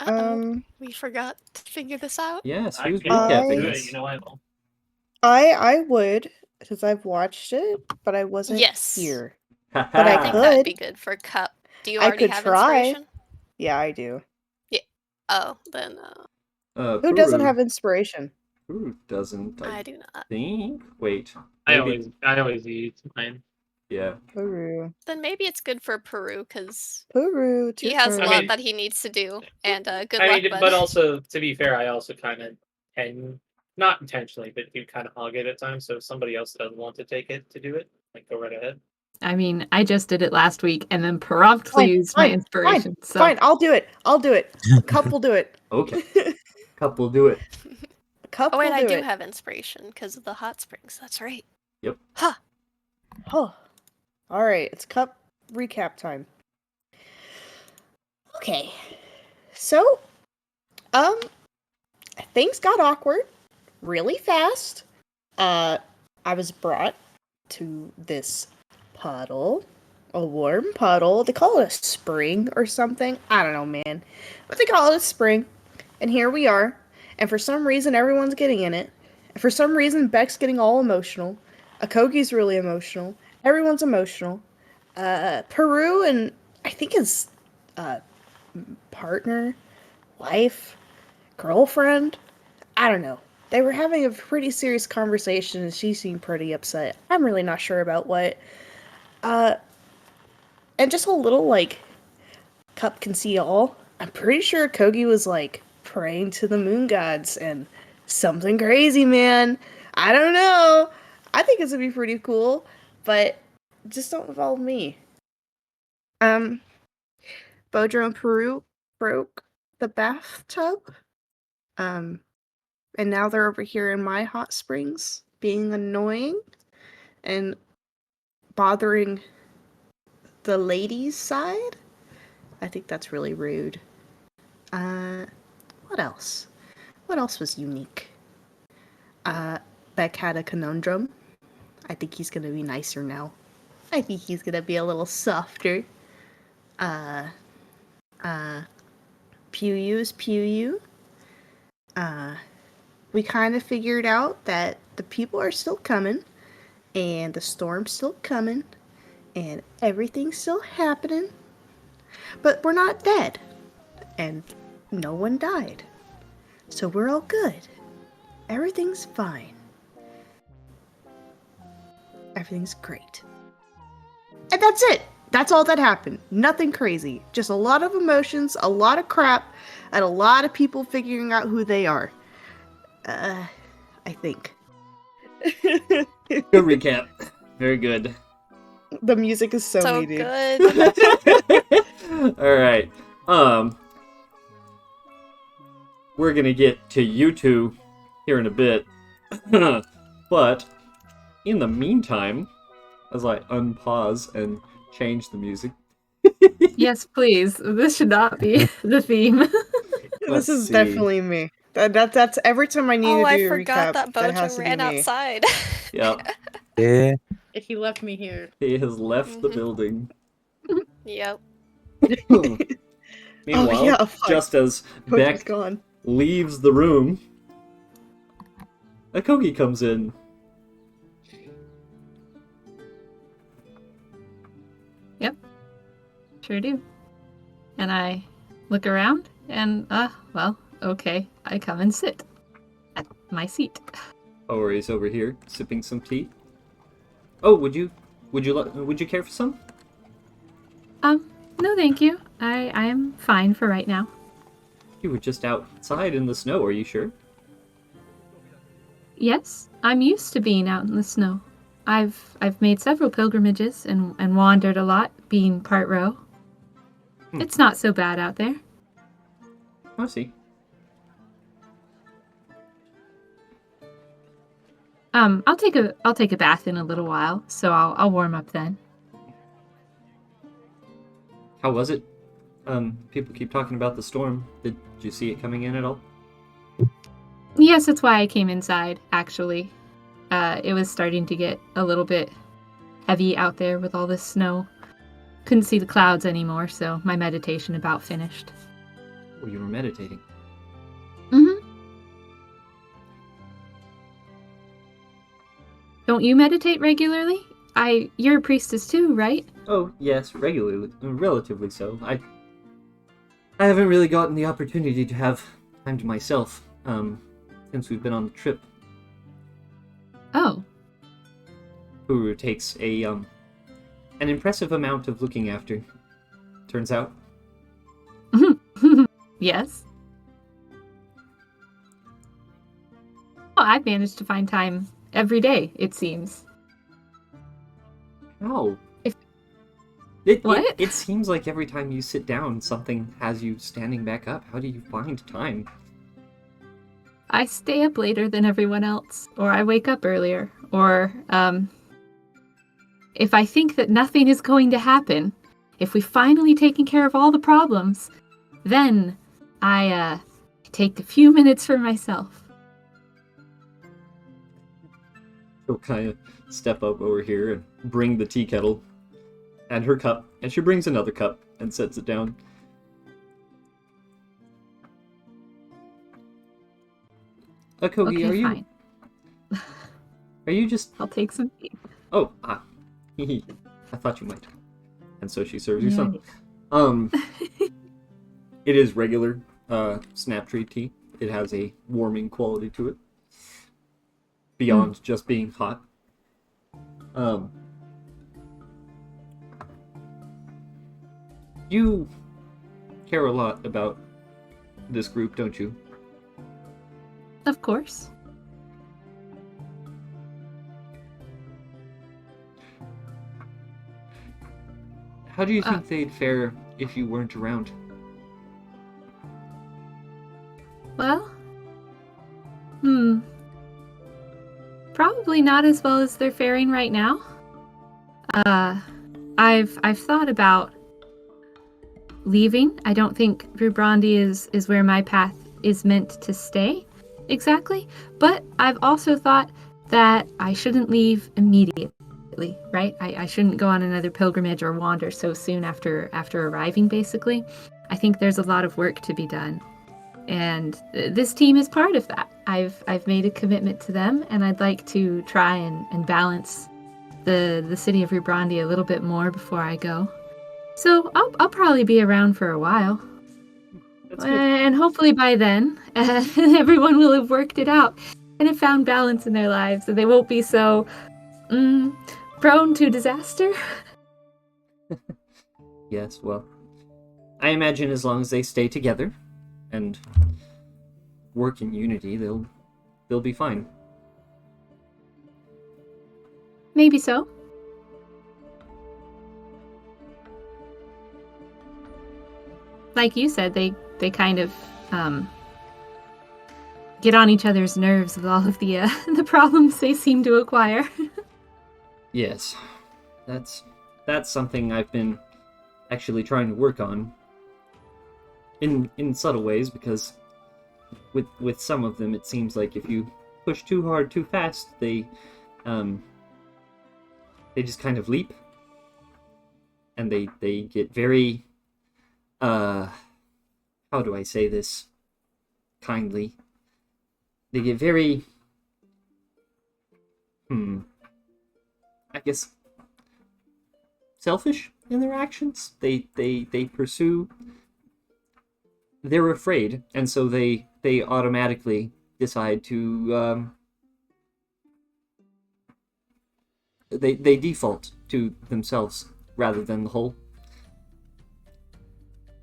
Uh-oh. Um, We forgot to figure this out. Yes, I who's can do recapping it, this? you know I will. I would, because I've watched it, but I wasn't Yes. here. Ha But I I think could. that'd be good for Cup. Do you I already could have try. inspiration? Yeah, I do. Oh, then Who doesn't have inspiration? Who doesn't? I do not. think. Wait. I Maybe. always use mine. Yeah. Peru. Then maybe it's good for Peru, because Peru, it's he your has a turn. lot that he needs to do. And good I luck, mean, bud. but also, to be fair, I also kind of, and not intentionally, but do kind of hog it at times. So if somebody else doesn't want to take it to do it, like go right ahead. I mean, I just did it last week and then promptly used my inspiration. Fine, I'll do it. Cup will do it. Okay. Cup will do it. Cup Oh wait, will I do do it. have inspiration because of the hot springs. That's right. Yep. Huh. Oh. Alright, it's Cup recap time. Okay. So, things got awkward really fast. I was brought to this puddle. A warm puddle. They call it a spring or something. I don't know, man. But they call it a spring. And here we are. And for some reason, everyone's getting in it. And for some reason, Beck's getting all emotional. Akogi's really emotional. Everyone's emotional. Peru and I think his partner, wife, girlfriend, I don't know. They were having a pretty serious conversation and she seemed pretty upset. I'm really not sure about what. And just a little, like, Cup can see all. I'm pretty sure Kogi was, like, praying to the moon gods and something crazy, man. I don't know. I think it's gonna be pretty cool, but just don't involve me. Bodro and Peru broke the bathtub. And now they're over here in my hot springs, being annoying and bothering the ladies' side. I think that's really rude. What else? What else was unique? Beck had a conundrum. I think he's gonna be nicer now. I think he's gonna be a little softer. Pewu's Pew. We kind of figured out that the people are still coming, and the storm's still coming, and everything's still happening. But we're not dead, and no one died. So we're all good. Everything's fine. Everything's great. And that's it. That's all that happened. Nothing crazy. Just a lot of emotions, a lot of crap, and a lot of people figuring out who they are. I think. Good recap. Very good. The music is so So needed. good. Alright. We're gonna get to you two here in a bit. But in the meantime, as I unpause and change the music. Yes, please. This should not be the theme. This is definitely me. That's every time I need to do I a forgot recap, that that has Bojo to be ran me. outside. Yep. Yeah. He left me here. He has left the building. Yep. Meanwhile, fuck. just as Bojo's Beck gone. leaves the room, Akogi comes in. Yep. Sure do. And I look around and, well, okay. I come and sit at my seat. Ori's over here sipping some tea. Oh, would you care for some? No thank you. I'm fine for right now. You were just outside in the snow, are you sure? Yes, I'm used to being out in the snow. I've made several pilgrimages and wandered a lot, being part row. It's not so bad out there. I see. I'll take a bath in a little while, so I'll warm up then. How was it? People keep talking about the storm. Did you see it coming in at all? Yes, that's why I came inside, actually. It was starting to get a little bit heavy out there with all this snow. Couldn't see the clouds anymore, so my meditation about finished. Oh, you were meditating. Mm-hmm. Don't you meditate regularly? You're a priestess too, right? Oh, yes, regularly, relatively so. I haven't really gotten the opportunity to have time to myself, since we've been on the trip. Oh. Uru takes an impressive amount of looking after, turns out. Yes. Well, I've managed to find time every day, it seems. How? If- It, What? it seems like every time you sit down, something has you standing back up. How do you find time? I stay up later than everyone else, or I wake up earlier, or, if I think that nothing is going to happen, if we've finally taken care of all the problems, then I take a few minutes for myself. She'll kind of step up over here and bring the tea kettle and her cup, and she brings another cup and sets it down. Kogi, Okay, are you fine. are you just I'll take some tea. oh I thought you might. And so she serves you Yeah, some. It is regular Snaptree tea. It has a warming quality to it. Beyond just being hot. You care a lot about this group, don't you? Of course. How do you think they'd fare if you weren't around? Well, probably not as well as they're faring right now. I've thought about leaving. I don't think Rubrandi is where my path is meant to stay exactly, but I've also thought that I shouldn't leave immediately, right? I shouldn't go on another pilgrimage or wander so soon after arriving, basically. I think there's a lot of work to be done. And this team is part of that. I've made a commitment to them, and I'd like to try and balance the city of Rubrandi a little bit more before I go. So I'll probably be around for a while. That's good. And hopefully by then, everyone will have worked it out and have found balance in their lives, and they won't be so prone to disaster. Yes, well, I imagine as long as they stay together and work in unity, they'll be fine. Maybe so. Like you said, they kind of get on each other's nerves with all of the the problems they seem to acquire. Yes, that's something I've been actually trying to work on in subtle ways, because with some of them it seems like if you push too hard too fast, they just kind of leap, and they get very how do I say this kindly? They get very I guess selfish in their actions. They pursue. They're afraid, and so they automatically decide to they default to themselves rather than the whole.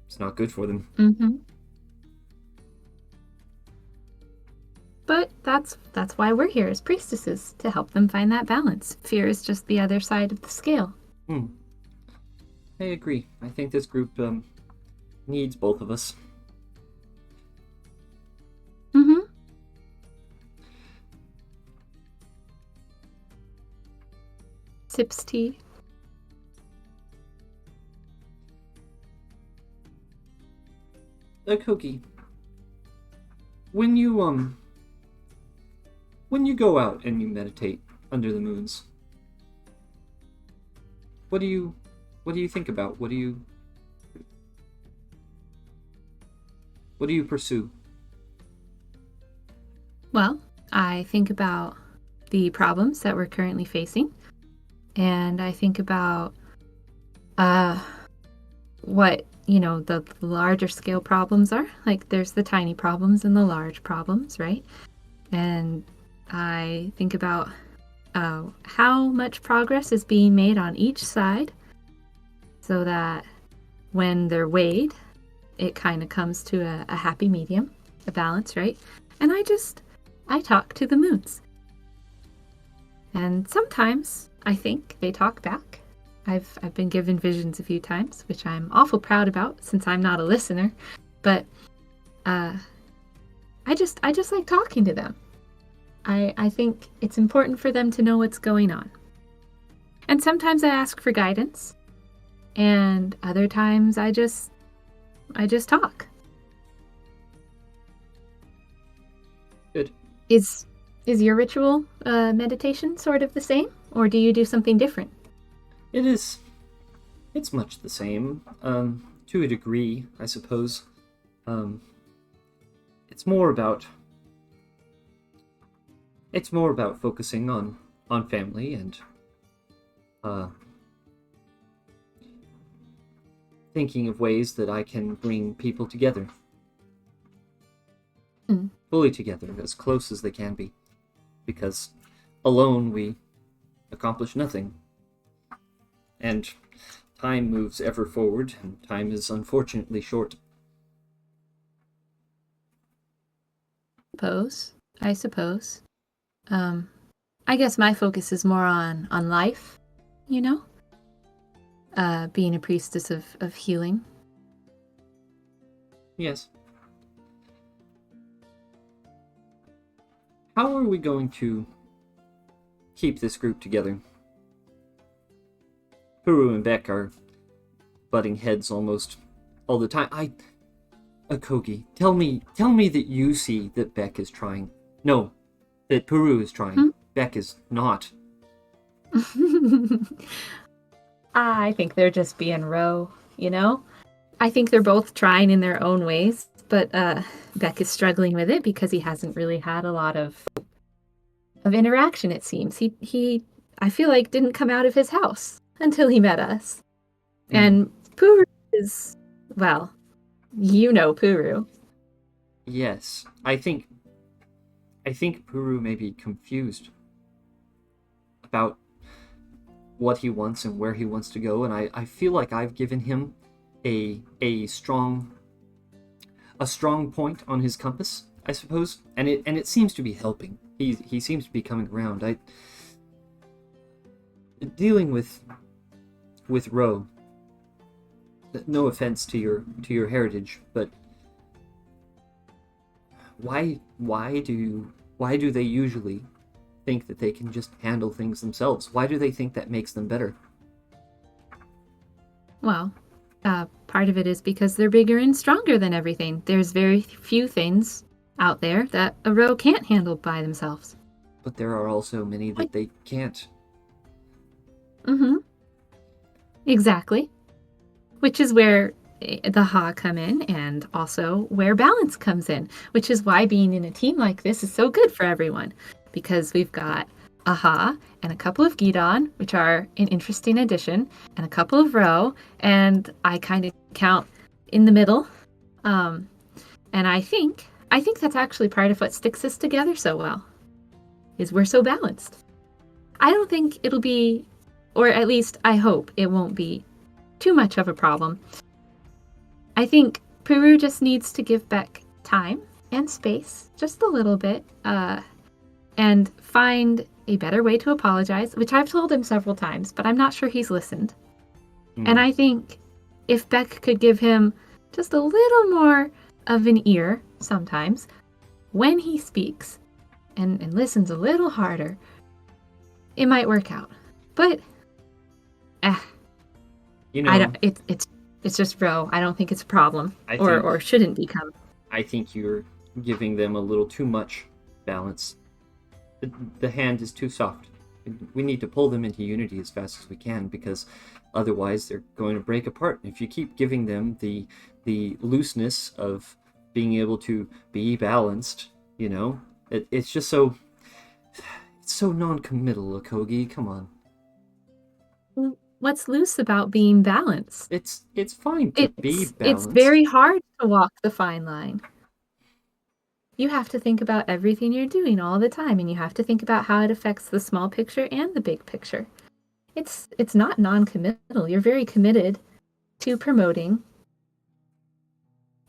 It's not good for them. Mm-hmm. But that's why we're here as priestesses, to help them find that balance. Fear is just the other side of the scale. I agree. I think this group needs both of us. Mm-hmm. Sips tea. Koki, when you go out and you meditate under the moons, what do you think about? What do you What do you pursue? Well, I think about the problems that we're currently facing, and I think about what, the larger scale problems are. Like, there's the tiny problems and the large problems, right? And I think about how much progress is being made on each side so that when they're weighed, it kind of comes to a happy medium, a balance, right? And I talk to the moons. And sometimes I think they talk back. I've been given visions a few times, which I'm awful proud about since I'm not a listener. But I just like talking to them. I think it's important for them to know what's going on. And sometimes I ask for guidance, and other times I just talk. Good. Is your ritual meditation sort of the same, or do you do something different? It is. It's much the same, to a degree, I suppose. It's more about focusing on family and thinking of ways that I can bring people together. Fully together, as close as they can be. Because alone we accomplish nothing. And time moves ever forward, and time is unfortunately short. I suppose. I guess my focus is more on life, being a priestess of healing. Yes. How are we going to keep this group together? Puru and Beck are butting heads almost all the time. Akogi, tell me that you see that Beck is trying. No, that Puru is trying. Beck is not. I think they're just being Ro, I think they're both trying in their own ways, but Beck is struggling with it because he hasn't really had a lot of interaction, it seems. He I feel like didn't come out of his house until he met us. And Puru is, well, Puru. Yes, I think Puru may be confused about what he wants and where he wants to go, and I feel like I've given him a strong point on his compass, I suppose, and it seems to be helping. He seems to be coming around. Dealing with Ro. No offense to your heritage, but why do they usually think that they can just handle things themselves? Why do they think that makes them better? Well, part of it is because they're bigger and stronger than everything. There's very few things out there that a Ro can't handle by themselves. But there are also many that they can't. Exactly. Which is where the Ha come in, and also where balance comes in, which is why being in a team like this is so good for everyone, because we've got a Ha and a couple of Gidon, which are an interesting addition, and a couple of Ro, and I kind of count in the middle. And I think that's actually part of what sticks us together so well, is we're so balanced. I don't think it'll be, or at least I hope it won't be, too much of a problem. I think Puru just needs to give Beck time and space, just a little bit, and find a better way to apologize, which I've told him several times, but I'm not sure he's listened. And I think if Beck could give him just a little more of an ear sometimes when he speaks and listens a little harder, it might work out. But I don't. It's just Ro. I don't think it's a problem, or shouldn't become. I think you're giving them a little too much balance. The hand is too soft. We need to pull them into unity as fast as we can, because otherwise they're going to break apart. If you keep giving them the looseness of being able to be balanced, you know? It's just so... It's so non-committal, Akogi, come on. What's loose about being balanced? It's fine to be It's balanced. very hard to walk the fine line. You have to think about everything you're doing all the time, and you have to think about how it affects the small picture and the big picture. It's not non-committal. You're very committed to promoting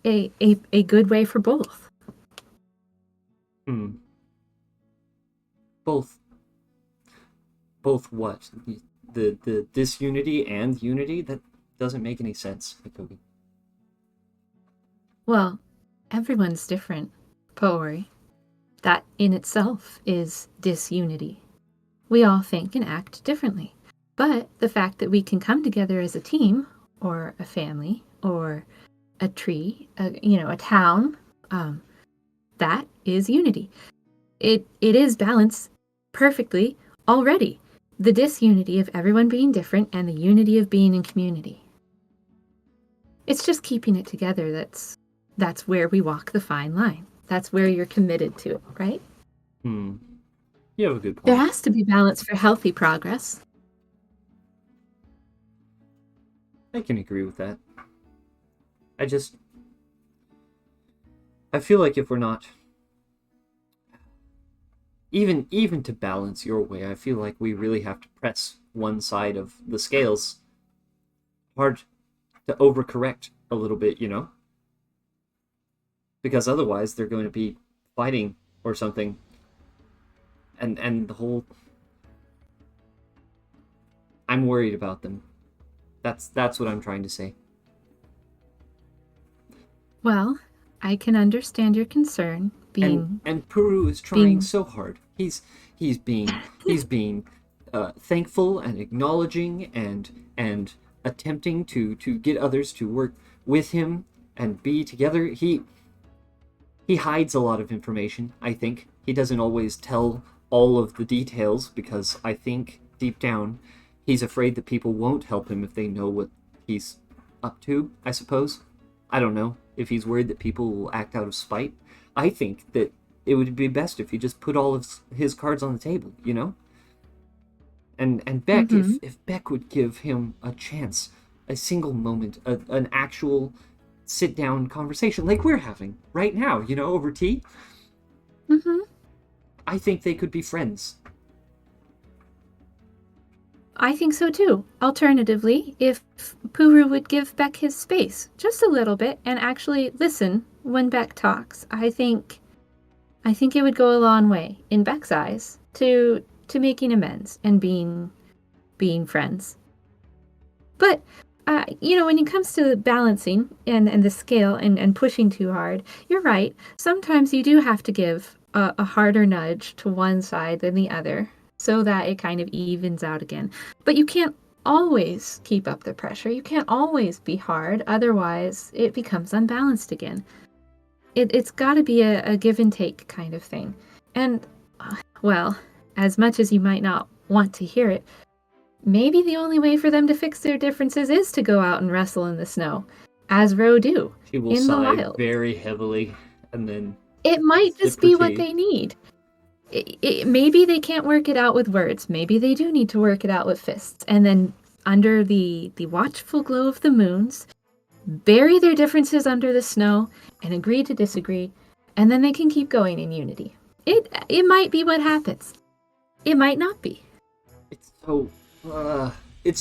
a good way for both. Both what? The disunity and unity? That doesn't make any sense, Akogi. Well, everyone's different, Poori. That in itself is disunity. We all think and act differently. But the fact that we can come together as a team, or a family, or a tree, a town, that is unity. It is balanced perfectly already. The disunity of everyone being different and the unity of being in community. It's just keeping it together that's where we walk the fine line. That's where you're committed to it, right? You have a good point. There has to be balance for healthy progress. I can agree with that. I feel like if we're not... Even to balance your way, I feel like we really have to press one side of the scales hard to overcorrect a little bit, you know? Because otherwise they're going to be fighting or something. And the whole... I'm worried about them. That's what I'm trying to say. Well, I can understand your concern being... And Puru is trying so hard. He's being thankful and acknowledging and attempting to get others to work with him and be together. He hides a lot of information, I think. He doesn't always tell all of the details because I think deep down he's afraid that people won't help him if they know what he's up to, I suppose. I don't know if he's worried that people will act out of spite. I think that it would be best if he just put all of his cards on the table, you know? And Beck, if Beck would give him a chance, a single moment, an actual sit-down conversation like we're having right now, you know, over tea, I think they could be friends. I think so too. Alternatively, if Puru would give Beck his space, just a little bit, and actually listen when Beck talks, I think it would go a long way, in Beck's eyes, to making amends and being friends. But, when it comes to balancing and the scale and pushing too hard, you're right. Sometimes you do have to give a harder nudge to one side than the other, so that it kind of evens out again. But you can't always keep up the pressure. You can't always be hard. Otherwise, it becomes unbalanced again. It's got to be a give and take kind of thing. And, well, as much as you might not want to hear it, maybe the only way for them to fix their differences is to go out and wrestle in the snow, as Ro do, She will in the sigh wild. very heavily, and then... It might just sip be her what tea. they need. Maybe they can't work it out with words. Maybe they do need to work it out with fists. And then under the watchful glow of the moons, bury their differences under the snow and agree to disagree, and then they can keep going in unity. It might be what happens. It might not be. It's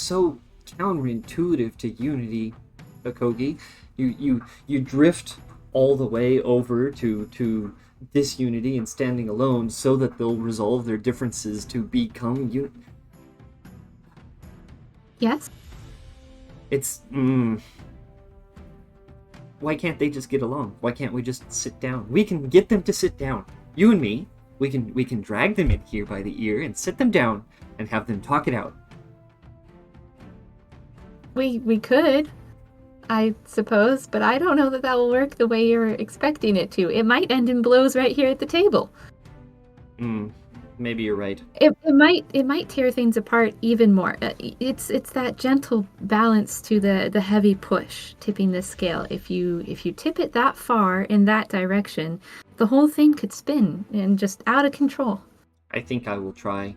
so counterintuitive to unity, Akogi. You drift all the way over to disunity and standing alone so that they'll resolve their differences to become Yes? It's why can't they just get along? Why can't we just sit down? We can get them to sit down. You and me, we can drag them in here by the ear and sit them down and have them talk it out. We could, I suppose, but I don't know that will work the way you're expecting it to. It might end in blows right here at the table. maybe you're right. It might tear things apart even more. It's that gentle balance to the heavy push tipping the scale. If you tip it that far in that direction, the whole thing could spin and just out of control. I think I will try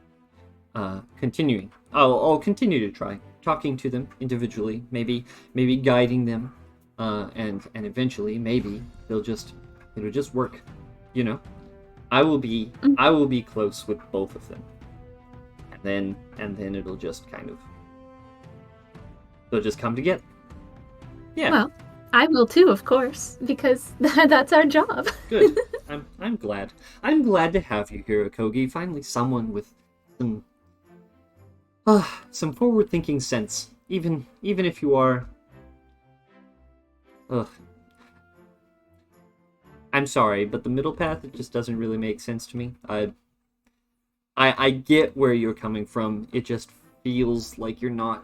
continuing. I'll continue to try talking to them individually, maybe guiding them, and eventually maybe it'll just work, you know. I will be close with both of them, and then it'll just kind of they'll just come together. Yeah. Well, I will too, of course, because that's our job. Good. I'm glad. I'm glad to have you here, Akogi. Finally, someone with some forward-thinking sense. Even if you are. I'm sorry, but the middle path, it just doesn't really make sense to me. I get where you're coming from. It just feels like you're not.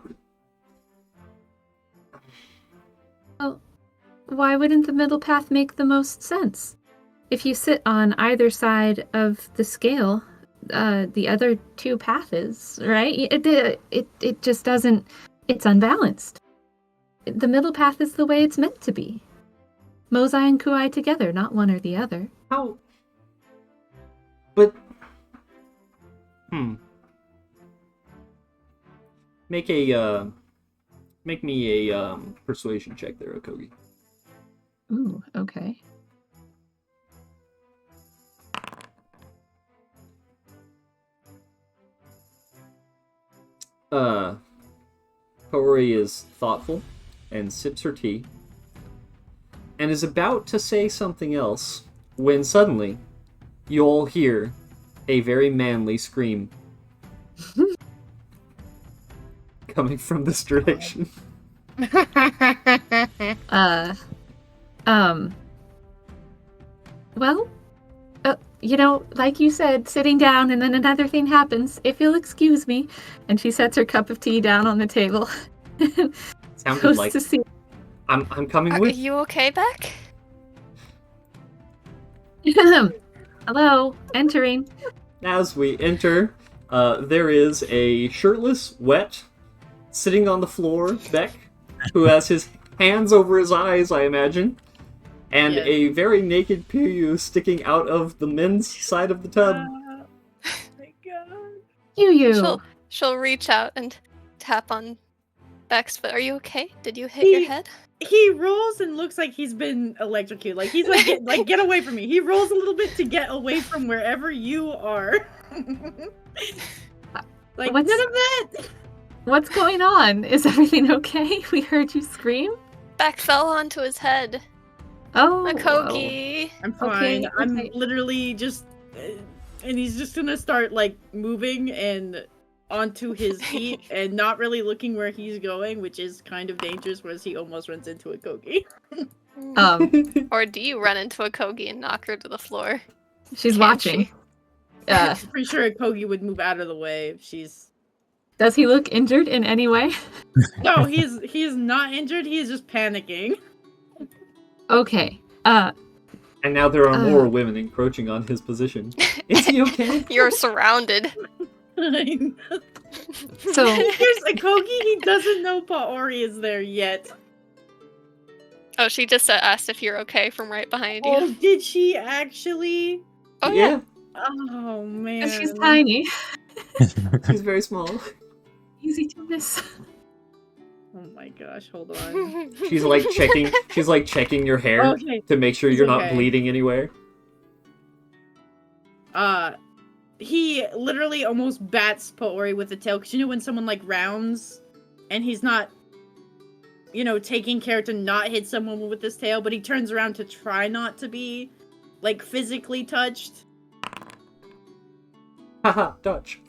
Well, why wouldn't the middle path make the most sense? If you sit on either side of the scale, the other two paths, right? It just doesn't. It's unbalanced. The middle path is the way it's meant to be. Mozai and Kuai together, not one or the other. How? But. Make me a persuasion check there, Akogi. Ooh, okay. Kaori is thoughtful and sips her tea and is about to say something else when suddenly you all hear a very manly scream coming from this direction. Well, like you said, sitting down and then another thing happens. If you'll excuse me. And she sets her cup of tea down on the table. Sounded Goes like to see. I'm coming Are with. you okay, Beck? Hello, entering. As we enter, there is a shirtless, wet, sitting on the floor, Beck, who has his hands over his eyes, I imagine, and Yes. a very naked Piryu sticking out of the men's side of the tub. Oh my god. You. She'll reach out and tap on Beck's foot. Are you okay? Did you hit He- your head? He rolls and looks like he's been electrocuted. Like he's like, get away from me. He rolls a little bit to get away from wherever you are. Like What's- none of that. What's going on? Is everything okay? We heard you scream. Beck fell onto his head. Oh, Makoki. I'm fine. Okay, I'm okay. literally just, and he's just gonna start like moving and onto his feet and not really looking where he's going, which is kind of dangerous, whereas he almost runs into a Kogi. Or do you run into a Kogi and knock her to the floor? She's Can watching. she? I'm pretty sure a Kogi would move out of the way if she's. Does he look injured in any way? No, he's not injured. He is just panicking. Okay. And now there are more women encroaching on his position. Is he okay? You're surrounded. So Here's a Kogi. He doesn't know Paori is there yet. Oh, she just asked if you're okay from right behind you. Oh, did she actually? Oh yeah. Oh man. she's tiny. She's very small. Easy to miss. Oh my gosh, hold on. She's like checking your hair Okay. to make sure It's you're not okay. bleeding anywhere. He literally almost bats Paori with the tail, because you know when someone like rounds and he's not, taking care to not hit someone with his tail, but he turns around to try not to be like physically touched. Haha, Dutch.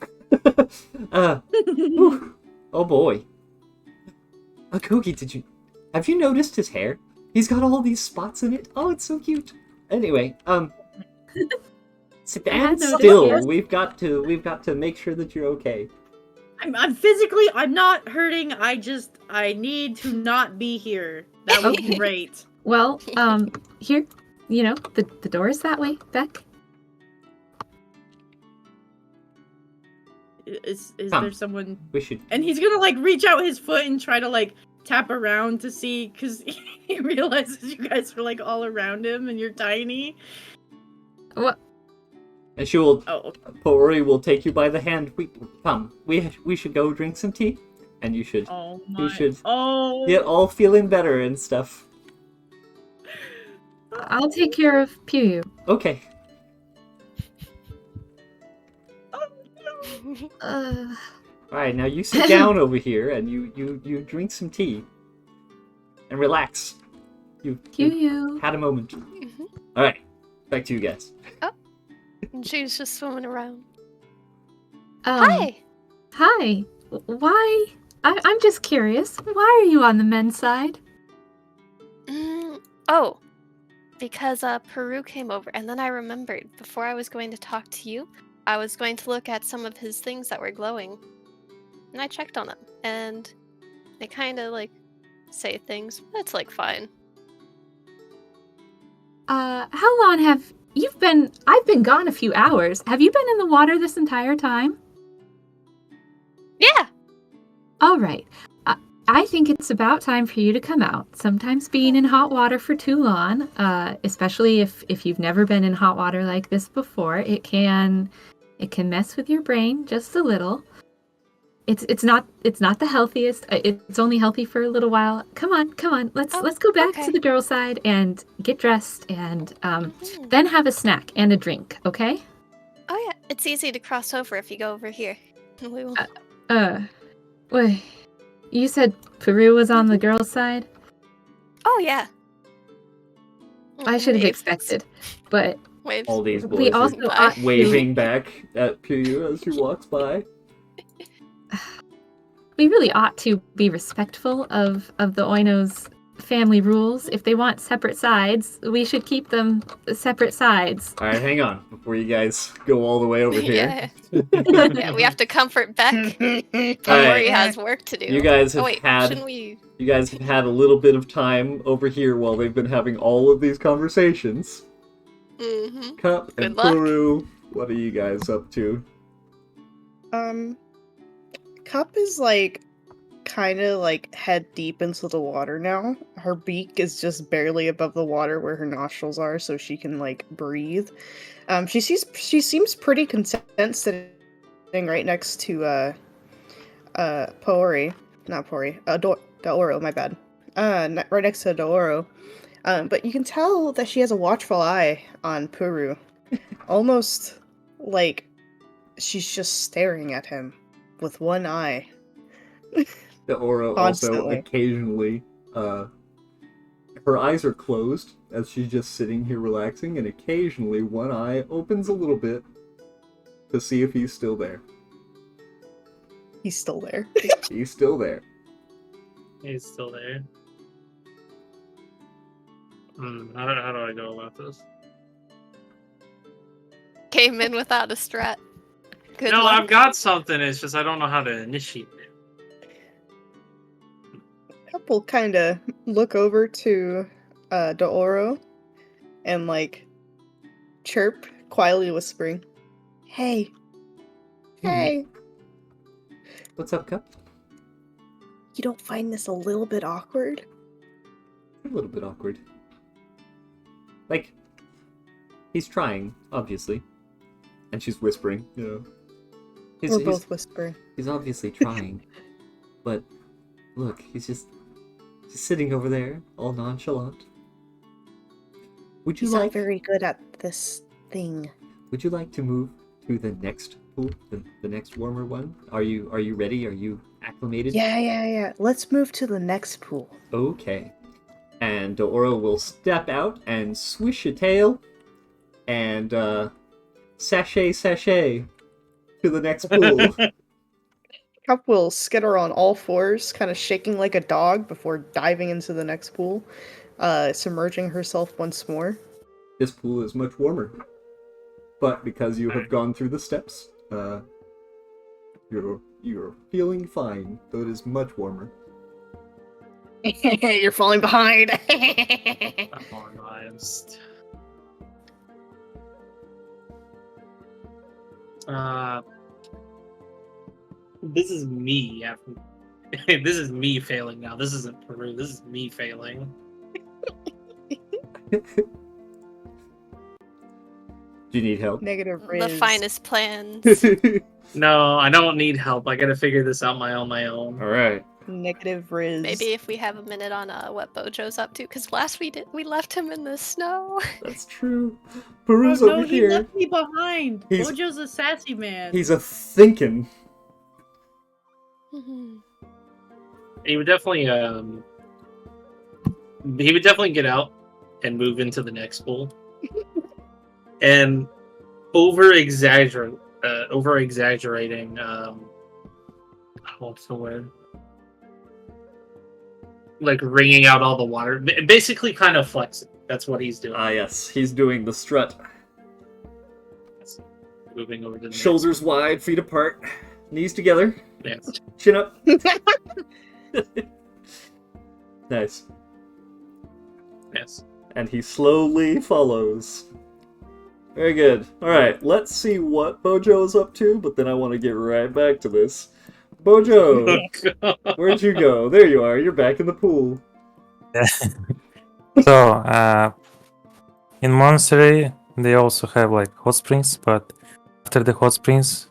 Whew. Oh boy. Akogi, have you noticed his hair? He's got all these spots in it. Oh, it's so cute. Anyway, stand noticed, still. yes. We've got to make sure that you're okay. I'm physically, I'm not hurting. I need to not be here. That would be Okay. great. Well, here, the door is that way, Beck. Is Come. there someone? We should. And he's gonna like reach out his foot and try to like tap around to see, because he realizes you guys are like all around him and you're tiny. What? And she will. Oh, Pori will take you by the hand. Come. We should go drink some tea, and you should. oh You my! should Oh, get all feeling better and stuff. I'll take care of Pew. Okay. Uh, All right. Now you sit down over here, and you drink some tea, and relax. You Pew. had a moment. Mhm. All right. Back to you guys. And she's just swimming around. Um, Hi! Hi. Why? I'm just curious. Why are you on the men's side? Oh, because Peru came over, and then I remembered, before I was going to talk to you, I was going to look at some of his things that were glowing. And I checked on them, and they kind of, like, say things, but it's, like, fine. How long have you've been? I've been gone a few hours. Have you been in the water this entire time? Yeah! All right. I think it's about time for you to come out. Sometimes being in hot water for too long, especially if you've never been in hot water like this before, it can mess with your brain just a little. It's not the healthiest. It's only healthy for a little while. Come on. Let's go back okay. to the girl side and get dressed and Mhm. then have a snack and a drink. Okay? Oh, yeah, it's easy to cross over if you go over here. We will. Wait. You said Peru was on the girl's side? Oh, yeah. I should have Wave. expected, but Waves. All these we boys also Bye. ought to- waving back at Pew as she walks by. we really ought to be respectful of the Oino's family rules. If they want separate sides, we should keep them separate sides. All right, hang on before you guys go all the way over here. Yeah, we have to comfort Beck. Tori has work to do. You guys have Oh, wait, had shouldn't we? you guys have had a little bit of time over here while they've been having all of these conversations. Mm-hmm. Cup Good and luck. Puru, what are you guys up to? Cup is like kind of like head deep into the water now. Her beak is just barely above the water where her nostrils are, so she can like breathe. She seems pretty content sitting right next to Pori, not Pori, Daoro, my bad. Right next to Daoro. But you can tell that she has a watchful eye on Puru, almost like she's just staring at him with one eye. The Aura also Constantly. occasionally, her eyes are closed as she's just sitting here relaxing, and occasionally one eye opens a little bit to see if he's still there. He's still there. He's still there. He's still there. How do I go about this? Came in without a strat. Good No, luck. I've got something. It's just I don't know how to initiate it. Cup will kind of look over to Daoro and like chirp, quietly whispering, "Hey, hey, What's up, Cup? you don't find this a little bit awkward?" A little bit awkward. Like, he's trying, obviously. And she's whispering, you know. We're both whispering. He's obviously trying. But, look, he's just sitting over there, all nonchalant. Would you He's not like very good at this thing. Would you like to move to the next pool, the next warmer one? Are you ready? Are you acclimated? Yeah. Let's move to the next pool. Okay. And Daoro will step out and swish a tail and sashay to the next pool. Cup will skitter on all fours, kind of shaking like a dog before diving into the next pool, submerging herself once more. This pool is much warmer. But because you have gone through the steps, you're feeling fine, though it is much warmer. You're falling behind. I'm organized. This is me. This is me failing now. This isn't Peru. This is me failing. Do you need help? Negative The Riz. finest plans. No, I don't need help. I gotta figure this out on my own. All right. Negative Riz. Maybe if we have a minute on what Bojo's up to, because last we left him in the snow. That's true. Oh Peru's no, over he here. left me behind. He's- Bojo's a sassy man. He's a thinking. Mhm. He would definitely get out and move into the next pool. And over exaggerating what's the word? Like wringing out all the water. Basically kind of flexing. That's what he's doing. Ah, yes. He's doing the strut. Moving over to the Shoulders wide, feet apart, knees together, next. Yes. chin up. Nice. Yes. And he slowly follows. Very good. Alright, let's see what Bojo is up to, but then I want to get right back to this. Bojo, where'd you go? There you are, you're back in the pool. So, in monastery, they also have like hot springs, but after the hot springs,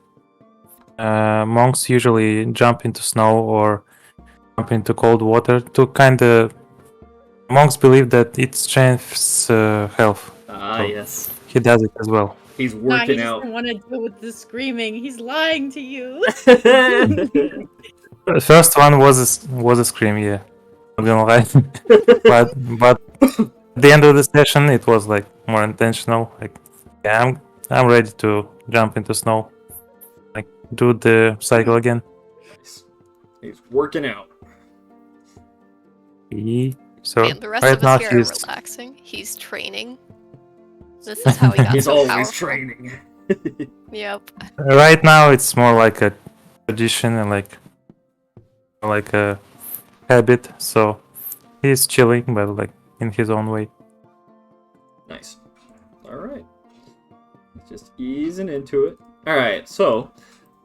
monks usually jump into snow or jump into cold water to kind of. Monks believe that it strengthens health. Ah, So- yes. He does it as well. He's Nah, he working just out. didn't want to deal with the screaming. He's lying to you. The first one was a scream, yeah. Not gonna lie. but at the end of the session, it was like more intentional. Like, yeah, I'm ready to jump into snow, like do the cycle again. He's working out. So And the rest right of now us here are he's relaxing. He's training. This is how he got He's so always powerful. training. Yep. right now it's more like a tradition and like a habit. So he's chilling, but like in his own way. Nice. Alright. Just easing into it. Alright, so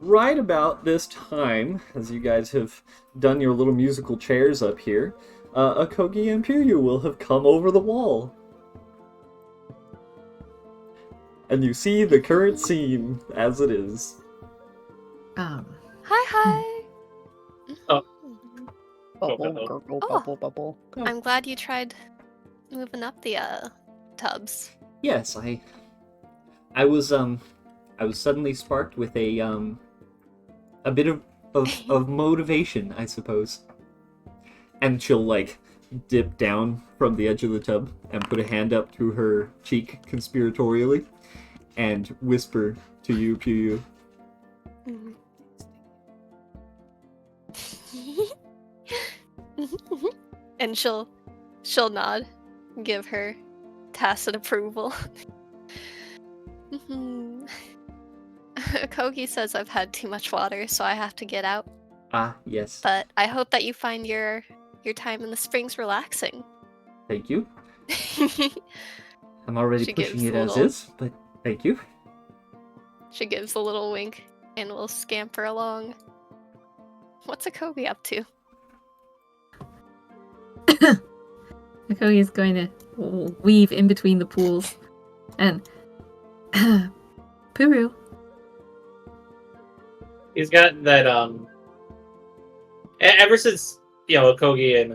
right about this time, as you guys have done your little musical chairs up here, Akogi and Piryu will have come over the wall. And you see the current scene as it is. Hi, hi. Oh. Bubble, gurgle, Oh. bubble, bubble. I'm glad you tried moving up the tubs. Yes, I was suddenly sparked with a bit of motivation, I suppose. And she'll like dip down from the edge of the tub and put a hand up to her cheek conspiratorially and whisper to you, Piryu. And she'll nod, give her tacit approval. Kogi says I've had too much water, so I have to get out. Ah, yes. But I hope that you find your time in the springs relaxing. Thank you. I'm already She pushing gives it a as little- is, but thank you. She gives a little wink and will scamper along. What's a Kogi up to? Akogi is going to weave in between the pools. And Puru, He's got that ever since Kogi and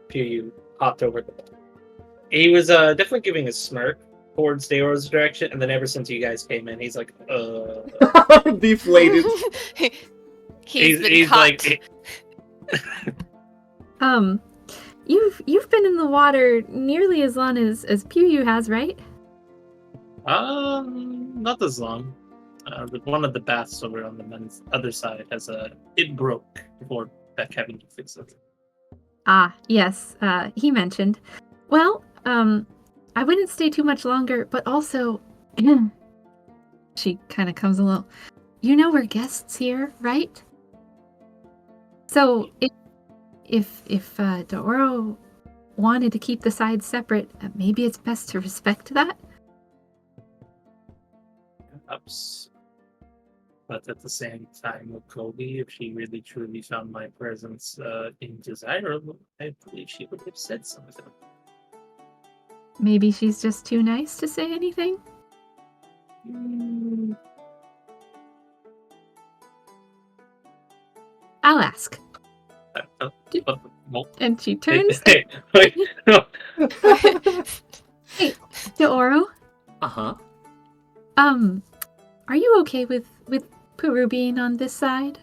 Piryu hopped over the he was definitely giving a smirk towards Daoro's direction, and then ever since you guys came in, he's like Deflated. He's been he's caught. like you've been in the water nearly as long as Puru has, right? not as long. One of the baths over on the men's other side has it broke before Beck having to fix it. Ah, yes, he mentioned. Well, I wouldn't stay too much longer, but also, she kind of comes a little. You know we're guests here, right? So if Daoro wanted to keep the sides separate, maybe it's best to respect that. But at the same time, with Kobe, if she really truly found my presence indesirable, I believe she would have said something. Maybe she's just too nice to say anything? Mm, I'll ask. but- well, And she turns. wait, no. Hey, Deoro, Uh-huh. are you okay with Puru being on this side?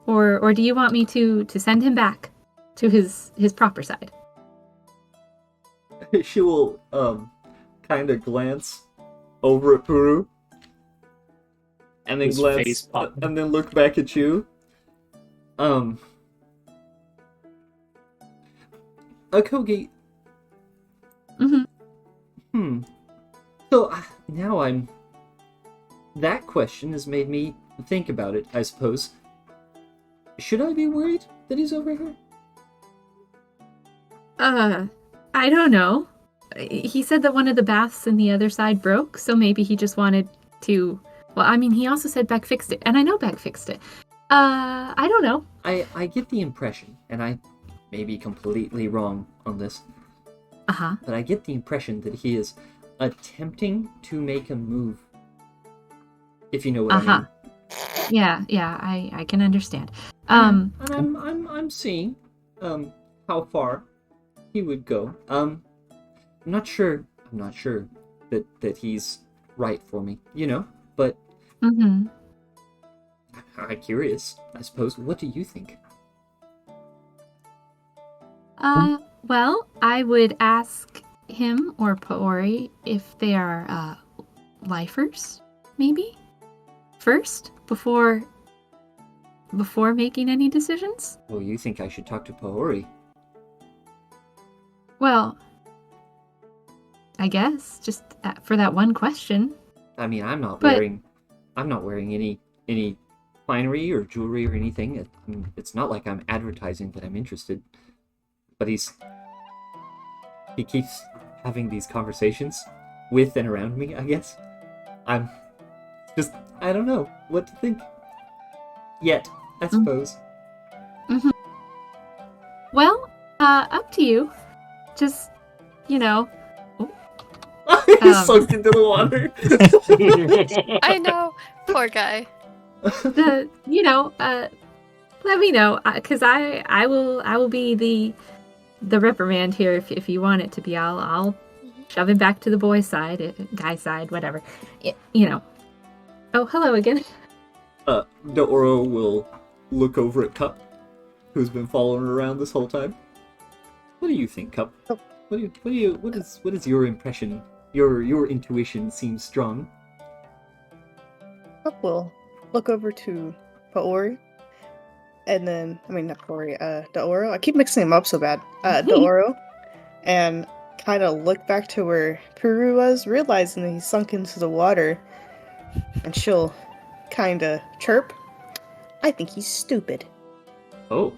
Or do you want me to send him back to his proper side? She will kind of glance over at Puru and then His face glance popping. and then look back at you. Akogi. Mm-hmm. So now I'm. That question has made me think about it, I suppose. Should I be worried that he's over here? I don't know. He said that one of the baths in the other side broke, so maybe he just wanted to. Well, I mean, he also said Beck fixed it, and I know Beck fixed it. I don't know. I get the impression, and I may be completely wrong on this, Uh-huh. but I get the impression that he is attempting to make a move. If you know what I mean. Yeah, I can understand. And I'm seeing how far he would go. I'm not sure that he's right for me, but Mm-hmm. I'm curious, I suppose. What do you think? Well, I would ask him or Paori if they are lifers, maybe? First, before making any decisions? Well, you think I should talk to Paori? Well, I guess just for that one question. I mean, I'm not But- wearing any finery or jewelry or anything. It's not like I'm advertising that I'm interested. But he keeps having these conversations with and around me, I guess. I don't know what to think. Yet, I suppose. Mm-hmm. Well, up to you. Just, He's sunk into the water. I know. Poor guy. let me know, because I will be the reprimand here if you want it to be. I'll shove him back to the boys' side, guy's side, whatever. Oh, hello again. Deoro will look over at Cup, who's been following her around this whole time. What do you think, Cup? Oh. What is your impression? Your intuition seems strong. Up will look over to Paori, and then not Paori, Deoro. I keep mixing them up so bad. Deoro, and kind of look back to where Puru was, realizing that he's sunk into the water, and she'll kind of chirp. I think he's stupid. Oh.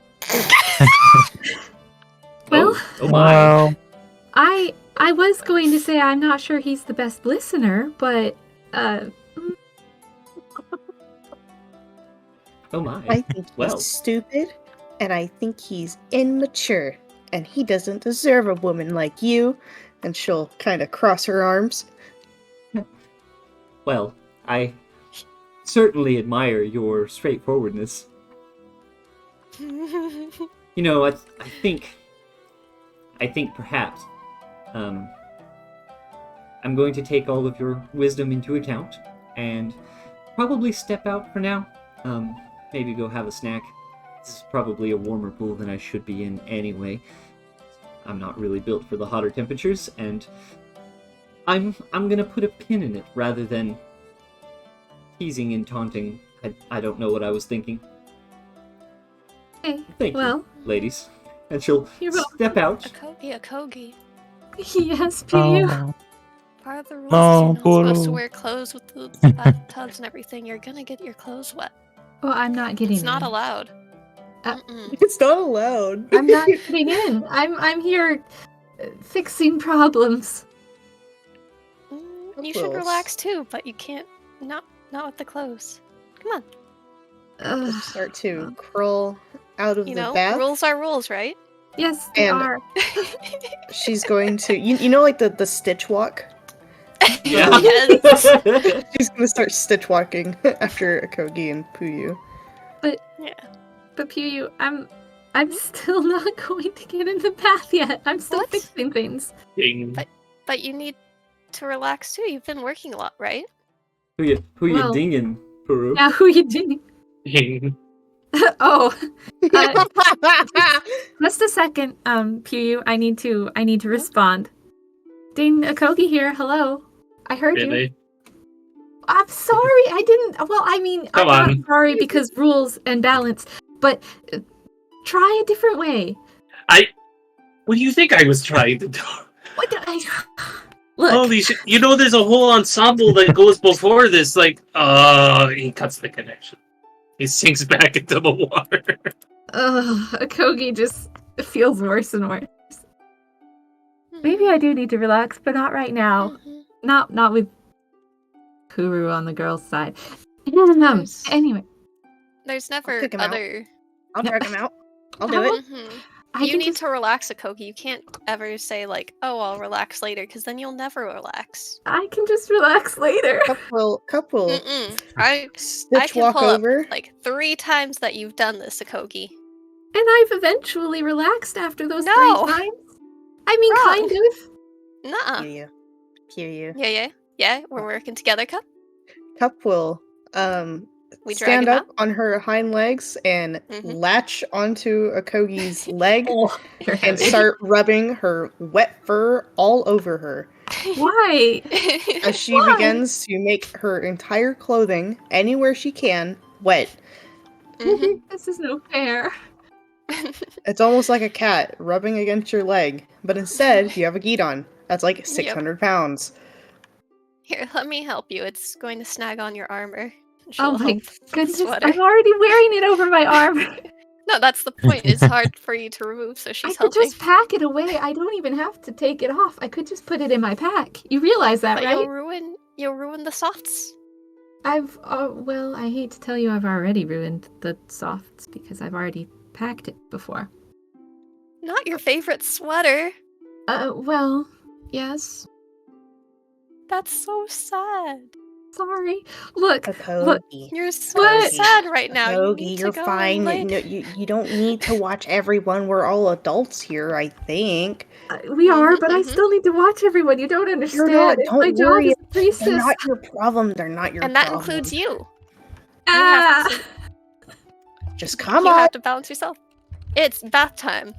Well, oh my. Well, I was going to say I'm not sure he's the best listener, but Oh my. I think he's Well. stupid, and I think he's immature, and he doesn't deserve a woman like you. And she'll kind of cross her arms. Well, I certainly admire your straightforwardness. I think perhaps I'm going to take all of your wisdom into account and probably step out for now. Maybe go have a snack. It's probably a warmer pool than I should be in anyway. I'm not really built for the hotter temperatures, and I'm gonna put a pin in it rather than teasing and taunting. I don't know what I was thinking. hey, Thank well, you, ladies. And she'll You're welcome. step out. A Kogi. yes, PU. Part of the rules No, is you're not supposed to Puru. wear clothes with the bathtubs and everything. You're gonna get your clothes wet. Well, I'm not getting It's not in. allowed. Uh, It's not allowed. I'm not getting in. I'm here fixing problems. You should Clothes. relax too, but you can't. Not with the clothes. Come on. Just start to crawl out of You the know, bath. rules are rules, right? Yes, they And- are. She's going to, you know, like the stitch walk. Yeah. Yes. She's gonna start stitch walking after Akogi and Puyu. Yeah. But Puyu, I'm still not going to get in the bath yet. I'm still What? fixing things. Ding. But you need to relax too. You've been working a lot, right? Who you Well- dinging, Peru? Now, who you doing? Ding. Oh, just a second, Puyu. I need to respond. Ding, Akogi here. Hello. I heard you. Really? I'm sorry. I didn't. Well, I mean, Come I'm on. not sorry because rules and balance. But try a different way. What do you think I was trying to do? What? Look. Holy shit! You know, there's a whole ensemble that goes before this. Like, he cuts the connection. He sinks back into the water. Akogi just feels worse and worse. Maybe I do need to relax, but not right now. Mhm. Not with Kuru on the girl's side. There's- Anyway, There's never kick him out. other. I'll drag him out. I'll do it. Mhm. I You can need just, to relax, Akogi. You can't ever say like, "Oh, I'll relax later," because then you'll never relax. I can just relax later. Cup will Mm-mm. I stitch can walk pull up over. like 3 times that you've done this, Akogi. And I've eventually relaxed after those No. 3 times. I mean, Wrong. kind of. Nuh-uh. Puyu. Yeah, we're working together, Cup. Cup will We drag stand him up on her hind legs and Mhm. latch onto Akogi's leg You're and heavy. start rubbing her wet fur all over her Why? as she Why? begins to make her entire clothing anywhere she can wet. Mhm. This is no fair. It's almost like a cat rubbing against your leg, but instead you have a Gidon that's like 600 pounds. Here, let me help you. It's going to snag on your armor. Oh She'll my help with the goodness, sweater. I'm already wearing it over my arm. No, that's the point. It's hard for you to remove, so I she's could helping. just pack it away. I don't even have to take it off. I could just put it in my pack. You realize that, But right? you'll ruin the softs. Well, I hate to tell you I've already ruined the softs because I've already packed it before. Not your favorite sweater. Well, yes. That's so sad. Sorry. Look, Akogi. You're so What? sad right now. You Akogi, need you're to go fine. lay- No, you don't need to watch everyone. We're all adults here, I think. we are, but I mhm. still need to watch everyone. You don't understand. not. It's Don't my job worry. as a priestess. They're not your problem. They're not your And that problem. includes you. Ah! You have Just come you on. have to balance yourself. It's bath time.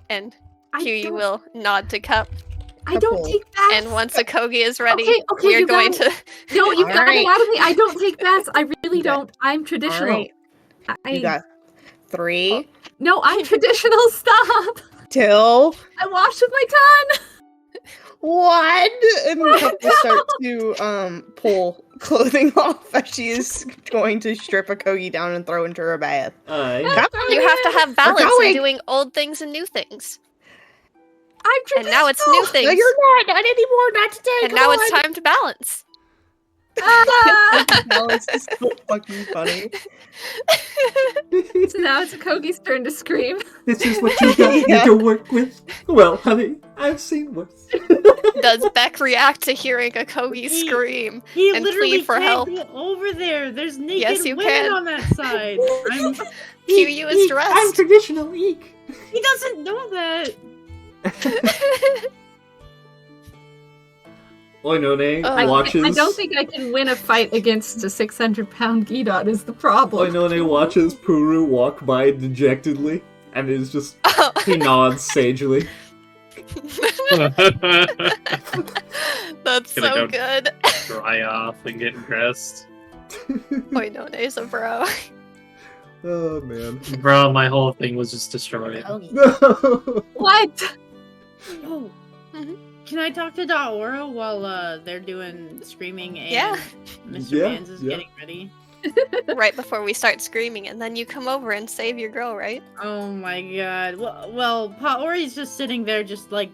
And I here you don't- will nod to Cup. I don't Couple. take baths. And once Akogi is ready, Okay, we are you going got to. No, you got Alright. it out of me. I don't take baths. I really You got- don't. I'm All traditional. right. I, You got 3, No, I'm traditional. Stop. 2, I wash with my tongue. 1, and the couple start to pull clothing off as she is going to strip Akogi down and throw into her bath. I You have to have balance going. in doing old things and new things. I'm And traditional. now it's new things. No, you're not anymore. Not today. And now it's time to balance. Ah! No, it's just so fucking funny. So now it's Kogi's turn to scream. This is what you got me to work with. Well, honey, I've seen worse. Does Beck react to hearing Akogi He- scream? He And literally plead for can't help. go over there. There's naked Yes, you women can. on that side. Q is I'm dressed. traditional eek. He doesn't know that. Oinone I watches. I don't think I can win a fight against a 600-pound Gidon is the problem. Oinone watches Puru walk by dejectedly, and is just he nods sagely. That's Gonna so go- good. Dry off and get dressed. Oinone's a bro. Oh man. Bro, my whole thing was just destroyed. No. What? Oh. Mhm. Can I talk to Daora while they're doing screaming and Yeah. Mr. Yeah, Mans is yeah. getting ready? Right before we start screaming, and then you come over and save your girl, right? Oh my god. Well, Paori's just sitting there, just like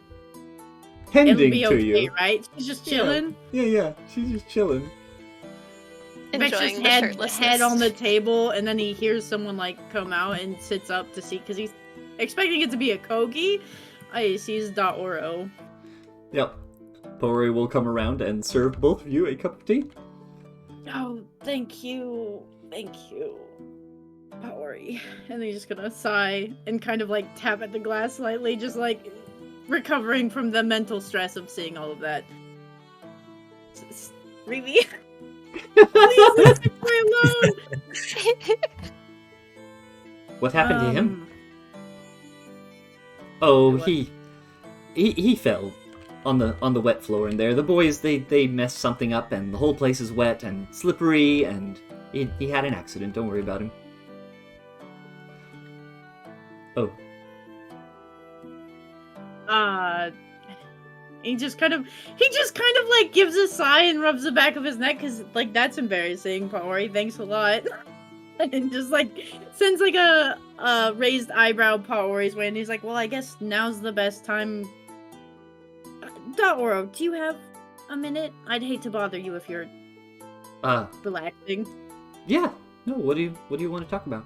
it'll Tending be to okay, you. right? She's just Yeah. chilling. Yeah, she's just chilling. Beck's just enjoying the head shirtlessness. on the table, and then he hears someone like come out and sits up to see because he's expecting it to be a Kogi. He sees Oro. Yep. Pori will come around and serve both of you a cup of tea. Oh, thank you, Paori. And he's just gonna sigh and kind of like tap at the glass slightly, just like recovering from the mental stress of seeing all of that. Really? Please leave me alone. What happened to him? Oh, he fell on the wet floor in there. The boys they messed something up, and the whole place is wet and slippery, and he had an accident. Don't worry about him. Oh. He just kind of like gives a sigh and rubs the back of his neck because like that's embarrassing, Paori. Thanks a lot. And just like sends like a raised eyebrow Paori's way, and he's like, well, I guess now's the best time. Oro, do you have a minute? I'd hate to bother you if you're relaxing. Yeah. No, what do you want to talk about?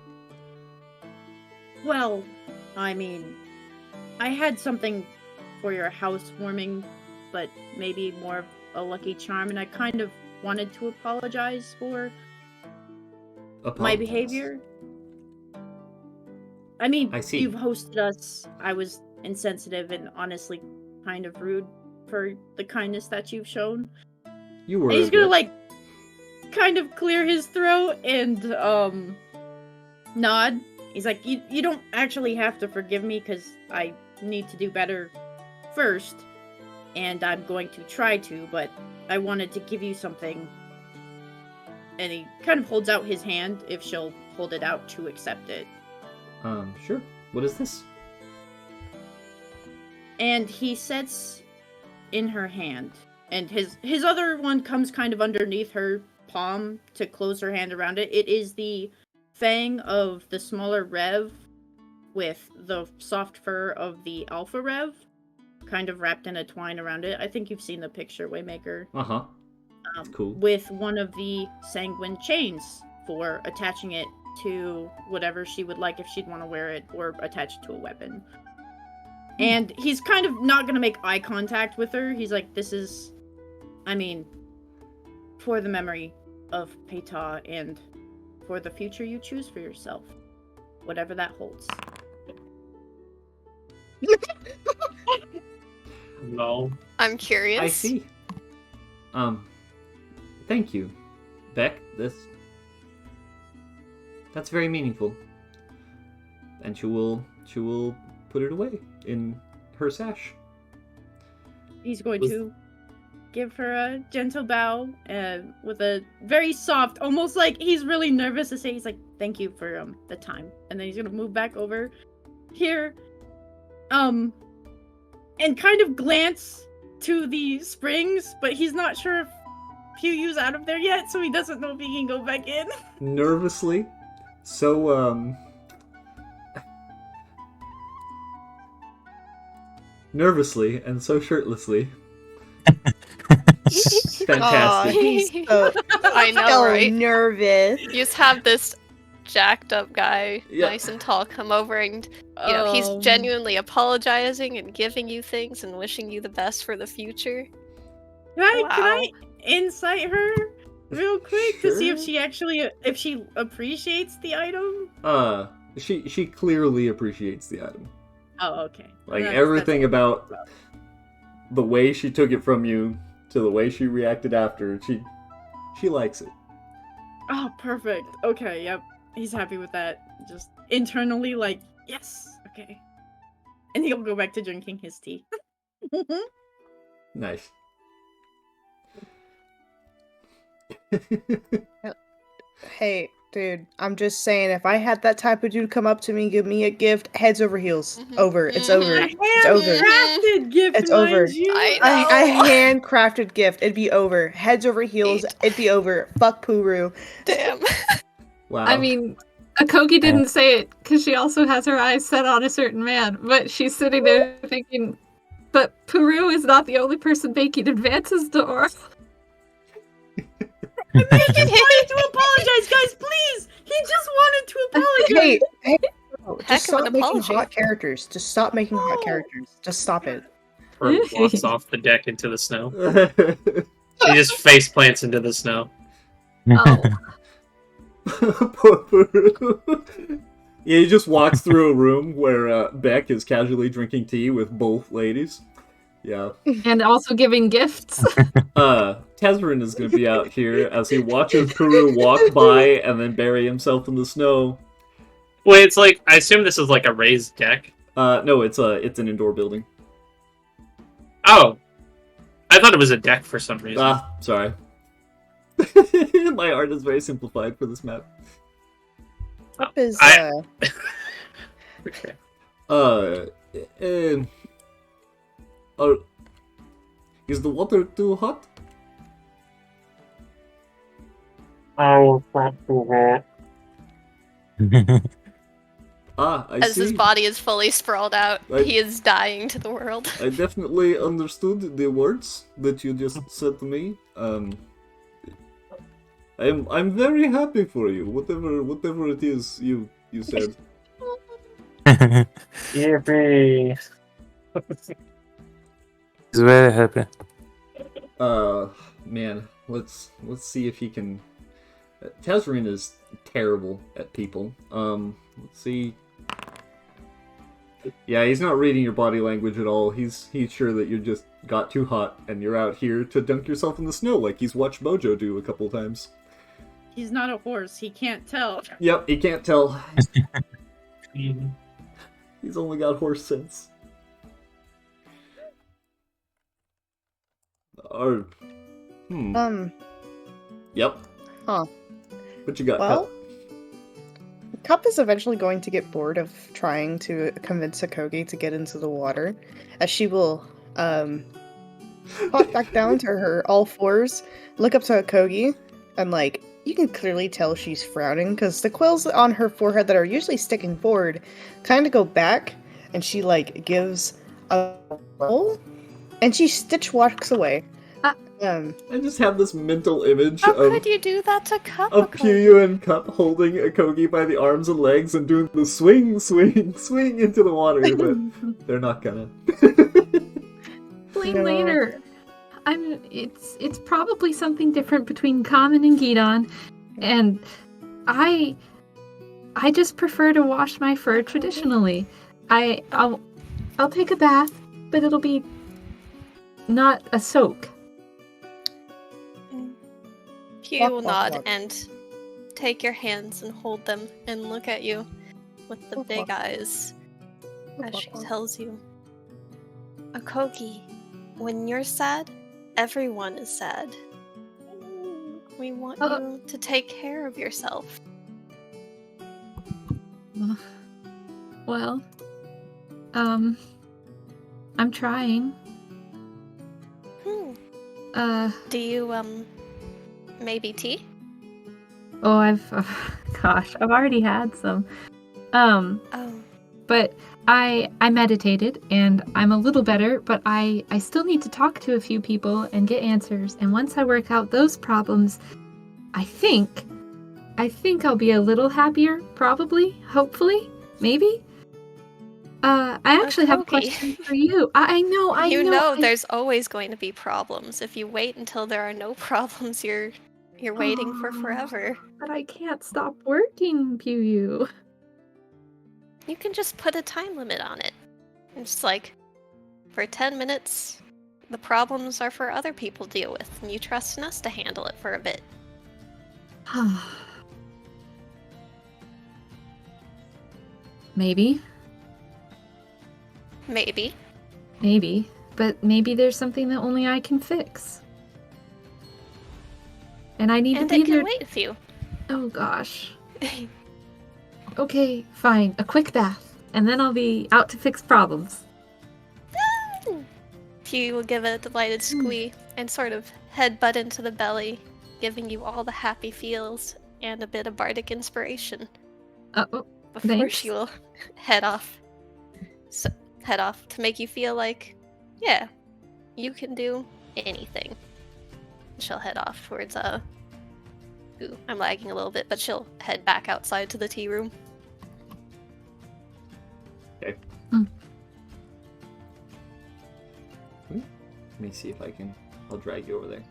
Well, I mean, I had something for your housewarming, but maybe more of a lucky charm, and I kind of wanted to apologize for my behavior. I mean, I see. You've hosted us. I was insensitive and honestly kind of rude for the kindness that you've shown. You were. And he's gonna like kind of clear his throat and nod. He's like, you don't actually have to forgive me because I need to do better first, and I'm going to try to, but I wanted to give you something. And he kind of holds out his hand if she'll hold it out to accept it. Sure. What is this? And he sets in her hand, and his other one comes kind of underneath her palm to close her hand around it. It is the fang of the smaller Rev with the soft fur of the Alpha Rev, kind of wrapped in a twine around it. I think you've seen the picture, Waymaker. Uh-huh. Cool. With one of the sanguine chains for attaching it to whatever she would like if she'd want to wear it or attach it to a weapon. And he's kind of not going to make eye contact with her. He's like, this is, I mean, for the memory of Peta and for the future you choose for yourself. Whatever that holds. No. I'm curious. I see. Thank you, Beck. That's very meaningful. And she will put it away in her sash. He's going to give her a gentle bow with a very soft, almost like he's really nervous to say, he's like, thank you for the time. And then he's going to move back over here and kind of glance to the springs, but he's not sure if Puyu's out of there yet, so he doesn't know if he can go back in. Nervously. Nervously and so shirtlessly. Fantastic. He's so, I know, so right? nervous. You just have this jacked up guy, Yeah. nice and tall, come over and, you know, he's genuinely apologizing and giving you things and wishing you the best for the future. Can I insight her real quick to see if Sure. she actually appreciates the item? She clearly appreciates the item. Oh, okay. Like That's everything all. about the way she took it from you to the way she reacted after, she likes it. Oh, perfect. Okay, yep. He's happy with that. Just internally, like, yes, okay. And he'll go back to drinking his tea. Nice. Hey, dude, I'm just saying, if I had that type of dude come up to me and give me a gift, heads over heels. Mhm. Over. It's Mhm. over. A It's over. handcrafted gift, It's mind over. you. I A know. handcrafted gift. It'd be over. Heads over heels. It'd be over. Fuck Puru. Damn. Wow. I mean, Akogi didn't say it because she also has her eyes set on a certain man, but she's sitting there thinking, but Peru is not the only person making advances to Aura. He just wanted to apologize, guys, please! He just wanted to apologize! Hey, no, Heck just of an stop making apology. hot characters. Just stop making hot No. characters. Just stop it. Peru walks off the deck into the snow. He just face plants into the snow. Oh. Poor Peru. Yeah, he just walks through a room where Beck is casually drinking tea with both ladies. Yeah. And also giving gifts. Tezrin is going to be out here as he watches Peru walk by and then bury himself in the snow. Wait, it's like, I assume this is like a raised deck. No, it's an indoor building. Oh. I thought it was a deck for some reason. Ah, sorry. My art is very simplified for this map. Up is Okay. Is the water too hot? Oh, not too hot. Ah, I As see. his body is fully sprawled out, Right. he is dying to the world. I definitely understood the words that you just said to me. I'm very happy for you. Whatever it is you said. Yippee. He's very happy. Man, let's see if he can. Tezrin is terrible at people. Let's see. Yeah, he's not reading your body language at all. He's sure that you just got too hot and you're out here to dunk yourself in the snow like he's watched Mojo do a couple times. He's not a horse, he can't tell. Yep, he can't tell. Mhm. He's only got horse sense. Or, Yep. Huh. What you got, Well, Cup? Cup is eventually going to get bored of trying to convince Akogi to get into the water, as she will pop back down to her all fours, look up to Akogi, and like you can clearly tell she's frowning because the quills on her forehead that are usually sticking forward kind of go back, and she like gives a roll, and she stitch walks away. I just have this mental image How of could you do that to Cup? Puyu and Cup holding Akogi by the arms and legs and doing the swing, swing, swing into the water, but they're not gonna. Explain No. later. It's probably something different between Common and Gidon, and I just prefer to wash my fur traditionally. I'll take a bath, but it'll be not a soak. He will Walk, walk, nod walk. and take your hands and hold them and look at you with the Walk, big walk. eyes as Walk, she walk. tells you, Akogi, when you're sad, everyone is sad. We want you to take care of yourself. Well, I'm trying. Do you, maybe tea? Oh, I've already had some. Oh, But I meditated and I'm a little better, but I still need to talk to a few people and get answers. And once I work out those problems, I think I'll be a little happier, probably, hopefully, maybe. I actually have a Akogi. question for you. I know. you know there's always going to be problems. If you wait until there are no problems, you're waiting for forever. But I can't stop working, Puyu. You can just put a time limit on it. It's like, for 10 minutes, the problems are for other people to deal with, and you trust in us to handle it for a bit. Maybe. Maybe. But maybe there's something that only I can fix. And I need And to be it can there. wait with you. Oh gosh. Okay, fine. A quick bath, and then I'll be out to fix problems. Pew will give it a delighted squee and sort of headbutt into the belly, giving you all the happy feels and a bit of bardic inspiration Oh, before thanks. she will head off. So, head off to make you feel like, yeah, you can do anything. She'll head off towards Ooh, I'm lagging a little bit, but she'll head back outside to the tea room. Okay. Hmm. Let me see if I can. I'll drag you over there.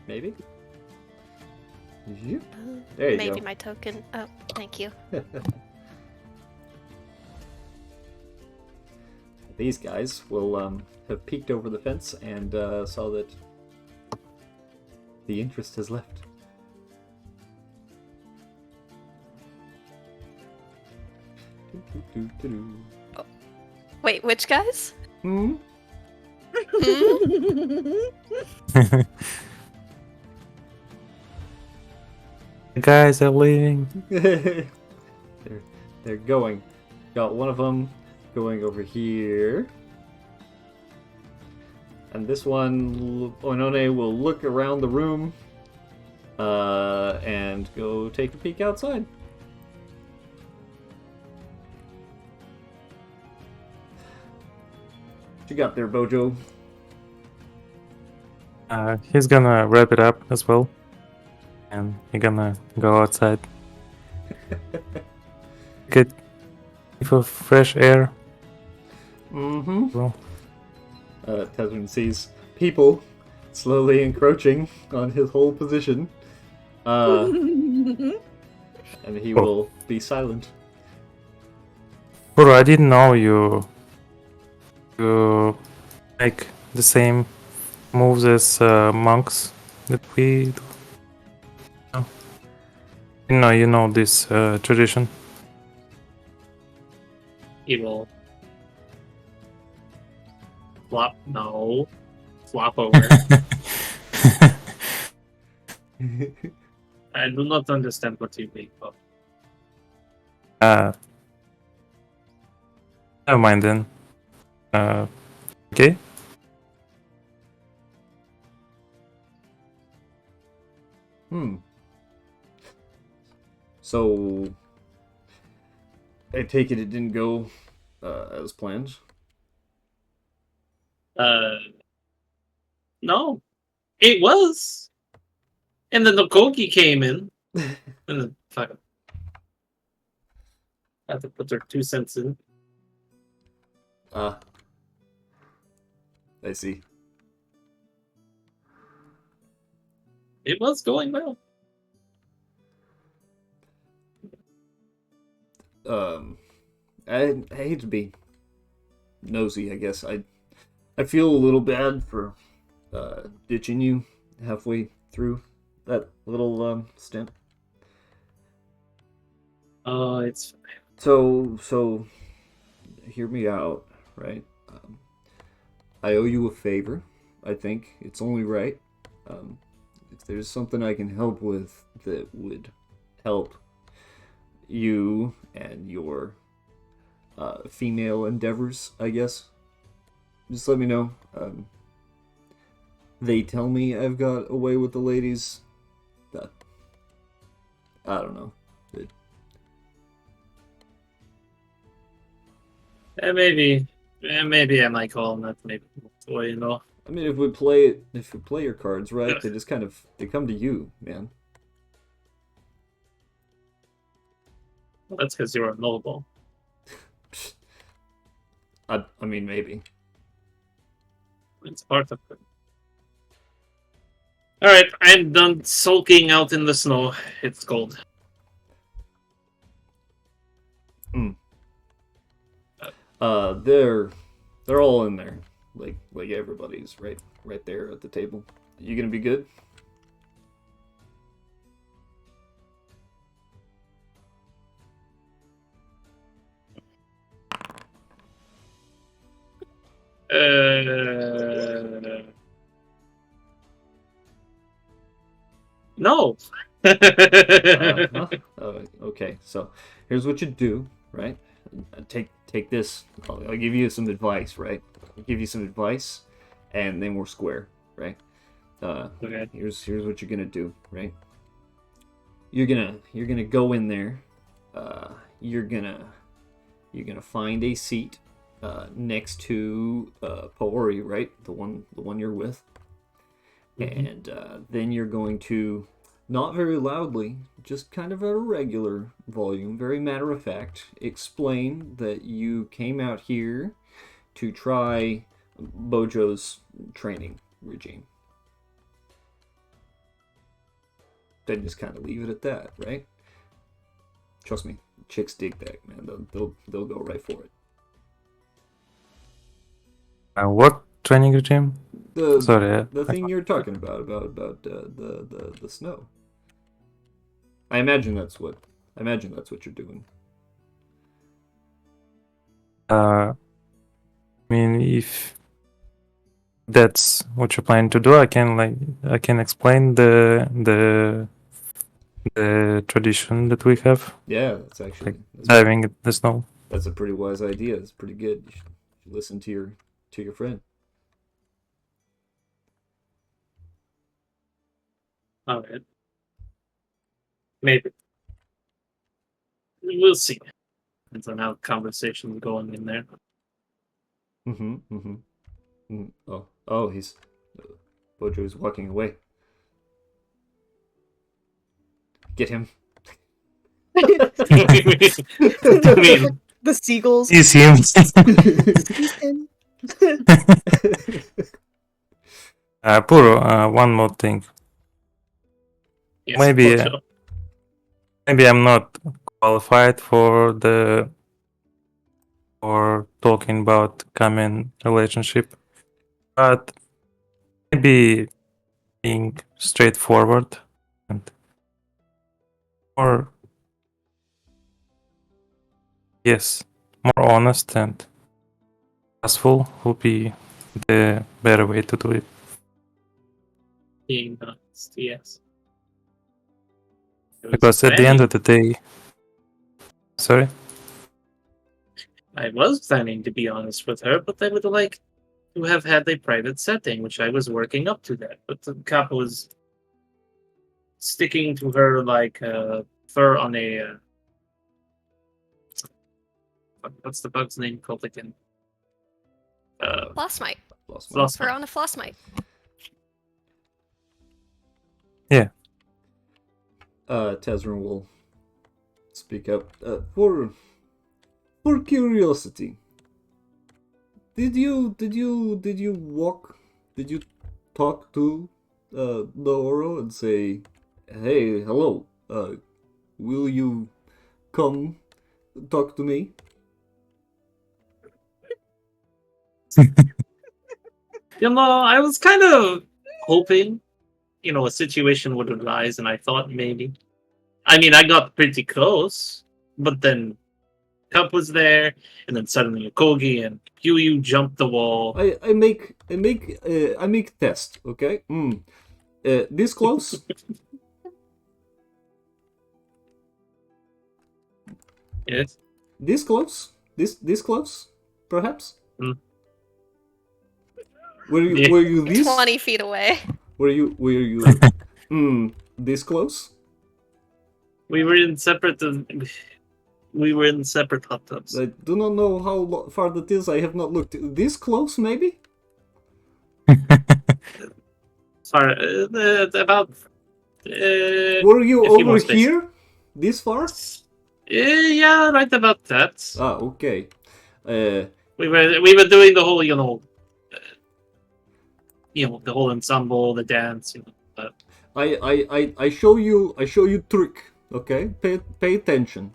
Maybe? Yep. There you Maybe go. my token. Oh, thank you. These guys will have peeked over the fence and saw that the interest has left. Oh. Wait, which guys? Hmm? The guys are leaving. they're going. Got one of them going over here. And this one, Onone will look around the room and go take a peek outside. What you got there, Bojo? He's gonna wrap it up as well, and he's gonna go outside. Get for fresh air. Mm-hmm. Well, Tezrin sees people slowly encroaching on his whole position. And he will be silent. Bro, I didn't know you make the same moves as monks that we do. No. Didn't know you know this tradition. He will flop. No, flop over. I do not understand what you mean. But Never mind then. Okay. So, I take it didn't go as planned. no, it was. And then the Koki came in, and then fuck. I have to put their 2 cents in. I see. It was going well. I hate to be nosy, I guess. I feel a little bad for ditching you halfway through that little stint. It's So hear me out, right? I owe you a favor. I think it's only right. If there's something I can help with that would help you and your female endeavors, I guess, just let me know. They tell me I've got away with the ladies. But I don't know. maybe I might call him that. Maybe you know. I mean, if you play your cards right, they just they come to you, man. Well, that's because you're a noble. I mean, maybe. It's part of it. All right, I'm done sulking out in the snow. It's cold. They're all in there, like everybody's right there at the table. You gonna be good? No. Okay, so here's what you do, right? Take this. I'll give you some advice, right? I'll give you some advice, and then we're square, right? Okay. Here's what you're gonna do, right? You're gonna go in there. You're gonna find a seat next to Paori, right? The one you're with. Mm-hmm. And then you're going to not very loudly, just kind of at a regular volume, very matter of fact, explain that you came out here to try Bojo's training regime. Then just kind of leave it at that, right? Trust me, chicks dig that, man. They'll go right for it. What training regime? The Sorry. the thing you're talking about the snow. I imagine that's what you're doing. I mean, if that's what you're planning to do, I can explain the tradition that we have, Yeah, that's actually diving in the snow. that's a pretty wise idea. It's pretty good. You should listen to your friend. All right. Maybe. We'll see. Depends on how the conversation's going in there. Oh, he's Bojo's walking away. Get him. I mean, The seagulls. He's him. He's him. Puro, one more thing. yes, Maybe- Bojo. Maybe I'm not qualified for talking about common relationship, but maybe being straightforward and more, yes, more honest and trustful will be the better way to do it. Being honest, yes. It was Because at the end planning- of the day, sorry. I was planning to be honest with her, but I would like to have had a private setting, which I was working up to that. But the cop was sticking to her like fur on a. What's the bug's name called again? Floss mite. Lost my. Floss Fur mite. on a floss mite. Tezrin will speak up. For curiosity, did you talk to the Oro and say, hey, hello, will you come talk to me? I was kind of hoping, a situation would arise, and I thought maybe. I mean, I got pretty close, but then Cup was there, and then suddenly Kogi and Pyu jumped the wall. I make test, okay? This close? Yes. This close? This close? Perhaps? Hmm. Were you Yeah. were you this? 20 feet away. Were you this close? We were in separate. We were in separate hot tubs. I do not know how far that is. I have not looked. This close, maybe? Sorry, about. Were you a few more over spaces. here? This far? Yeah, right about that. Ah, okay. We were doing the whole, the whole ensemble, the dance, I show you trick. Okay, pay attention.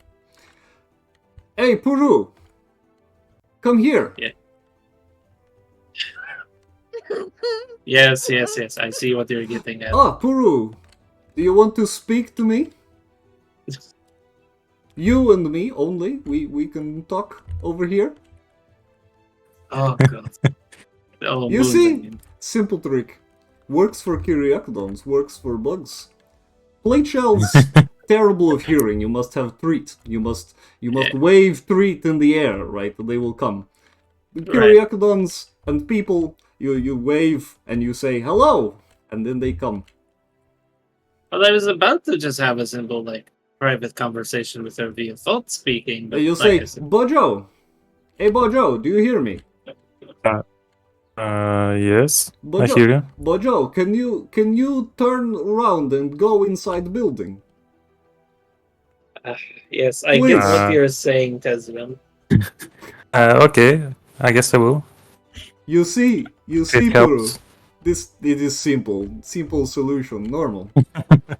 Hey, Puru, come here. Yes. I see what you're getting at. Ah, Puru, do you want to speak to me? You and me only. We can talk over here. Oh god. Oh, You moons, see? I mean. Simple trick. Works for Kyriacodons, works for bugs. Plate shells, terrible of hearing. You must have treat. You must wave treat in the air, right? They will come. Kyriacodons and people, you wave and you say hello, and then they come. Well, I was about to just have a simple, private conversation with her via thought speaking, but You like say, I said- Bojo! Hey Bojo, do you hear me? Yes, I Bojo, hear you. Bojo, can you turn around and go inside the building? Yes, I Please. get what you're saying, Tesman. Okay, I guess I will. You see, It Puru. helps. It is simple solution, normal.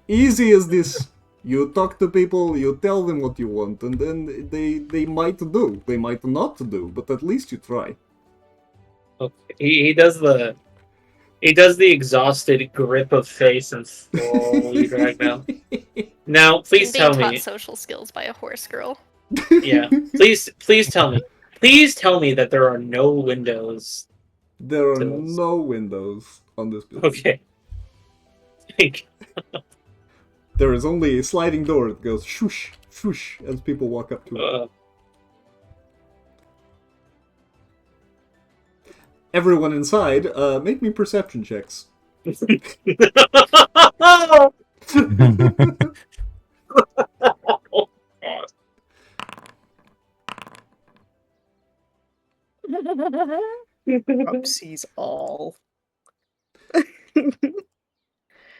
Easy as this. You talk to people, you tell them what you want, and then they might do, they might not do, but at least you try. Okay. He does the exhausted grip of face and slowly drag down. Now, I'm please being tell taught me. social skills by a horse girl. Yeah, please tell me. Please tell me that there are no windows There are to those. no windows on this building. Okay. There is only a sliding door that goes shoosh, shoosh as people walk up to it. Everyone inside, make me perception checks. Oopsies all.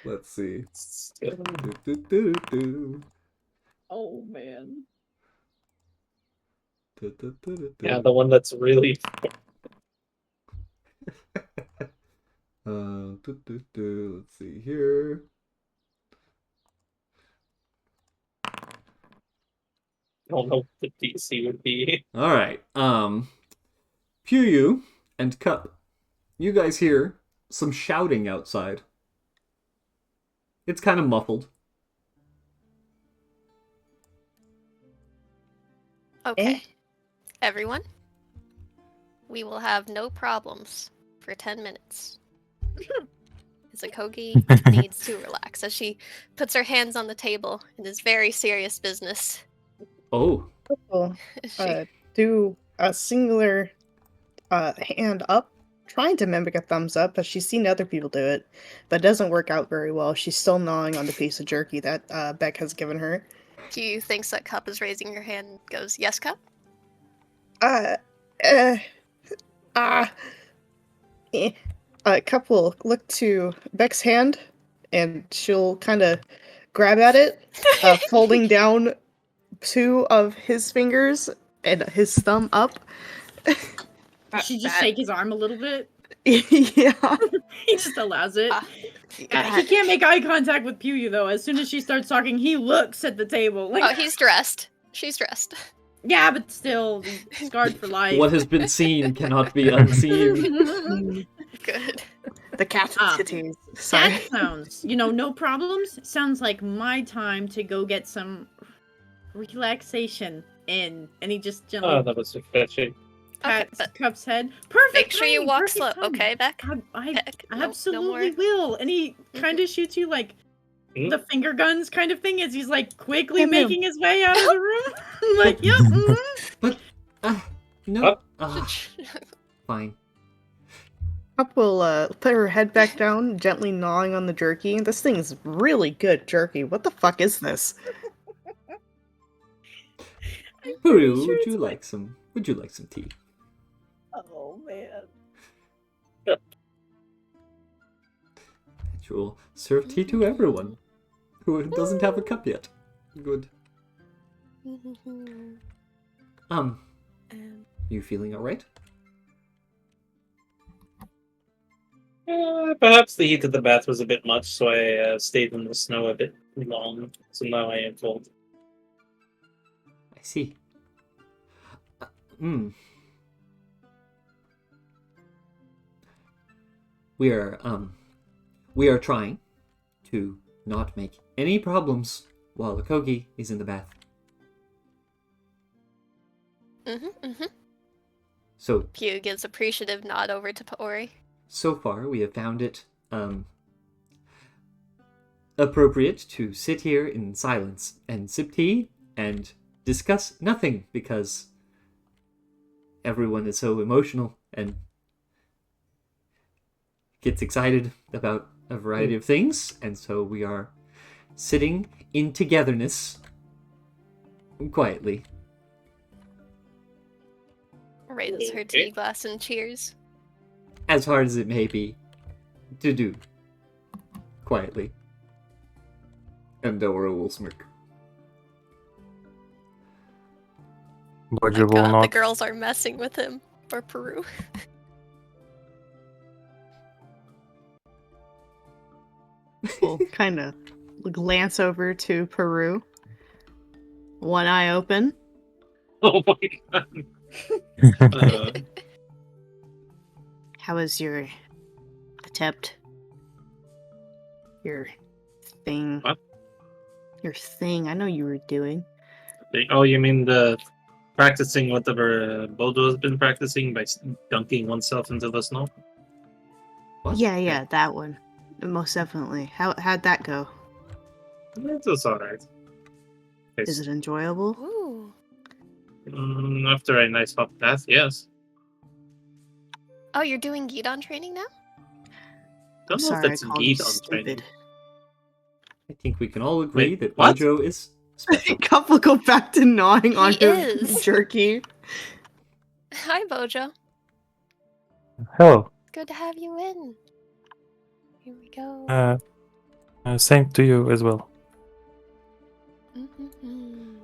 Let's see. Oh man. Yeah, the one that's really. Let's see here. I don't know what the DC would be. All right. Puyu and Cup, you guys hear some shouting outside. It's kind of muffled. Okay. Everyone, we will have no problems for 10 minutes. Zakogi needs to relax as she puts her hands on the table in this very serious business. Oh. Do a singular hand up, trying to mimic a thumbs up, but she's seen other people do it, but it doesn't work out very well. She's still gnawing on the piece of jerky that Beck has given her. Q thinks that Cup is raising her hand and goes, "Yes, Cup?" Cup will look to Beck's hand, and she'll kind of grab at it, folding down 2 of his fingers and his thumb up. She just shake his arm a little bit. Yeah. He just allows it. He can't make eye contact with Puyu though. As soon as she starts talking, he looks at the table. Like, Oh, he's dressed. She's dressed. yeah, but still scarred for life. What has been seen cannot be unseen. Good. The cat titties. Sorry. That sounds, no problems. Sounds like my time to go get some relaxation in. And he just gently Oh, that was so fetching. pats but Cup's head. Perfect. Make sure you timing, walk perfect slow, timing. okay, Beck? I Beck, no absolutely more. will. And he kind of shoots you like the finger guns kind of thing as he's like quickly Hey, ma'am. making his way out of the room. I'm like, yep. But, no. What? Fine. Cup will put her head back down, gently gnawing on the jerky. This thing's really good jerky. What the fuck is this? Puru, would you like some tea? Oh man. She will serve tea to everyone who doesn't have a cup yet. Good. You feeling alright? Perhaps the heat of the bath was a bit much, so I stayed in the snow a bit long. So now I am cold. I see. We are trying to not make any problems while Akogi is in the bath. So Pew gives appreciative nod over to Paori. So far, we have found it appropriate to sit here in silence and sip tea and discuss nothing because everyone is so emotional and gets excited about a variety of things, and so we are sitting in togetherness quietly. Raises her tea glass and cheers. as hard as it may be, to do. Quietly. And Delro will smirk. My Bodger will God, the not. girls are messing with him. Or Peru. We'll kind of glance over to Peru. One eye open. Oh my god. How was your attempt? Your thing. What? Your thing. I know you were doing. Oh, you mean the practicing whatever Bodo has been practicing by dunking oneself into the snow? What? Yeah, that one. Most definitely. How'd that go? It was alright. Is it enjoyable? Ooh. After a nice hot bath, yes. Oh, you're doing Gidon training now? Don't know Sorry, if I it's called you Gidon training. stupid. I think we can all agree Wait, that what? Bojo is special. Couple go back to gnawing on He her is. jerky. Hi, Bojo. Hello. Good to have you in. Here we go. Same to you as well. Mhm.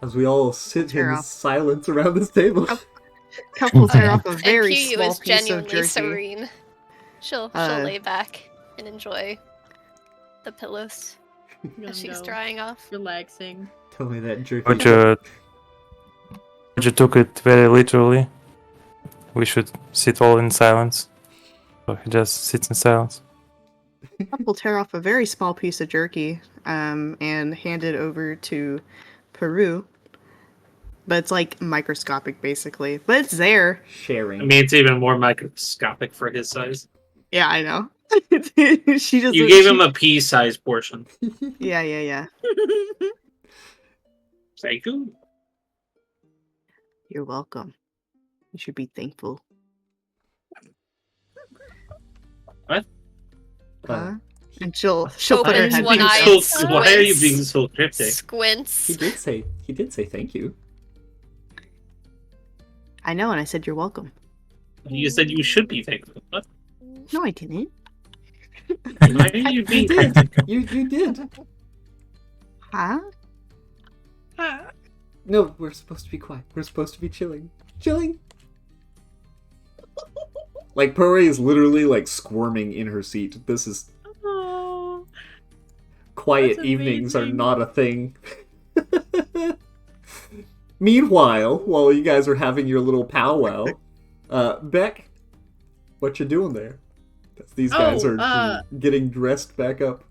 As we all sit Tear in off. silence around this table. Couple Oh, tear yeah. off a very and Kiyu small is piece of genuinely jerky. serene. She'll lay back and enjoy the pillows as she's drying off. Relaxing. Tell me that jerky. Bodger took it very literally. We should sit all in silence. So he just sits in silence. Couple tear off a very small piece of jerky, and hand it over to Peru. But it's like microscopic, basically. But it's there. Sharing. I mean, it's even more microscopic for his size. Yeah, I know. She doesn't. You gave him a pea-sized portion. Yeah. Thank you. You're welcome. You should be thankful. What? Huh? And she'll put her Opens head one back eye down. and Why are you squints. being so cryptic? Squints. He did say thank you. I know, and I said you're welcome. You said you should be thankful. What? No, I didn't. Why are you You being did. cryptic? You did. Huh? No, we're supposed to be quiet. We're supposed to be chilling. Chilling. Like Purre is literally like squirming in her seat. This is Oh, quiet That's evenings are amazing. not a thing. Meanwhile, while you guys are having your little powwow, Beck, what you doing there? 'Cause these guys are getting dressed back up.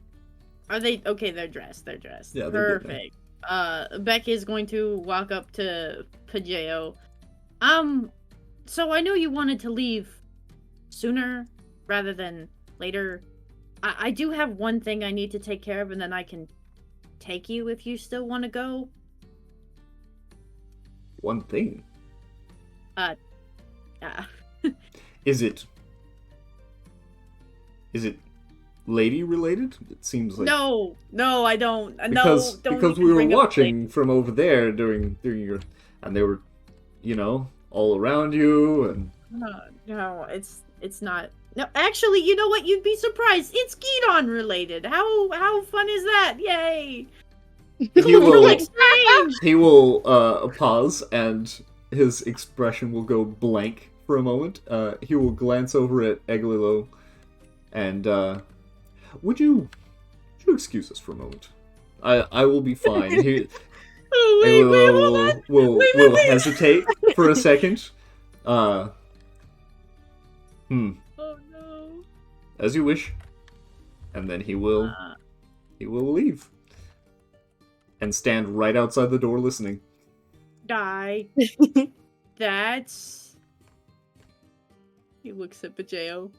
are they okay? They're dressed. They're dressed. Yeah, they're good now. Perfect. Beck is going to walk up to Pajeo. So I know you wanted to leave sooner rather than later. I do have one thing I need to take care of, and then I can take you if you still want to go. One thing. Uh, Is it lady related? It seems like no, I don't. because no, don't because even we were bring up watching from over there during your, and they were, all around you and No, it's not. No, actually, you know what? You'd be surprised. It's Gidon related. How fun is that? Yay! he We're will like strange. he will pause and his expression will go blank for a moment. He will glance over at Eglilo and would you excuse us for a moment? I will be fine. Oh, wait, hold on. Will hesitate for a second. Oh no. As you wish. And then he will leave. And stand right outside the door listening. Die. That's. He looks at Pajeo.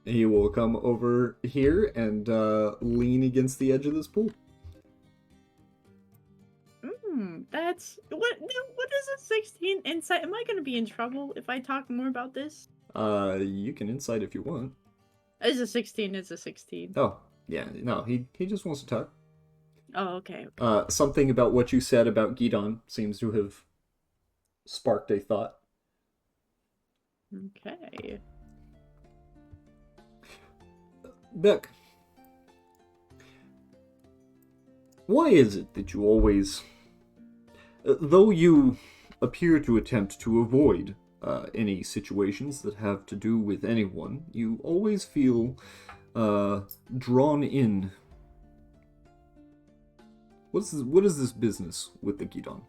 He will come over here and lean against the edge of this pool. That's what is a 16 insight? Am I gonna be in trouble if I talk more about this? You can insight if you want. It's a 16, it's a 16. Oh, yeah, no, he just wants to talk. Oh, okay. Something about what you said about Gidon seems to have sparked a thought. Okay. Beck, why is it that you always, though you appear to attempt to avoid any situations that have to do with anyone, you always feel drawn in? What is this business with the Gidon?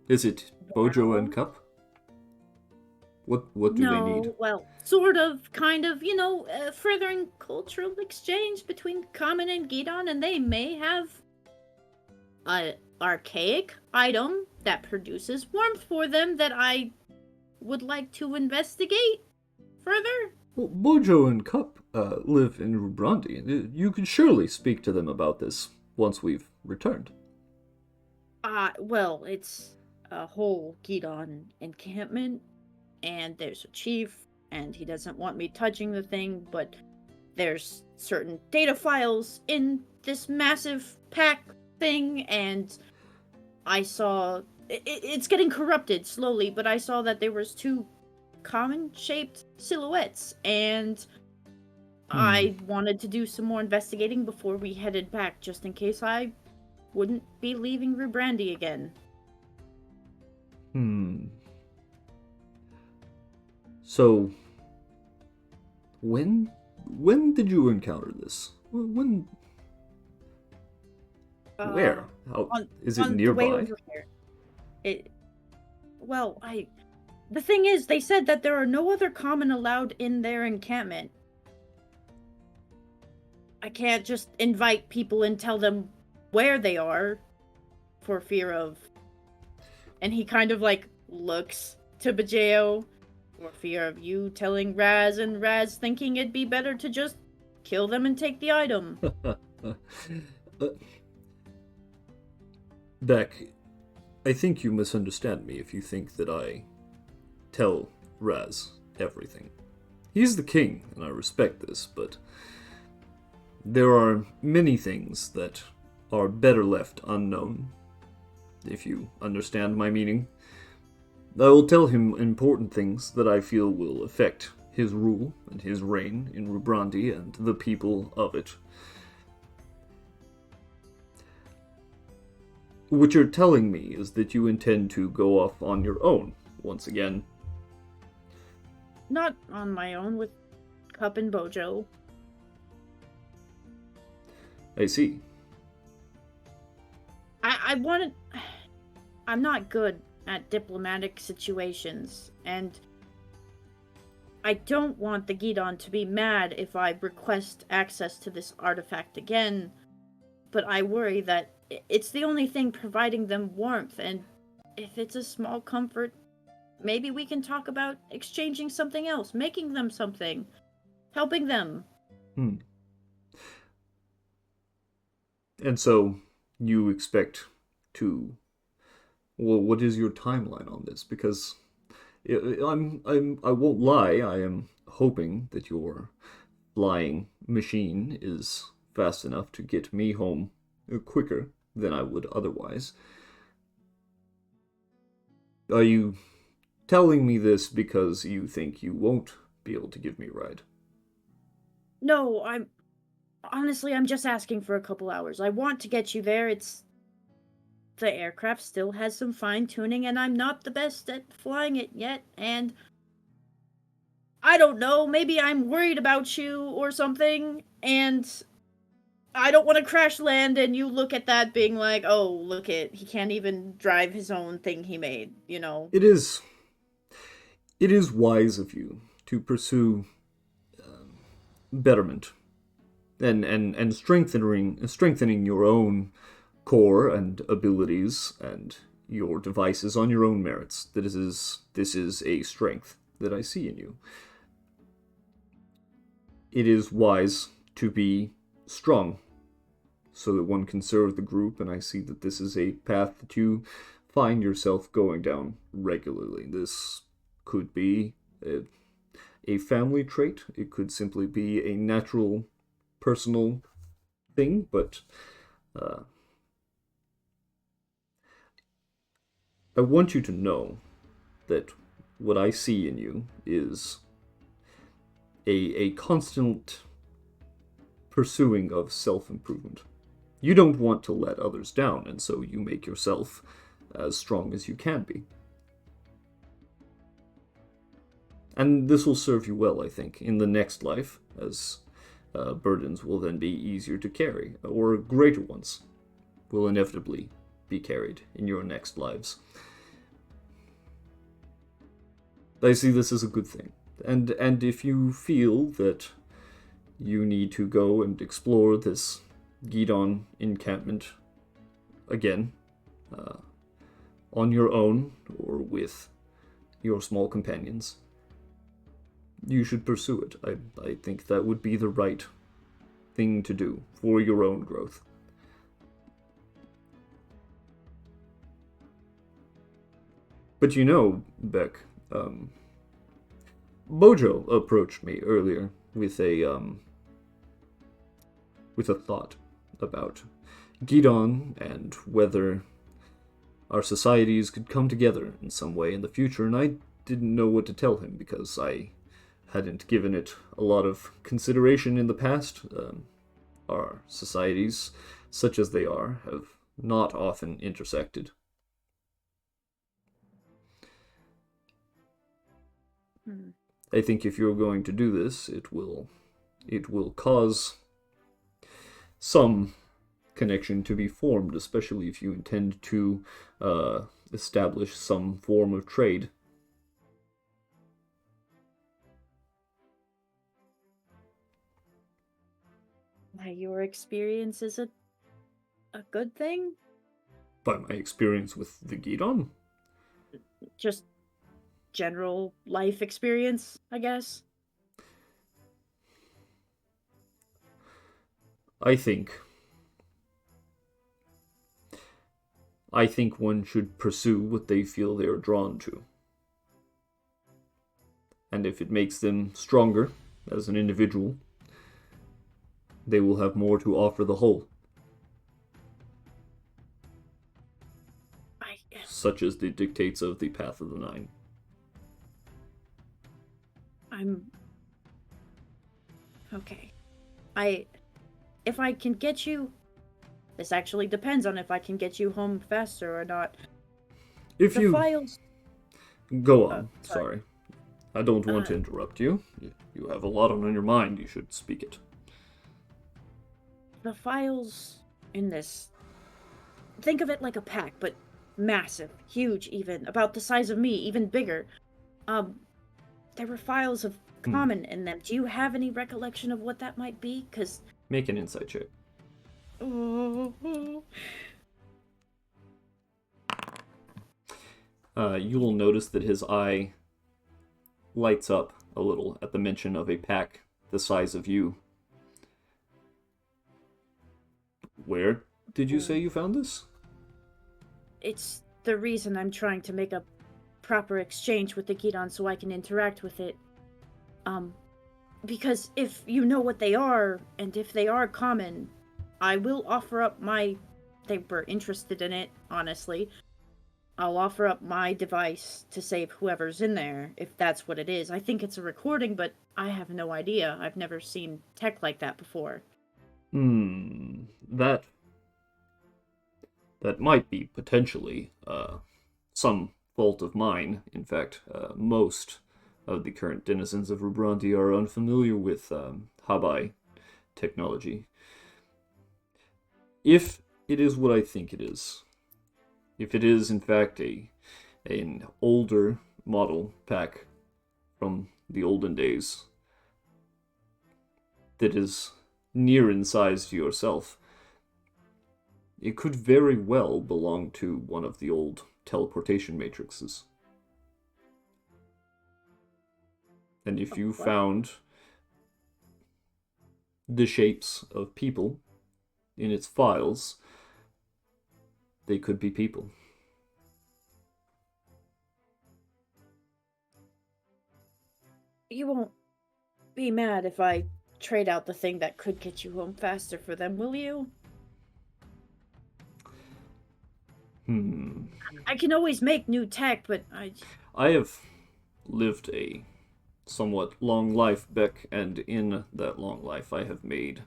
Is it Bojo and Well, Cup? What do they need? no, well, sort of, kind of, furthering cultural exchange between Kamen and Gidon, and they may have a archaic item that produces warmth for them that I would like to investigate further. Well, Bojo and Cup live in Rubrandi. You could surely speak to them about this once we've returned. Well, it's a whole Gidon encampment, and there's a chief, and he doesn't want me touching the thing, but there's certain data files in this massive pack thing, and I saw it's getting corrupted slowly, but I saw that there was two common shaped silhouettes, and I wanted to do some more investigating before we headed back, just in case I wouldn't be leaving Rubrandi again. So, when did you encounter this? When? Where? How is it on the way nearby? over here. The thing is, they said that there are no other common allowed in their encampment. I can't just invite people and tell them where they are for fear of... And he kind of, looks to Bajeo for fear of you telling Raz and Raz thinking it'd be better to just kill them and take the item. Beck, I think you misunderstand me if you think that I tell Raz everything. He's the king, and I respect this, but there are many things that are better left unknown, if you understand my meaning. I will tell him important things that I feel will affect his rule and his reign in Rubrandi and the people of it. What you're telling me is that you intend to go off on your own, once again. Not on my own, with Cup and Bojo. I see. I'm not good at diplomatic situations, and I don't want the Gidon to be mad if I request access to this artifact again, but I worry that it's the only thing providing them warmth, and if it's a small comfort, maybe we can talk about exchanging something else, making them something, helping them. And so, you expect to... Well, what is your timeline on this? Because I won't lie, I am hoping that your flying machine is fast enough to get me home quicker than I would otherwise. Are you telling me this because you think you won't be able to give me a ride? No, honestly, I'm just asking for a couple hours. I want to get you there. The aircraft still has some fine-tuning, and I'm not the best at flying it yet, and I don't know, maybe I'm worried about you or something, and I don't want to crash land and you look at that being like, oh, he can't even drive his own thing he made, you know? It is wise of you to pursue betterment and strengthening your own core and abilities and your devices on your own merits. This is a strength that I see in you. It is wise to be strong so that one can serve the group, and I see that this is a path that you find yourself going down regularly. This could be a family trait. It could simply be a natural personal thing, but I want you to know that what I see in you is a constant pursuing of self-improvement. You don't want to let others down, and so you make yourself as strong as you can be. And this will serve you well, I think, in the next life, as burdens will then be easier to carry, or greater ones will inevitably be carried in your next lives. I see this as a good thing. And if you feel that you need to go and explore this Gidon encampment again, on your own or with your small companions, you should pursue it. I think that would be the right thing to do for your own growth. But you know, Beck, Bojo approached me earlier with a thought about Gidon and whether our societies could come together in some way in the future, and I didn't know what to tell him because I hadn't given it a lot of consideration in the past. Our societies, such as they are, have not often intersected. I think if you're going to do this, it will cause some connection to be formed, especially if you intend to establish some form of trade. Your experience is a good thing? By my experience with the Gidon? Just general life experience, I guess. I think one should pursue what they feel they are drawn to. And if it makes them stronger as an individual, they will have more to offer the whole. Such as the dictates of the Path of the Nine. Okay. If I can get you... This actually depends on if I can get you home faster or not. If the you... files... Go on, sorry. sorry. I don't want to interrupt you. You have a lot on your mind, you should speak it. The files in this... Think of it like a pack, but massive, huge even, about the size of me, even bigger. There were files of common in them. Do you have any recollection of what that might be? Because... Make an insight check. Oh. You will notice that his eye lights up a little at the mention of a pack the size of you. Where did you say you found this? It's the reason I'm trying to make a proper exchange with the Gidon so I can interact with it. Because if you know what they are, and if they are common, I will offer up my... They were interested in it, honestly. I'll offer up my device to save whoever's in there, if that's what it is. I think it's a recording, but I have no idea. I've never seen tech like that before. That might be potentially some fault of mine. In fact, most of the current denizens of Rubrandi are unfamiliar with Habai technology. If it is what I think it is, if it is in fact an older model pack from the olden days that is near in size to yourself, it could very well belong to one of the old teleportation matrices. And if you found the shapes of people in its files, they could be people. You won't be mad if I trade out the thing that could get you home faster for them, will you? Hmm. I can always make new tech, but I have lived a somewhat long life, Beck, and in that long life I have made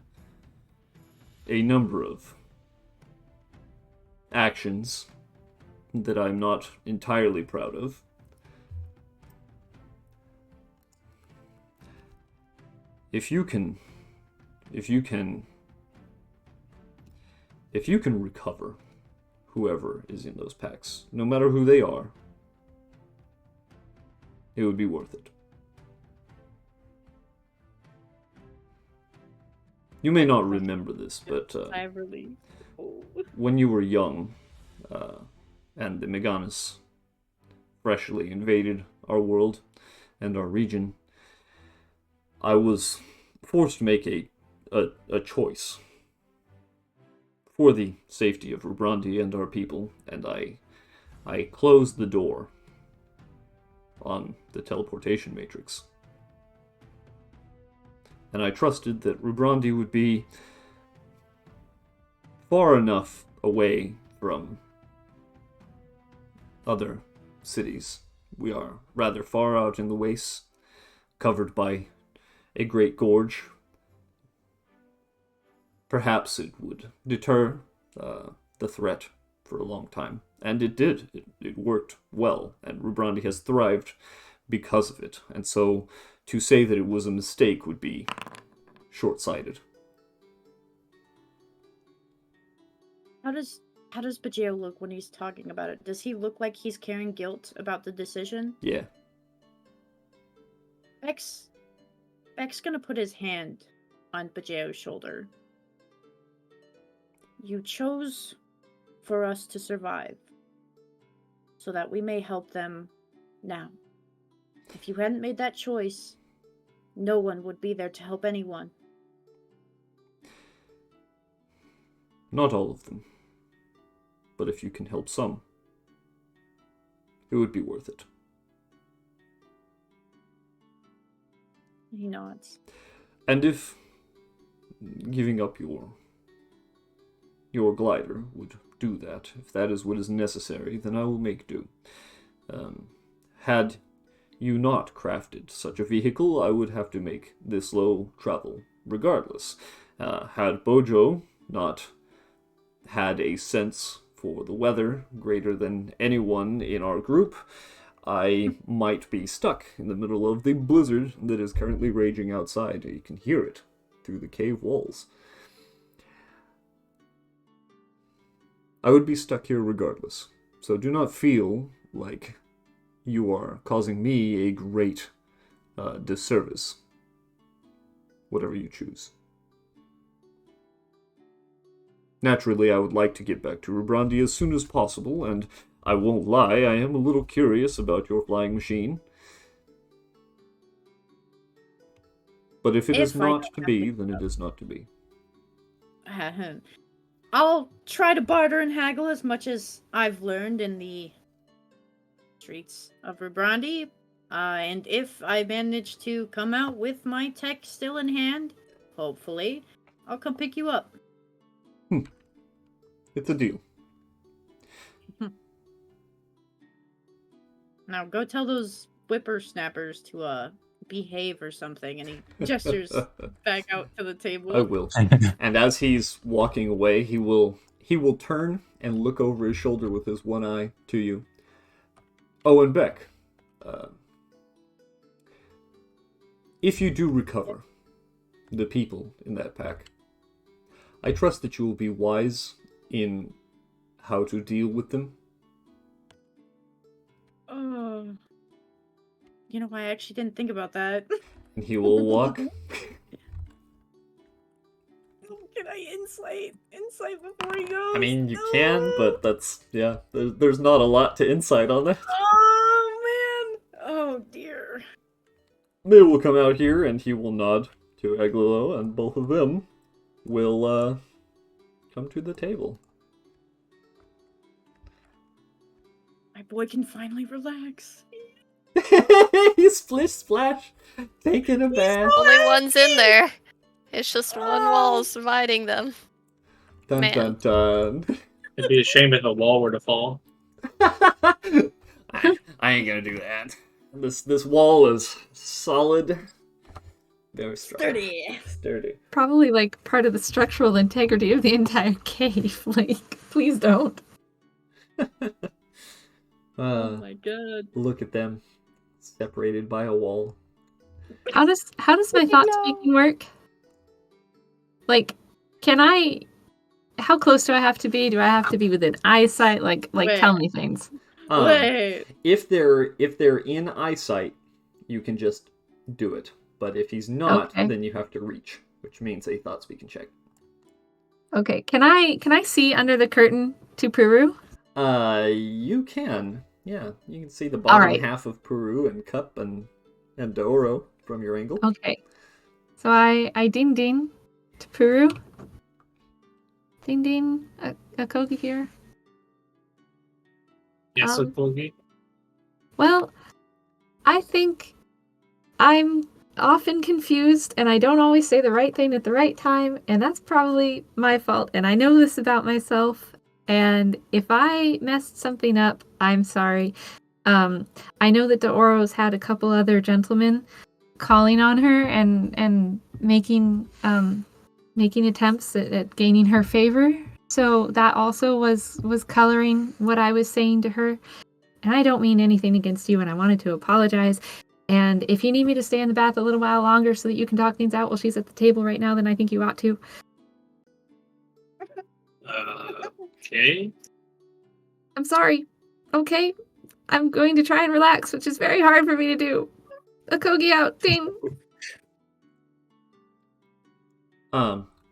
a number of actions that I'm not entirely proud of. If you can recover whoever is in those packs, no matter who they are, it would be worth it. You may not remember this, but I really. Oh. when you were young, and the Meganis freshly invaded our world and our region, I was forced to make a choice for the safety of Rubrandi and our people, and I closed the door on the teleportation matrix. And I trusted that Rubrandi would be far enough away from other cities. We are rather far out in the wastes, covered by a great gorge. Perhaps it would deter the threat for a long time. And it did. It worked well, and Rubrandi has thrived because of it. And so to say that it was a mistake would be short-sighted. How does Bajeo look when he's talking about it? Does he look like he's carrying guilt about the decision? Yeah. Beck's gonna put his hand on Bajeo's shoulder. You chose for us to survive, so that we may help them now. If you hadn't made that choice, no one would be there to help anyone. Not all of them. But if you can help some, it would be worth it. He nods. And if giving up your glider would do that, if that is what is necessary, then I will make do. Had you not crafted such a vehicle, I would have to make this low travel regardless. Had Bojo not had a sense for the weather greater than anyone in our group, I might be stuck in the middle of the blizzard that is currently raging outside. You can hear it through the cave walls. I would be stuck here regardless, so do not feel like you are causing me a great disservice, whatever you choose. Naturally, I would like to get back to Rubrandi as soon as possible, and I won't lie, I am a little curious about your flying machine. But if it is not to be, then it is not to be. I'll try to barter and haggle as much as I've learned in the streets of Rubrandi. And if I manage to come out with my tech still in hand, hopefully, I'll come pick you up. It's a deal. Now go tell those whippersnappers to behave or something, and he gestures back out to the table. I will. And as he's walking away, he will turn and look over his shoulder with his one eye to you. Oh, and Beck, if you do recover the people in that pack, I trust that you will be wise in how to deal with them. You know, I actually didn't think about that. And he will walk. Can I insight before he goes? I mean, you can, but that's, yeah, there's not a lot to insight on that. Oh, man. Oh, dear. They will come out here, and he will nod to Eglilo, and both of them will come to the table. My boy can finally relax. Splish splash, taking a bath. Only one's in there. It's just one wall dividing them. Dun Man. dun dun. It'd be a shame if the wall were to fall. I ain't gonna do that. This wall is solid, very strong, sturdy. Probably like part of the structural integrity of the entire cave. Like, please don't. Oh my god. Look at them, separated by a wall. How does my thought speaking work? Like, can I? How close do I have to be? Do I have to be within eyesight? Like, Wait. tell me things. Wait. If they're in eyesight, you can just do it. But if he's not, Okay. then you have to reach, which means a thought speaking check. Okay, can I see under the curtain to Peru? You can. Yeah, you can see the bottom Alright. half of Peru and Cup and Doro from your angle. Okay. So I ding ding to Peru. Ding ding, a Kogi here. Yes, Um, Kogi. Well, I think I'm often confused and I don't always say the right thing at the right time, and that's probably my fault. And I know this about myself. And if I messed something up, I'm sorry. I know that Deoro's had a couple other gentlemen calling on her and making attempts at gaining her favor. So that also was coloring what I was saying to her. And I don't mean anything against you, and I wanted to apologize. And if you need me to stay in the bath a little while longer so that you can talk things out while she's at the table right now, then I think you ought to. Okay. I'm sorry. Okay? I'm going to try and relax, which is very hard for me to do. A Kogi out. Ding.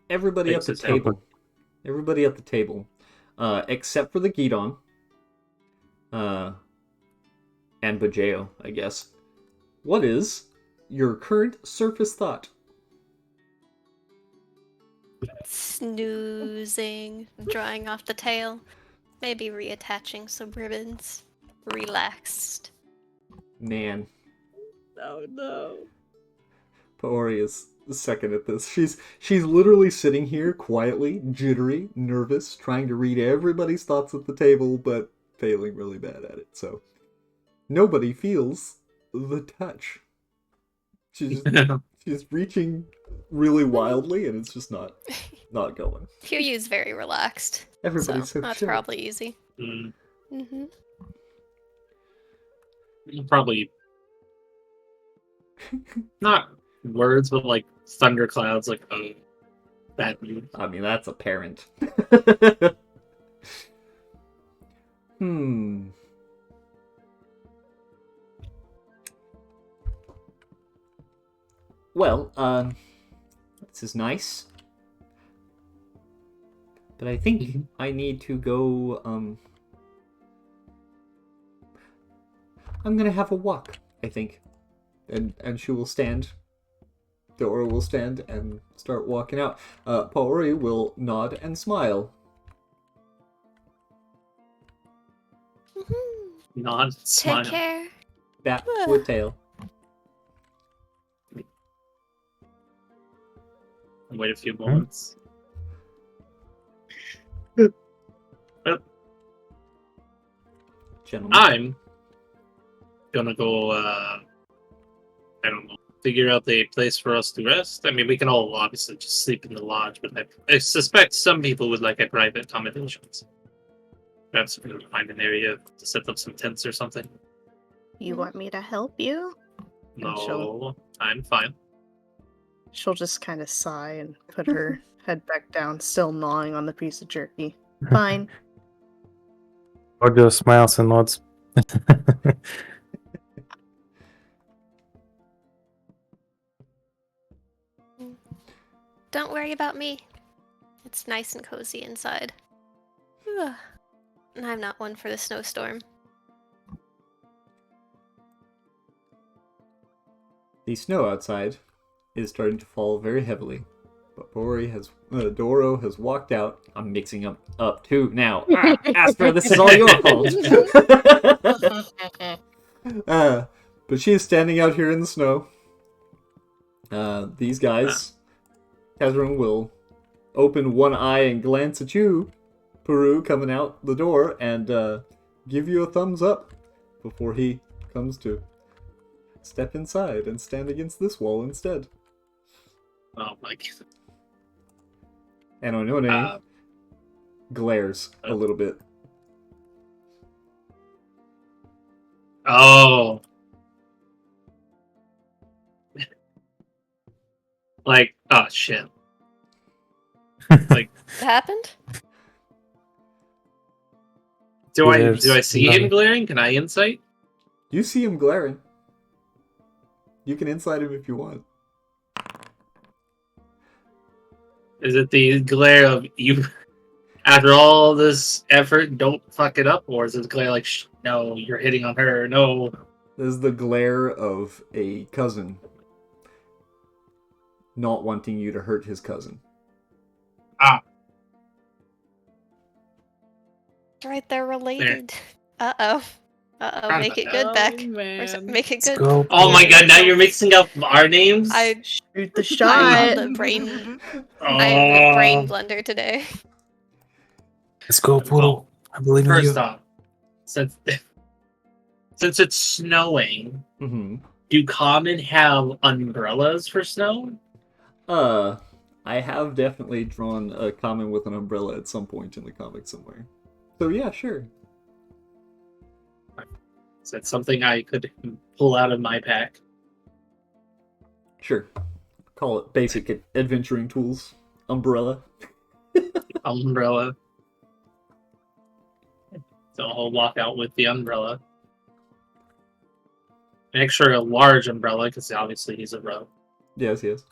Everybody Takes at its the table. Everybody at the table. Except for the Gidon. And Bajeo, I guess. What is your current surface thought? Snoozing, drying off the tail, maybe reattaching some ribbons. Relaxed. Man, Oh no. Paori is second at this. She's literally sitting here quietly, jittery, nervous, trying to read everybody's thoughts at the table, but failing really bad at it. So nobody feels the touch. She's reaching really wildly, and it's just not going. Kiryu's very relaxed. Everybody's so that's chill. probably easy. Mm, Mm-hmm. probably not words, but like thunderclouds, like bad news. I mean, that's apparent. Well, this is nice. But I think I need to go, I'm gonna have a walk, I think. And she will stand. Dora will stand and start walking out. Paori will nod and smile. Nod, smile. Take care. Bat with tail. Wait a few moments. Gentlemen. I'm gonna go, I don't know, figure out a place for us to rest. I mean, we can all obviously just sleep in the lodge, but I suspect some people would like a private accommodations. Perhaps we can find an area to set up some tents or something. You want me to help you? And No, I'm fine. She'll just kind of sigh and put her head back down, still gnawing on the piece of jerky. Fine. Audio smiles and nods. Don't worry about me. It's nice and cozy inside. And I'm not one for the snowstorm. The snow outside is starting to fall very heavily. But Doro has walked out. I'm mixing up too now. Asper, this is all your fault. But she is standing out here in the snow. These guys, Kazran will open one eye and glance at you, Peru, coming out the door, and give you a thumbs up before he comes to Step inside and stand against this wall instead. Oh my god. And Onone glares a little bit. Oh. Like, oh shit. Like, What happened? do I There's see him none. glaring? Can I insight? You see him glaring. You can insight him if you want. Is it the glare of you? After all this effort, don't fuck it up, or is it the glare like, no, you're hitting on her, no? This is the glare of a cousin not wanting you to hurt his cousin. Ah, That's right, they're related. Uh-oh. Uh-oh, Proud make about it good, Oh, Beck. man. Make it Let's good. go. oh my god! Now you're mixing up our names. I Shoot the I'm shot. the brain. Oh. I am the brain blender today. Let's go, Well, Puro. I believe in First you. off, since since it's snowing, Mm-hmm. do common have umbrellas for snow? I have definitely drawn a common with an umbrella at some point in the comic somewhere. So yeah, sure. Is that something I could pull out of my pack? Sure. Call it basic adventuring tools. Umbrella. Umbrella. So I'll walk out with the umbrella. Make sure a large umbrella, because obviously he's a rogue. Yes, yes.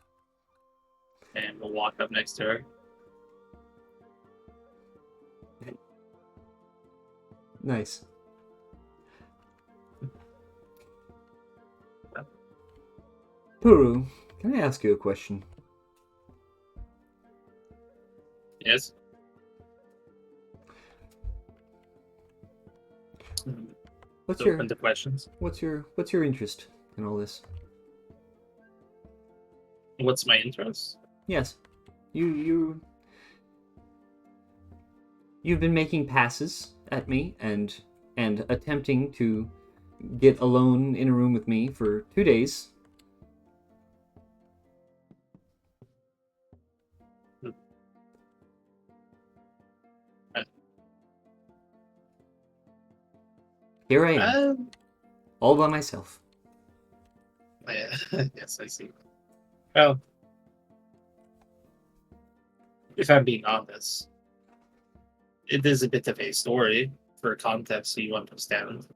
And we'll walk up next to her. Nice. Puru, can I ask you a question? Yes. What's Open to questions. what's your interest in all this? What's my interest? Yes. You've been making passes at me and attempting to get alone in a room with me for 2 days. Here I am, all by myself. Yeah. Yes, I see. Well, if I'm being honest, it is a bit of a story for context so you understand.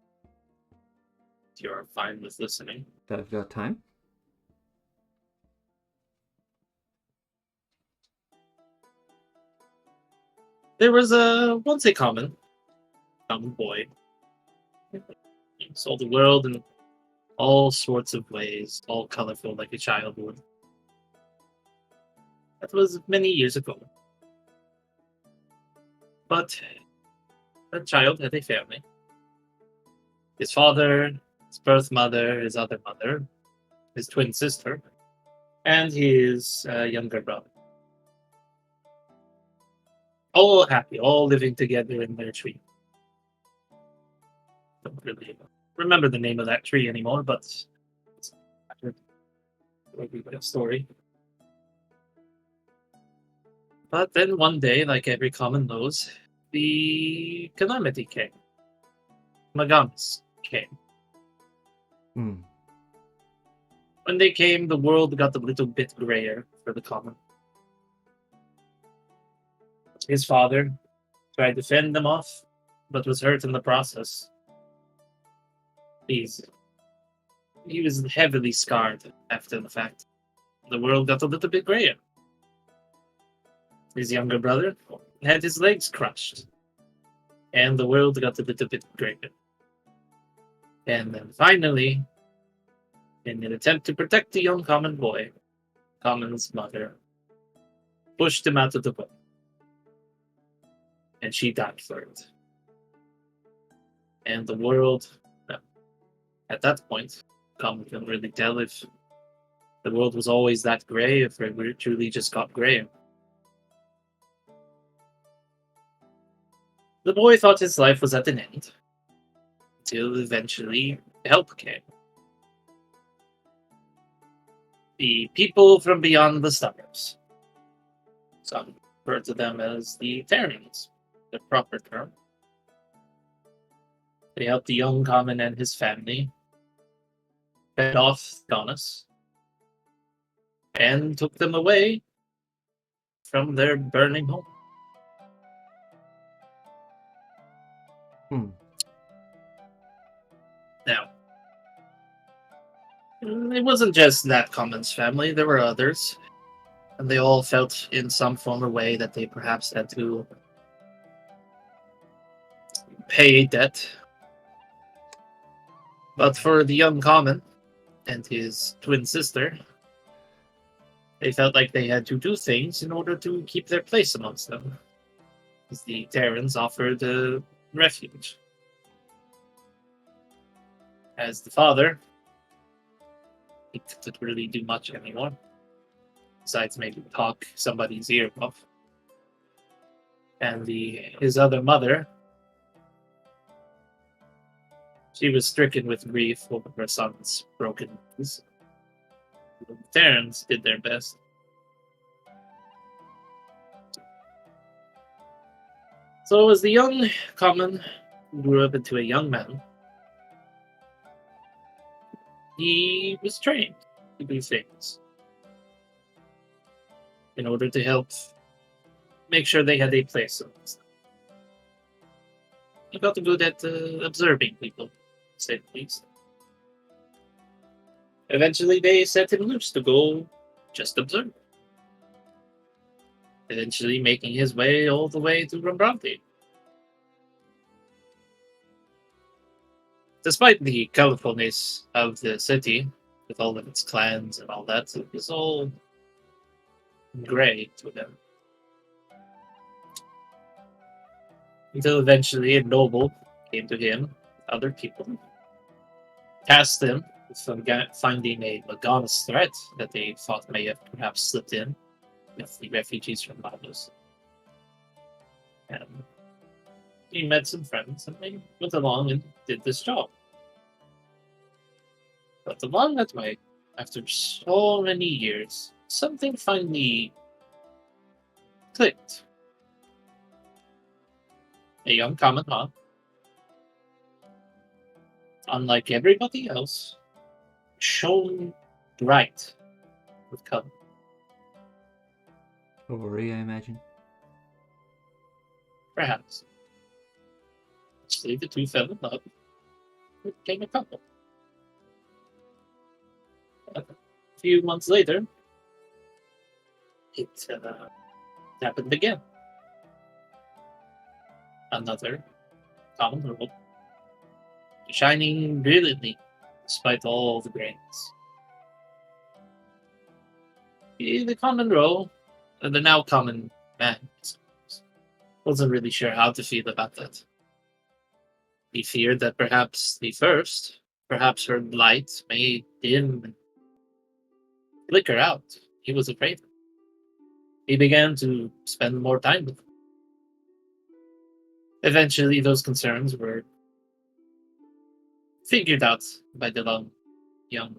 You're fine with listening. I've got time. There was once a common boy. He saw the world in all sorts of ways, all colorful like a child would. That was many years ago. But that child had a family. His father, his birth mother, his other mother, his twin sister, and his younger brother. All happy, all living together in their tree. Don't really remember the name of that tree anymore, but it's a story. But then one day, like every common knows, the calamity came. Magamas came. Hmm. When they came, the world got a little bit grayer for the common. His father tried to fend them off, but was hurt in the process. He was heavily scarred after the fact. The world got a little bit grayer. His younger brother had his legs crushed, and the world got a little bit grayer. And then finally, in an attempt to protect the young common boy, Common's mother pushed him out of the way. And she died for it. And the world, at that point, Common couldn't really tell if the world was always that grey, if it truly just got grey. The boy thought his life was at an end, until eventually help came. the people from beyond the stars. Some refer to them as the Terrans, the proper term. They helped the young Common and his family, fed off Donis, and took them away from their burning home. Hmm. Now, it wasn't just that Common's family, there were others, and they all felt in some form or way that they perhaps had to pay a debt. But for the young Common and his twin sister, they felt like they had to do things in order to keep their place amongst them, as the Terrans offered refuge. As the father, he couldn't really do much anymore, besides maybe talk somebody's ear off. And his other mother, she was stricken with grief over her son's broken news. The Terrans did their best. So as the young Common grew up into a young man, he was trained to do things in order to help make sure they had a place. He got good at observing people, to say the least. Eventually, they set him loose to go just observe. Eventually, making his way all the way to Rembrandt. Despite the colorfulness of the city, with all of its clans and all that, it was all gray to them. Until eventually a noble came to him with other people, tasked him with finding a Magonis threat that they thought may have perhaps slipped in with the refugees from Lagos. And he met some friends and they went along and did this job. But along that way, after so many years, something finally clicked. A young Common, unlike everybody else, shone bright with color. Chivalry, I imagine. Perhaps. Actually, the two fell in love. It became a couple. A few months later, it happened again. Another Common World, shining brilliantly despite all the grains. The Common Row, the now Common Man, wasn't really sure how to feel about that. He feared that perhaps the first, perhaps her light may dim and flicker out. He was afraid. He began to spend more time with her. Eventually, those concerns were figured out by the young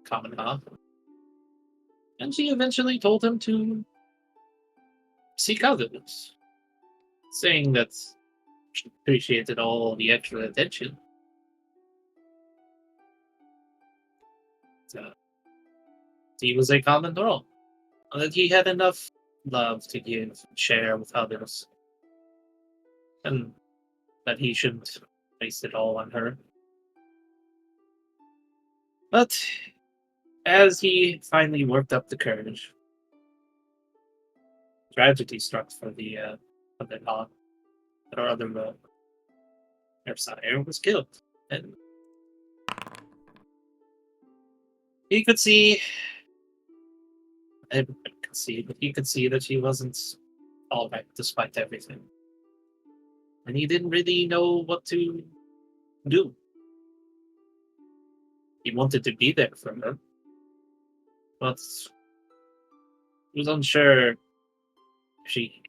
Common Ma, and she eventually told him to seek others, saying that she appreciated all the extra attention. So, he was a common girl, and that he had enough love to give and share with others, and that he shouldn't waste it all on her. But as he finally worked up the courage, tragedy struck for the other dog, or other their sire was killed, and he could see, everybody could see, but he could see that she wasn't all right despite everything, and he didn't really know what to do. He wanted to be there for her, but he was unsure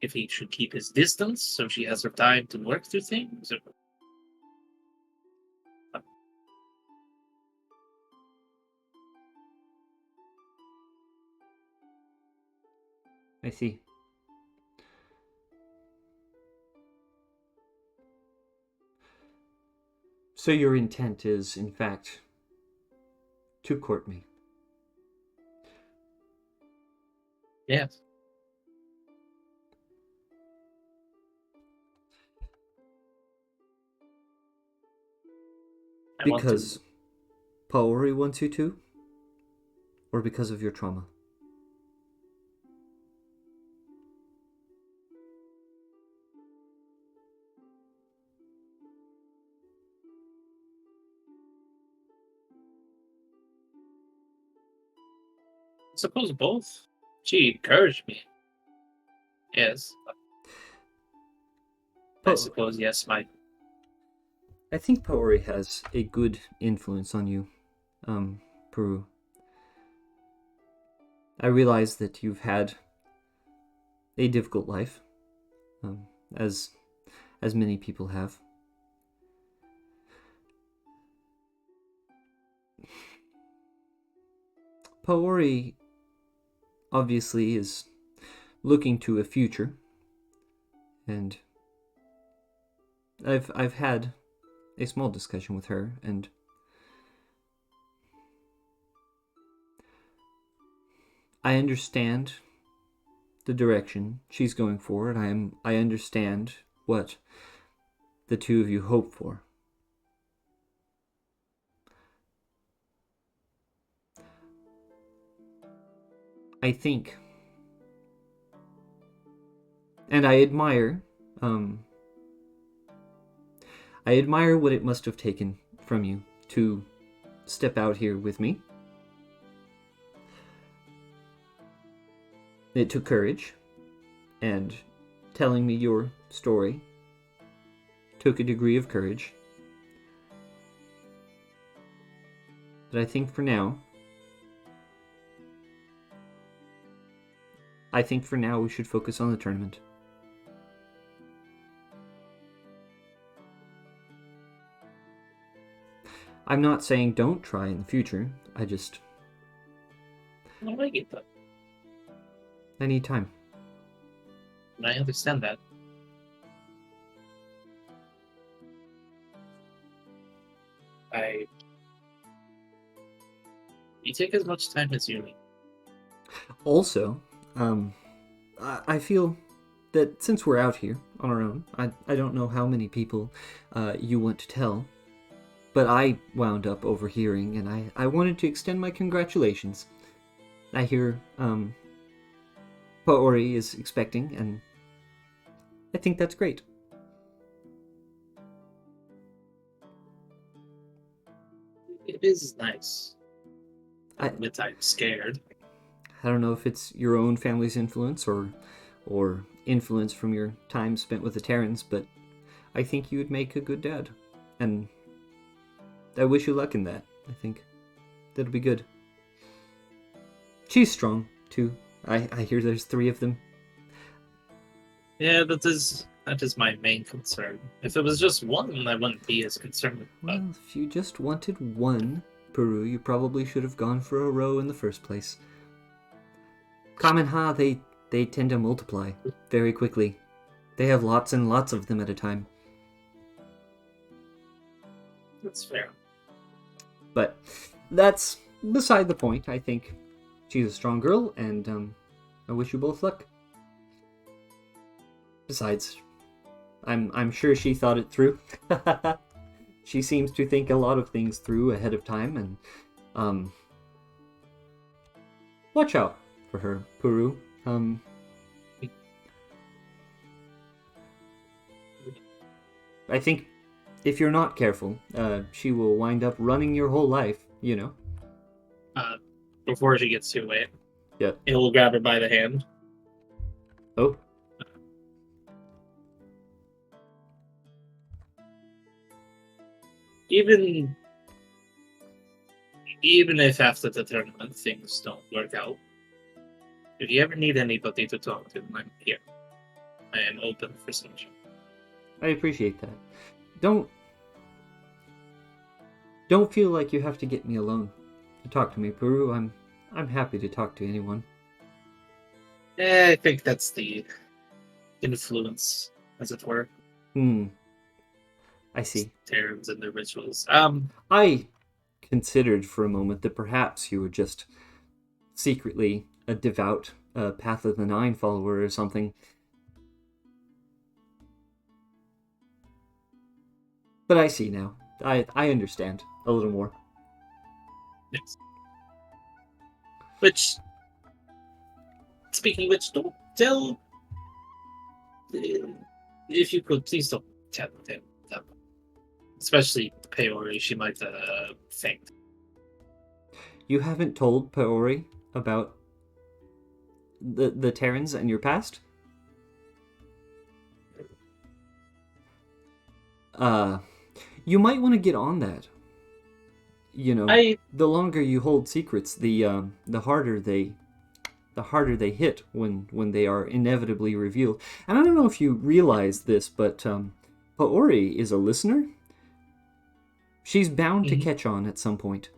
if he should keep his distance so she has her time to work through things. I see. So your intent is, in fact, to court me. Yes. I want to. Because Paori wants you to? Or because of your trauma? I suppose both. She encouraged me. Yes. I Po- suppose yes, my I think Paori has a good influence on you, Peru. I realize that you've had a difficult life, um, as as many people have. Paori obviously is looking to a future, and I've had a small discussion with her, and I understand the direction she's going for, and I understand what the two of you hope for. I think, and um, I admire what it must have taken from you to step out here with me. It took courage, and telling me your story took a degree of courage. But I think for now we should focus on the tournament. I'm not saying don't try in the future. I get that. I need time. I understand that. You take as much time as you need. Also, I feel that since we're out here on our own, I don't know how many people you want to tell, but I wound up overhearing, and I wanted to extend my congratulations. I hear Paori is expecting, and I think that's great. It is nice. I Admit I'm scared. I don't know if it's your own family's influence or influence from your time spent with the Terrans, but I think you would make a good dad. And I wish you luck in that. I think that'll be good. She's strong, too. I hear there's 3 of them. Yeah, that is my main concern. If it was just one, I wouldn't be as concerned. But Well, if you just wanted one, Peru, you probably should have gone for a row in the first place. Kamenha, they tend to multiply very quickly. They have lots and lots of them at a time. that's fair. But that's beside the point. I think she's a strong girl, and I wish you both luck. Besides, I'm sure she thought it through. She seems to think a lot of things through ahead of time, and watch out for her, Puru. I think if you're not careful, she will wind up running your whole life, you know? Before she gets too late. Yeah. He'll grab her by the hand. Oh. Even if after the tournament things don't work out, if you ever need anybody to talk to, I'm here. I am open for solution. I appreciate that. Don't feel like you have to get me alone to talk to me, Peru. I'm happy to talk to anyone. I think that's the influence, as it were. I see. Terrans and their rituals. I considered for a moment that perhaps you were just secretly a devout Path of the Nine follower or something. But I see now. I understand a little more. Yes. Which, speaking of which, don't tell. If you could, please don't tell them. Especially Peori, she might faint. You haven't told Peori about the Terrans and your past? You might want to get on that. You know, the longer you hold secrets, the harder they hit when they are inevitably revealed. And I don't know if you realize this, but Peori is a listener. She's bound to catch on at some point.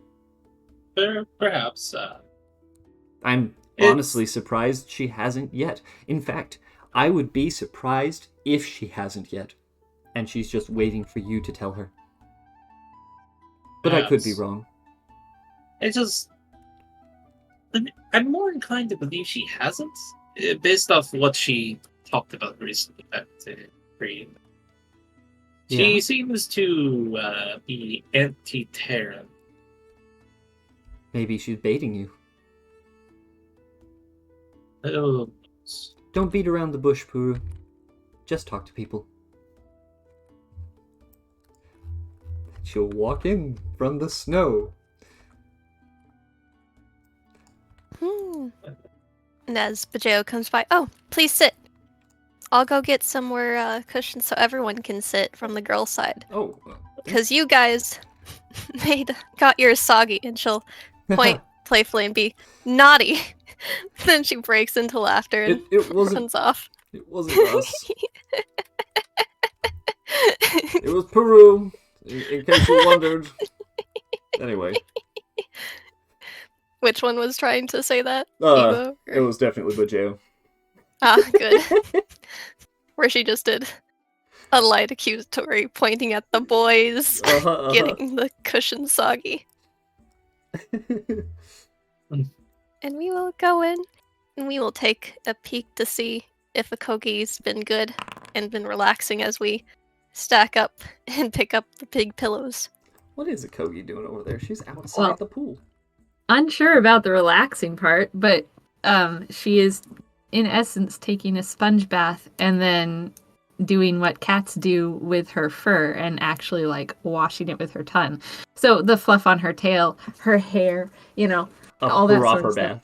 Perhaps. I'm honestly surprised she hasn't yet. In fact, I would be surprised if she hasn't yet. And she's just waiting for you to tell her. But I could be wrong. I'm more inclined to believe she hasn't, based off what she talked about recently at Green. She seems to be anti-Terran. Maybe she's baiting you. Oh. Don't beat around the bush, Puru. Just talk to people. She'll walk in from the snow. And as Bajeo comes by, oh, please sit. I'll go get some more cushions so everyone can sit from the girl side. Oh. Because you guys got yours soggy, and she'll point playfully and be naughty. Then she breaks into laughter and it wasn't, runs off. It wasn't us. It was Peru, in case you wondered. Anyway. Which one was trying to say that? Evo, it was definitely Bajeo. Ah, good. Where she just did a light accusatory pointing at the boys getting the cushion soggy. And we will go in and we will take a peek to see if Akogi's been good and been relaxing as we stack up and pick up the big pillows. What is Akogi doing over there? She's outside the pool. Unsure about the relaxing part, but she is in essence taking a sponge bath and then doing what cats do with her fur and actually like washing it with her tongue. So the fluff on her tail, her hair, all that sort of stuff.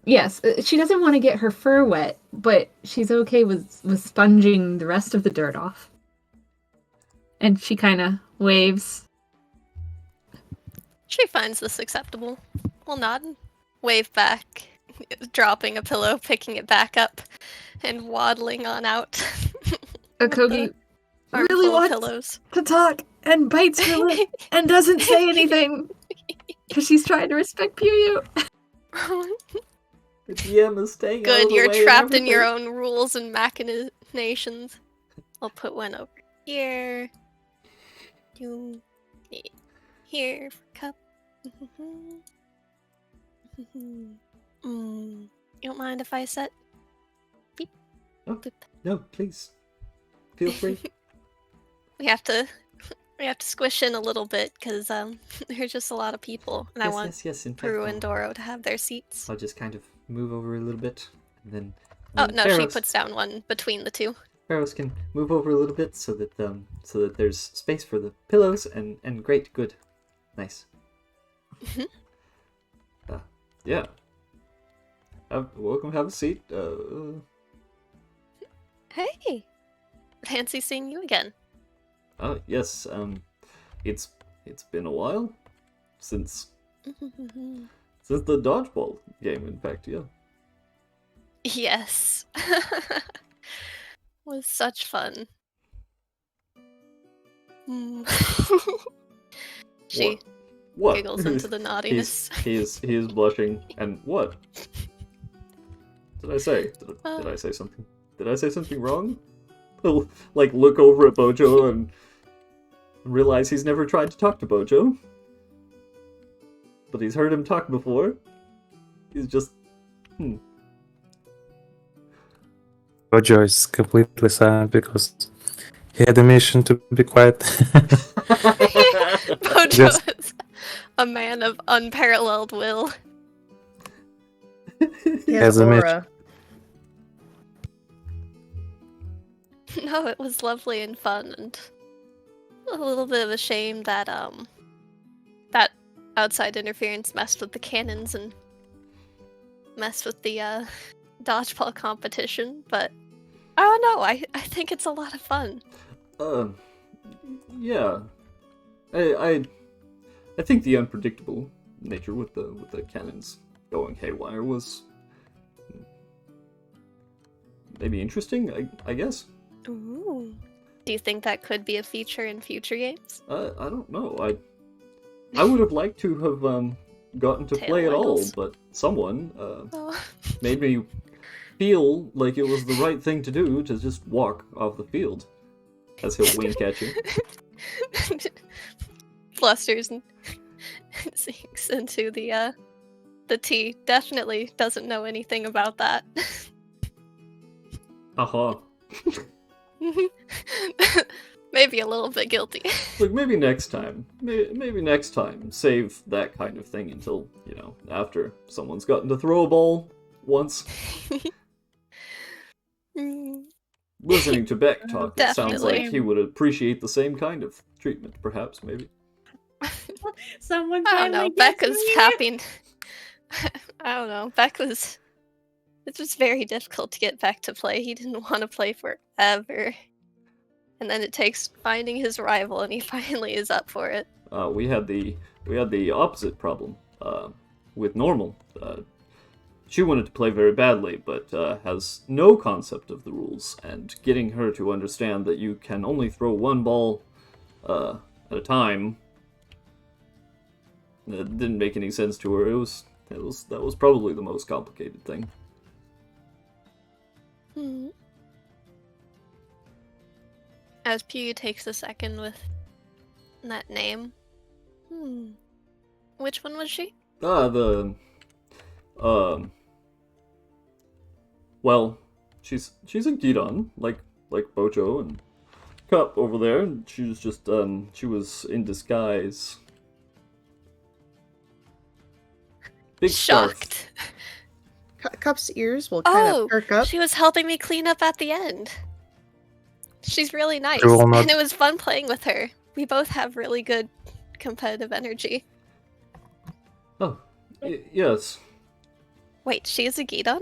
Yes, she doesn't want to get her fur wet, but she's okay with sponging the rest of the dirt off. And she kind of waves. She finds this acceptable. We'll nod and wave back, dropping a pillow, picking it back up, and waddling on out. Akogi really wants to talk and bites Philip and doesn't say anything because she's trying to respect Puyu. Yeah, mistake. Good, you're trapped in your own rules and machinations. I'll put one over here. You here for cup. You don't mind if I set? Beep. Oh, no, please. Feel free. We have to squish in a little bit because there's just a lot of people, and I want Peru and Doro to have their seats. I'll just kind of move over a little bit, and then. Oh no, Pharaohs, she puts down one between the two. Pharaohs can move over a little bit so that there's space for the pillows and great, good, nice. Yeah. Welcome. Have a seat. Hey, fancy seeing you again. Yes. It's been a while since the dodgeball game. In fact, yeah. Yes. Was such fun. She what? giggles into the naughtiness. He is blushing. And what? did I say? Did I say something? Did I say something wrong? He'll, like, look over at Bojo and realize he's never tried to talk to Bojo. But he's heard him talk before. He's just... Bojo is completely silent because he had a mission to be quiet. Bojo Just- is a man of unparalleled will. He Has has a aura. No, it was lovely and fun, and a little bit of a shame that that outside interference messed with the cannons and messed with the dodgeball competition. But I don't know. I think it's a lot of fun. Yeah. I think the unpredictable nature with the cannons going haywire was maybe interesting, I guess. Ooh. Do you think that could be a feature in future games? I don't know. I would have liked to have gotten to Tail play it all, wiggles. but someone Oh. made me feel like it was the right thing to do to just walk off the field. As he'll wink at you. Flusters and sinks into the tea. Definitely doesn't know anything about that. Haha. Maybe a little bit guilty. Look, maybe next time. Maybe next time. Save that kind of thing until, after someone's gotten to throw a ball once. Listening to Beck talk, it sounds like Definitely. he would appreciate the same kind of treatment, perhaps, maybe. Someone I don't know. finally Beck gets was me. happy. I don't know. Beck was. It was very difficult to get Beck to play. He didn't want to play forever. And then it takes finding his rival, and he finally is up for it. We had the opposite problem with Normal. She wanted to play very badly, but has no concept of the rules, and getting her to understand that you can only throw one ball at a time didn't make any sense to her. That was probably the most complicated thing. As Pew takes a second with that name. Which one was she? Well, she's a Gidon, like Bojo and Cup over there, and she was just she was in disguise. Big scarf. Shocked. Cup's ears will kind Oh, of perk up. she was helping me clean up at the end. She's really nice, You will not- and it was fun playing with her. We both have really good competitive energy. Oh, yes. Wait, she is a Gidon?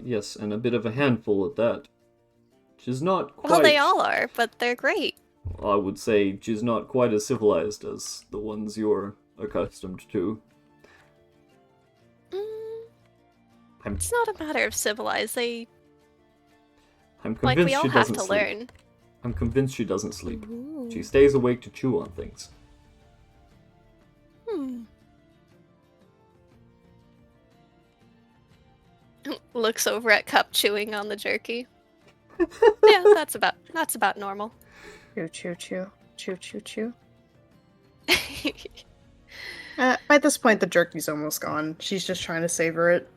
Yes, and a bit of a handful at that. She's not quite... Well, they all are, but they're great. I would say she's not quite as civilized as the ones you're accustomed to. It's not a matter of civilized. I'm convinced Like, we all she have doesn't to sleep. learn. I'm convinced she doesn't sleep. Ooh. She stays awake to chew on things. Looks over at Cup chewing on the jerky. Yeah, that's about normal. Chew, chew, chew. Chew, chew, chew. By this point, the jerky's almost gone. She's just trying to savor it.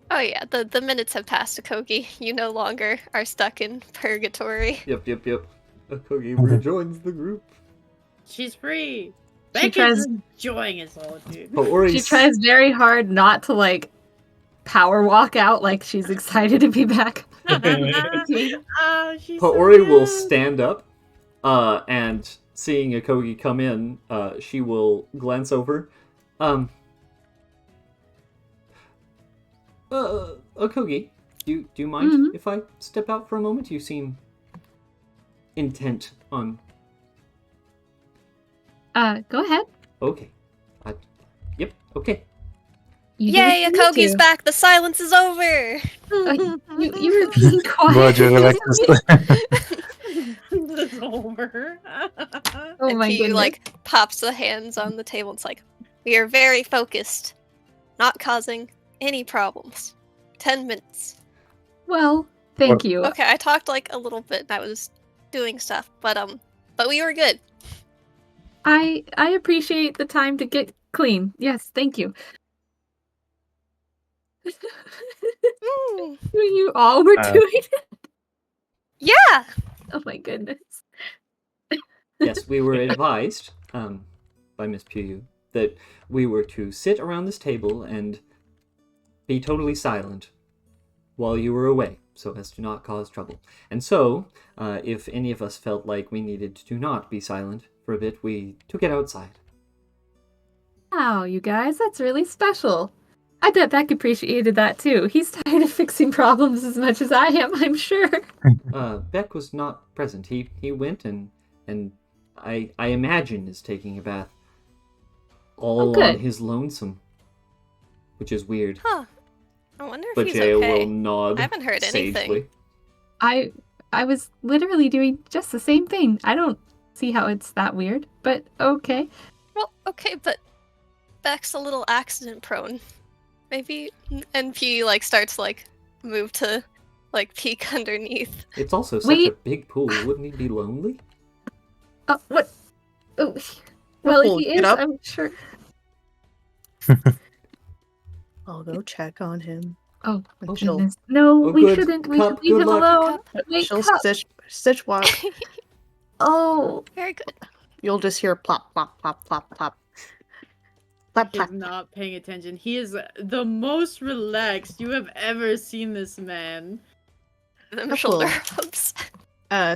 Oh yeah, the minutes have passed, Akogi. You no longer are stuck in purgatory. Yep. Akogi rejoins the group. She's free. She Beck tries- is enjoying his solitude. Oh, Ori, She tries very hard not to like power walk out like she's excited to be back. Oh, she's so Ori will good. stand up, and seeing Akogi come in, she will glance over. Akogi, do you mind if I step out for a moment? You seem intent on... Go ahead. Okay. Yep, okay. You do Yay, what you Akogi's need to. back! The silence is over! You were being quiet. Bojo relaxes. is over. Oh And my Pu goodness. like pops the hands on the table. It's like, we are very focused, not causing any problems. 10 minutes. Well, thank Well- you. Okay, I talked like a little bit. And I was doing stuff, but we were good. I appreciate the time to get clean. Yes, thank you. Mm, You all were Uh, doing it. yeah. Oh my goodness. Yes, we were advised by Miss Puyu that we were to sit around this table and be totally silent while you were away, so as to not cause trouble. And so, if any of us felt like we needed to not be silent for a bit, we took it outside. Wow, you guys, that's really special. I bet Beck appreciated that too. He's tired of fixing problems as much as I am, I'm sure. Beck was not present. He went and I imagine is taking a bath all good. on his lonesome, which is weird. Huh. I wonder if But he's Jay okay. will nod I haven't heard sagely. anything. I was literally doing just the same thing. I don't see how it's that weird, but okay. Well, okay, but Beck's a little accident prone. Maybe NP like starts to like move to like peek underneath. It's also such a Wait. big pool. Wouldn't he be lonely? What? Oh, well, if Cool, he get is, up. I'm sure. I'll go check on him. Oh, And she'll, goodness. No, Oh, we good. shouldn't. We Cup, should leave good him luck. alone. Cup. Wait, she'll Cup. stitch walk. Oh, Very good. You'll just hear plop, plop, plop, plop, plop. Plop, He's plop. not paying attention. He is the most relaxed you have ever seen this man. Them Couple. shoulder rubs.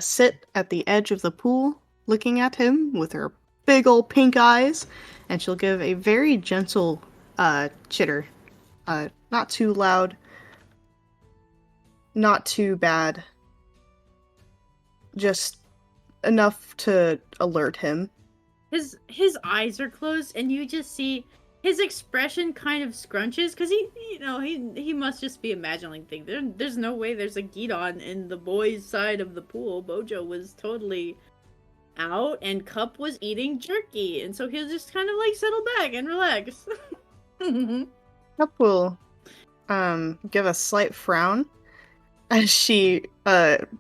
Sit at the edge of the pool, looking at him with her big old pink eyes, and she'll give a very gentle chitter. Not too loud, not too bad. Just enough to alert him. His eyes are closed, and you just see his expression kind of scrunches because he must just be imagining things. There's no way there's a Gidon in the boys' side of the pool. Bojo was totally out, and Cup was eating jerky, and so he'll just kind of like settle back and relax. Cup will give a slight frown as she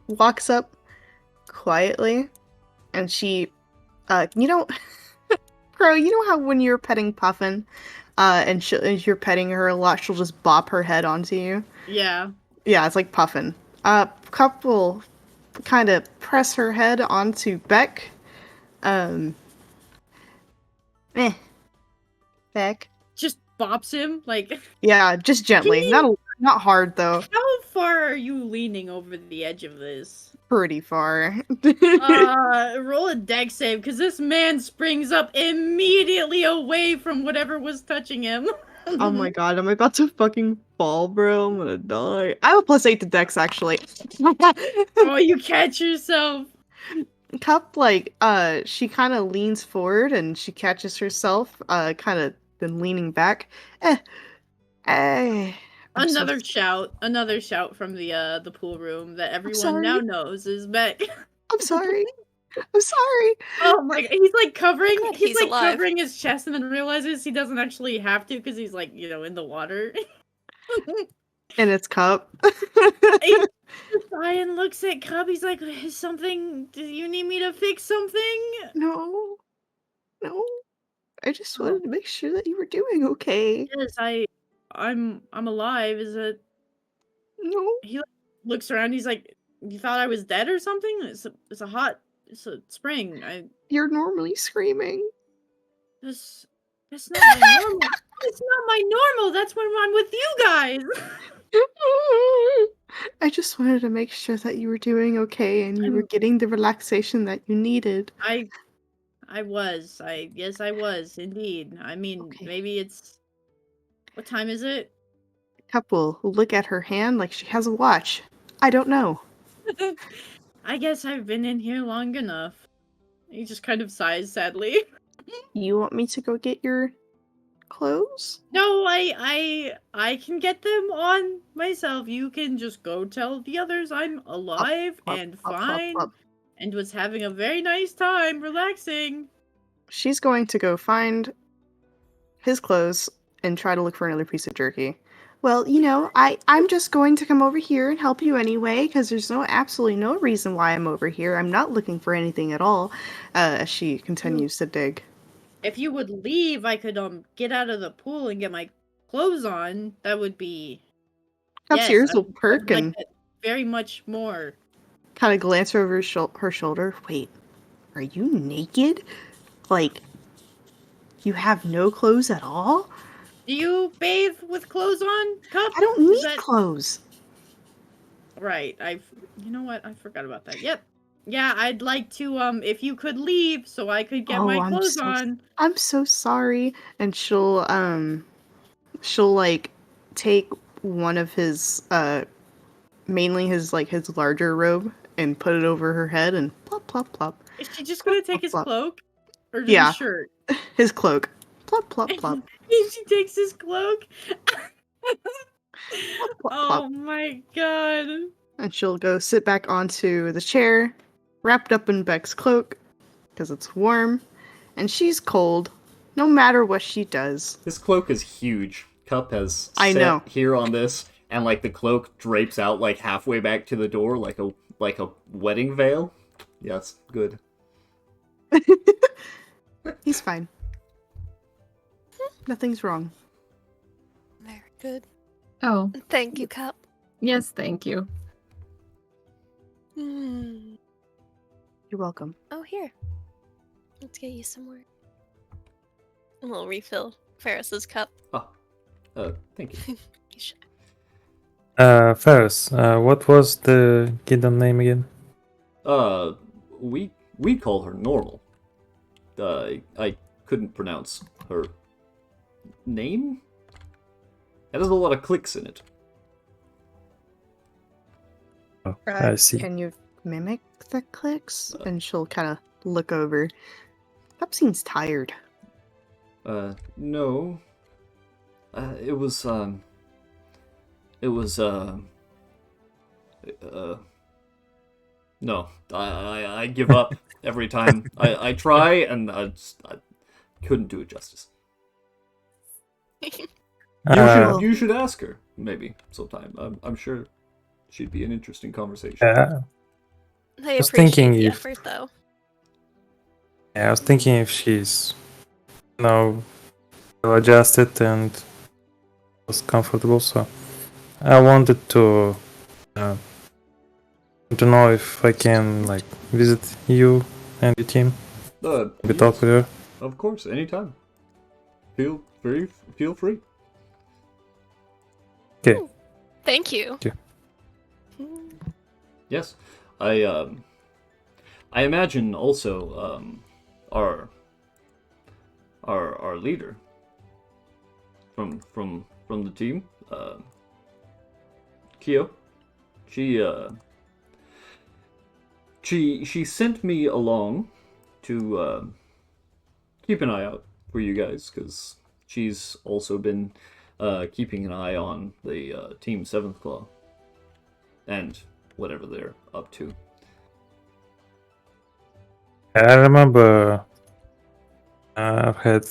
walks up quietly, and she Crow, you know how when you're petting Puffin and as you're petting her a lot, she'll just bop her head onto you? Yeah. Yeah, it's like Puffin. Cup will kind of press her head onto Beck. Beck. Just bops him like. Yeah, just gently. Not hard though. How far are you leaning over the edge of this? Pretty far. Roll a dex save because this man springs up immediately away from whatever was touching him. Oh my god, am I about to fucking fall, bro? I'm gonna die. I have a +8 to dex actually. Oh, you catch yourself. Cup, like, she kind of leans forward and she catches herself, kind of then leaning back. I'm so Another shout from the pool room that everyone sorry. now knows is Beck. I'm sorry. I'm sorry. Oh my god, he's like covering Good, he's he's like alive. covering his chest and then realizes he doesn't actually have to because he's like, in the water. And it's Cup. Brian looks at Cub, he's like, is something, do you need me to fix something? No. I just wanted to make sure that you were doing okay. Yes, I'm alive. Is it? No. He looks around. He's like, "You thought I was dead or something? It's a spring. You're normally screaming. That's not my normal. It's not my normal. That's when I'm with you guys." I just wanted to make sure that you were doing okay and you were getting the relaxation that you needed. I was. Yes, I was indeed. I mean, Okay. maybe it's. What time is it? Cup will look at her hand like she has a watch. I don't know. I guess I've been in here long enough. He just kind of sighs sadly. You want me to go get your clothes? No, I can get them on myself. You can just go tell the others I'm alive and fine and was having a very nice time relaxing. She's going to go find his clothes and try to look for another piece of jerky. Well, I'm just going to come over here and help you anyway, because there's absolutely no reason why I'm over here. I'm not looking for anything at all. As she continues to dig. If you would leave, I could get out of the pool and get my clothes on. That would be Cup's yes, ears will perk I'd like and that very much more. kind of glance over her shoulder. Wait, are you naked? Like, you have no clothes at all? Do you bathe with clothes on, Cup? I don't Is need that clothes. right? You know what? I forgot about that. Yep. Yeah, I'd like to if you could leave so I could get my Oh, clothes on. I'm so sorry. And she'll like take one of his mainly his larger robe and put it over her head and plop plop plop. Is she just gonna take his plop. cloak? Or just Yeah. his shirt? His cloak. Plop plop plop. She takes his cloak. Plop plop Oh plop. my god. And she'll go sit back onto the chair, wrapped up in Beck's cloak, because it's warm, and she's cold, no matter what she does. This cloak is huge. Cup has I sat know. here on this, and like the cloak drapes out like halfway back to the door, like a wedding veil. Yes, good. He's fine. Nothing's wrong. Very good. Oh, Thank you, Cup. yes, thank you. Mm. You're welcome. Oh, here. Let's get you some more. A little refill Ferris's cup. Thank you. You should- Ferris, what was the Gideon name again? We call her normal. I couldn't pronounce her name. It has a lot of clicks in it. Oh, I see. Can you mimic the clicks? And she'll kind of look over. Cup seems tired. No. It was no. I give up every time. I try, and I couldn't do it justice. You should ask her, maybe, sometime. I'm sure she'd be an interesting conversation. I was appreciate thinking the if- effort, though. Yeah, I was thinking if she's, well adjusted and was comfortable, so I wanted to know if I can like visit you and your team. Maybe talk Yes, with her. of course, anytime. Feel free. Okay. Thank you. Thank Yes, I imagine also our leader from the team, Kyo. She sent me along to keep an eye out for you guys, because she's also been keeping an eye on the Team 7th Claw and whatever they're up to. I remember I've had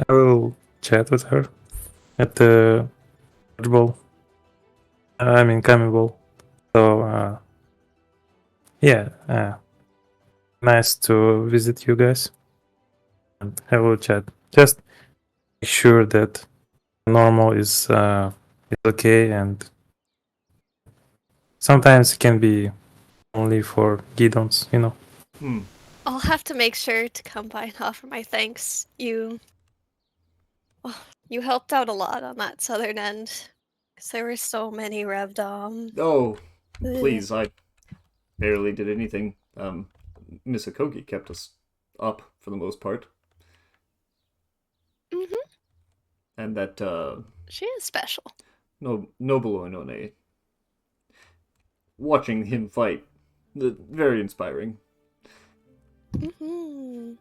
a little chat with her at the ball. I mean, Kami ball. So, yeah, nice to visit you guys and have a little chat. Just make sure that normal is okay, and sometimes it can be only for Gidons, you know. I'll have to make sure to come by and offer my thanks. You helped out a lot on that southern end. Because there were so many Revdom. Oh, please, I barely did anything. Miss Akogi kept us up for the most part. Mm-hmm. And that, She is special. Noble Oinone. Watching him fight, very inspiring. Mm-hmm.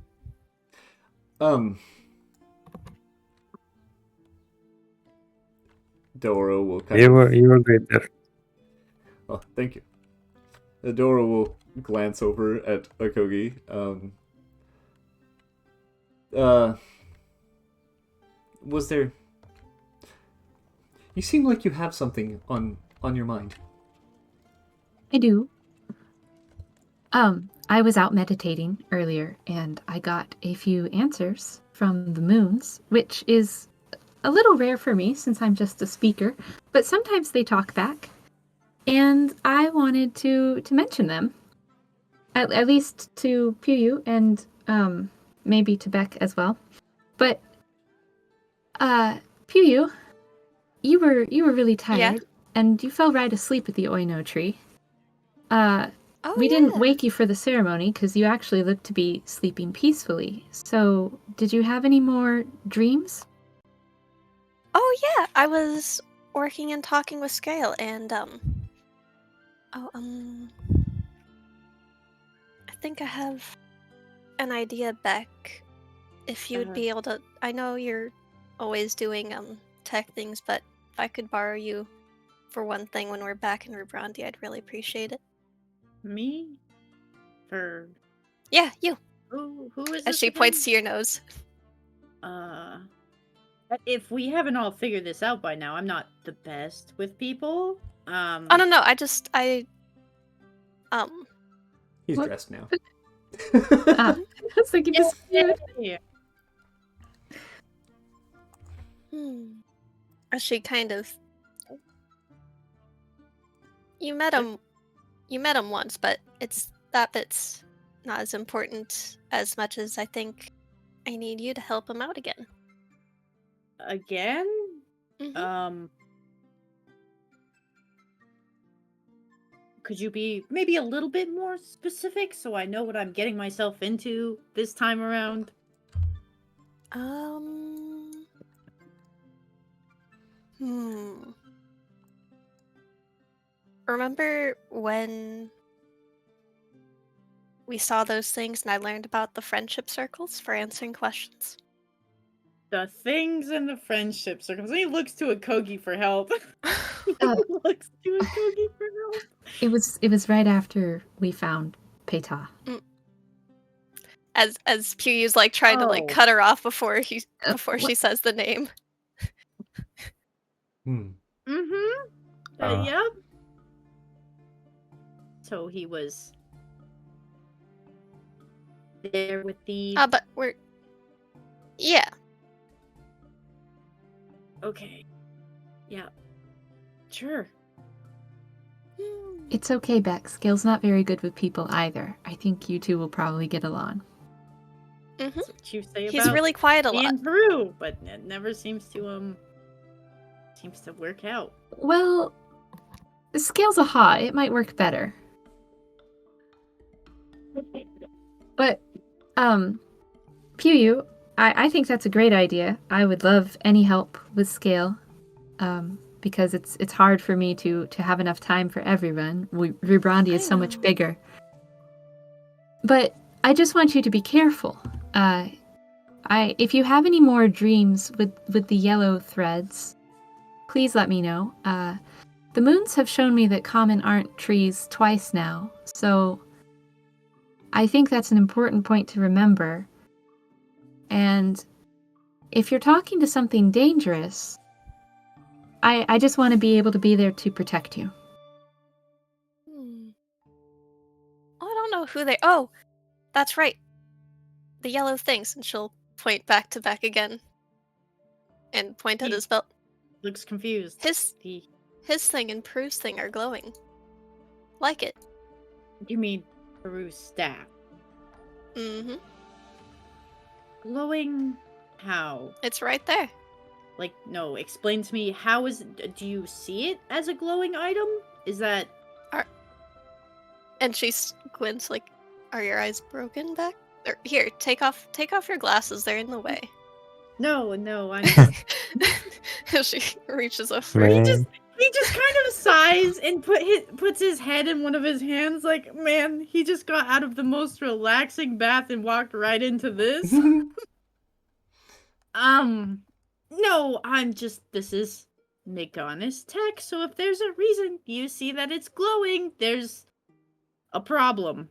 Doro will kind You were great there. Oh, thank you. Adora will glance over at Akogi. Was there... You seem like you have something on your mind. I do. I was out meditating earlier, and I got a few answers from the moons, which is a little rare for me since I'm just a speaker, but sometimes they talk back. And I wanted to mention them, at least to Puyu and maybe to Beck as well. But Puyu, you were really tired, and you fell right asleep at the Oino tree. We didn't wake you for the ceremony because you actually looked to be sleeping peacefully. So, did you have any more dreams? Oh yeah, I was working and talking with Scale, and I think I have an idea, Beck. If you would be able to, I know you're always doing tech things, but if I could borrow you for one thing when we're back in Rubrandi, I'd really appreciate it. Me? For Yeah, you. who is this? As she points to your nose. If we haven't all figured this out by now, I'm not the best with people. Oh no, He's What? dressed now. I was thinking this. Yeah. As she kind of, you met him once, but that bit's not as important as much as I think I need you to help him out again. Again? Mhm. Could you be maybe a little bit more specific so I know what I'm getting myself into this time around? Remember when we saw those things and I learned about the friendship circles for answering questions? The things in the friendship circles. He looks to Akogi for help. Looks to Akogi for help. It was right after we found Peta. As Puyu's like trying to like cut her off before she says the name. Yep. So he was there with the. But we're. Yeah. Okay. Yeah. Sure. It's okay, Beck. Scale's not very good with people either. I think you two will probably get along. Mm-hmm. That's what you say He's about really quiet a lot. in Peru, but it never seems to work out. Well, Scale's a ha. It might work better. But, Puyu, I think that's a great idea. I would love any help with Scale, because it's hard for me to have enough time for everyone. Rubrandi is so much bigger. But I just want you to be careful. If you have any more dreams with the yellow threads, please let me know. The moons have shown me that common aren't trees twice now, so I think that's an important point to remember. And if you're talking to something dangerous, I just want to be able to be there to protect you. I don't know who they... Oh, that's right. The yellow things. And she'll point back to Beck again. And point at his belt. Looks confused. His thing and Prue's thing are glowing. Like it. You mean Peru's staff? Mm-hmm. Glowing how? It's right there. Like, no, explain to me, do you see it as a glowing item? Is that... And she squints like, are your eyes broken, Beck? Or, here, take off your glasses, they're in the way. No, I'm She reaches over. He just kind of sighs and puts his head in one of his hands like, man, he just got out of the most relaxing bath and walked right into this. No, this is Nagana's tech, so if there's a reason you see that it's glowing, there's a problem.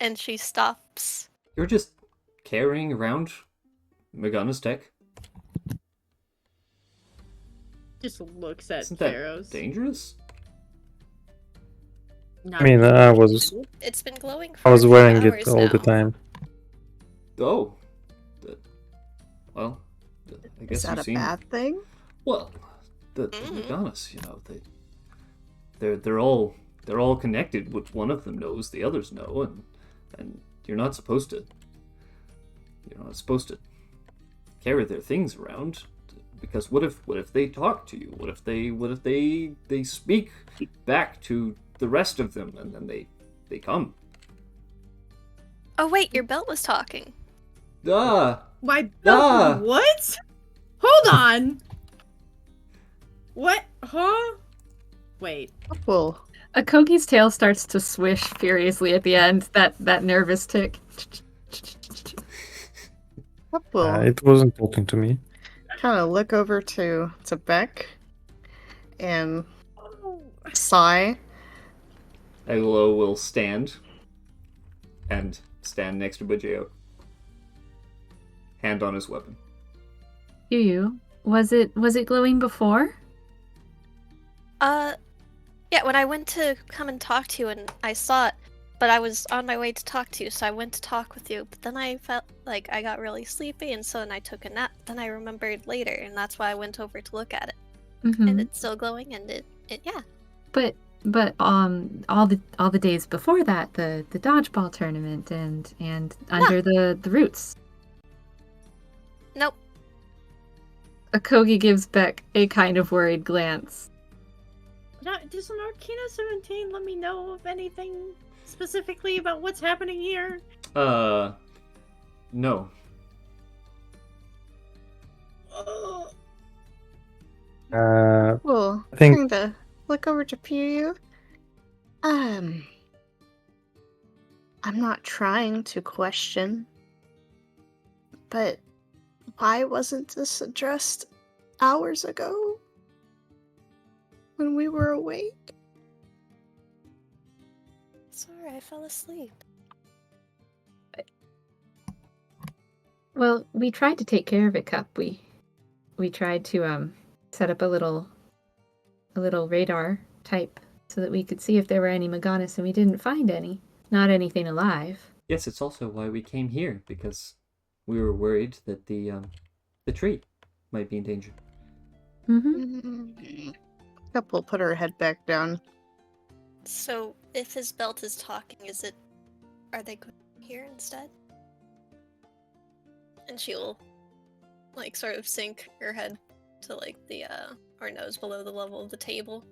And she stops. You're just carrying around Morgana's tech? Just looks at Isn't that Pharaoh's. dangerous? Not I mean, really. It's been glowing I for was a few wearing it hours all the now. time. Oh. Well, I Is guess that you've a seen... bad thing? Well, the Mhm. Morganas, you know, they're all connected. What one of them knows, the others know, and you're not supposed to carry their things around, because what if they talk to you? What if they speak back to the rest of them, and then they come? Oh wait, your belt was talking. Ah, My belt. Ah! What? Hold on. What? Huh? Wait. Well, Akogi's tail starts to swish furiously at the end. That nervous tick. well, It wasn't talking to me. kind of look over to Beck and sigh. Aglo will stand next to Bajeo, hand on his weapon. You. Was it glowing before? Yeah, when I went to come and talk to you and I saw it, but I was on my way to talk to you, so I went to talk with you, but then I felt like I got really sleepy, and so then I took a nap. Then I remembered later, and that's why I went over to look at it. Mm-hmm. And it's still glowing, and it yeah. But all the days before that, the dodgeball tournament and under the roots. Nope. Akogi gives Beck a kind of worried glance. Does an Arcana 17 let me know of anything specifically about what's happening here? No. Well, I think- kind of look over to Pew. I'm not trying to question, but why wasn't this addressed hours ago when we were awake? Sorry, I fell asleep. Well, we tried to take care of it, Cup. We tried to set up a little radar type so that we could see if there were any Maganis, and we didn't find any. Not anything alive. Yes, it's also why we came here, because we were worried that the tree might be in danger. Mm-hmm. Cup will put her head back down. So, if his belt is talking, are they going here instead? And she'll, like, sort of sink her head to, like, or nose below the level of the table.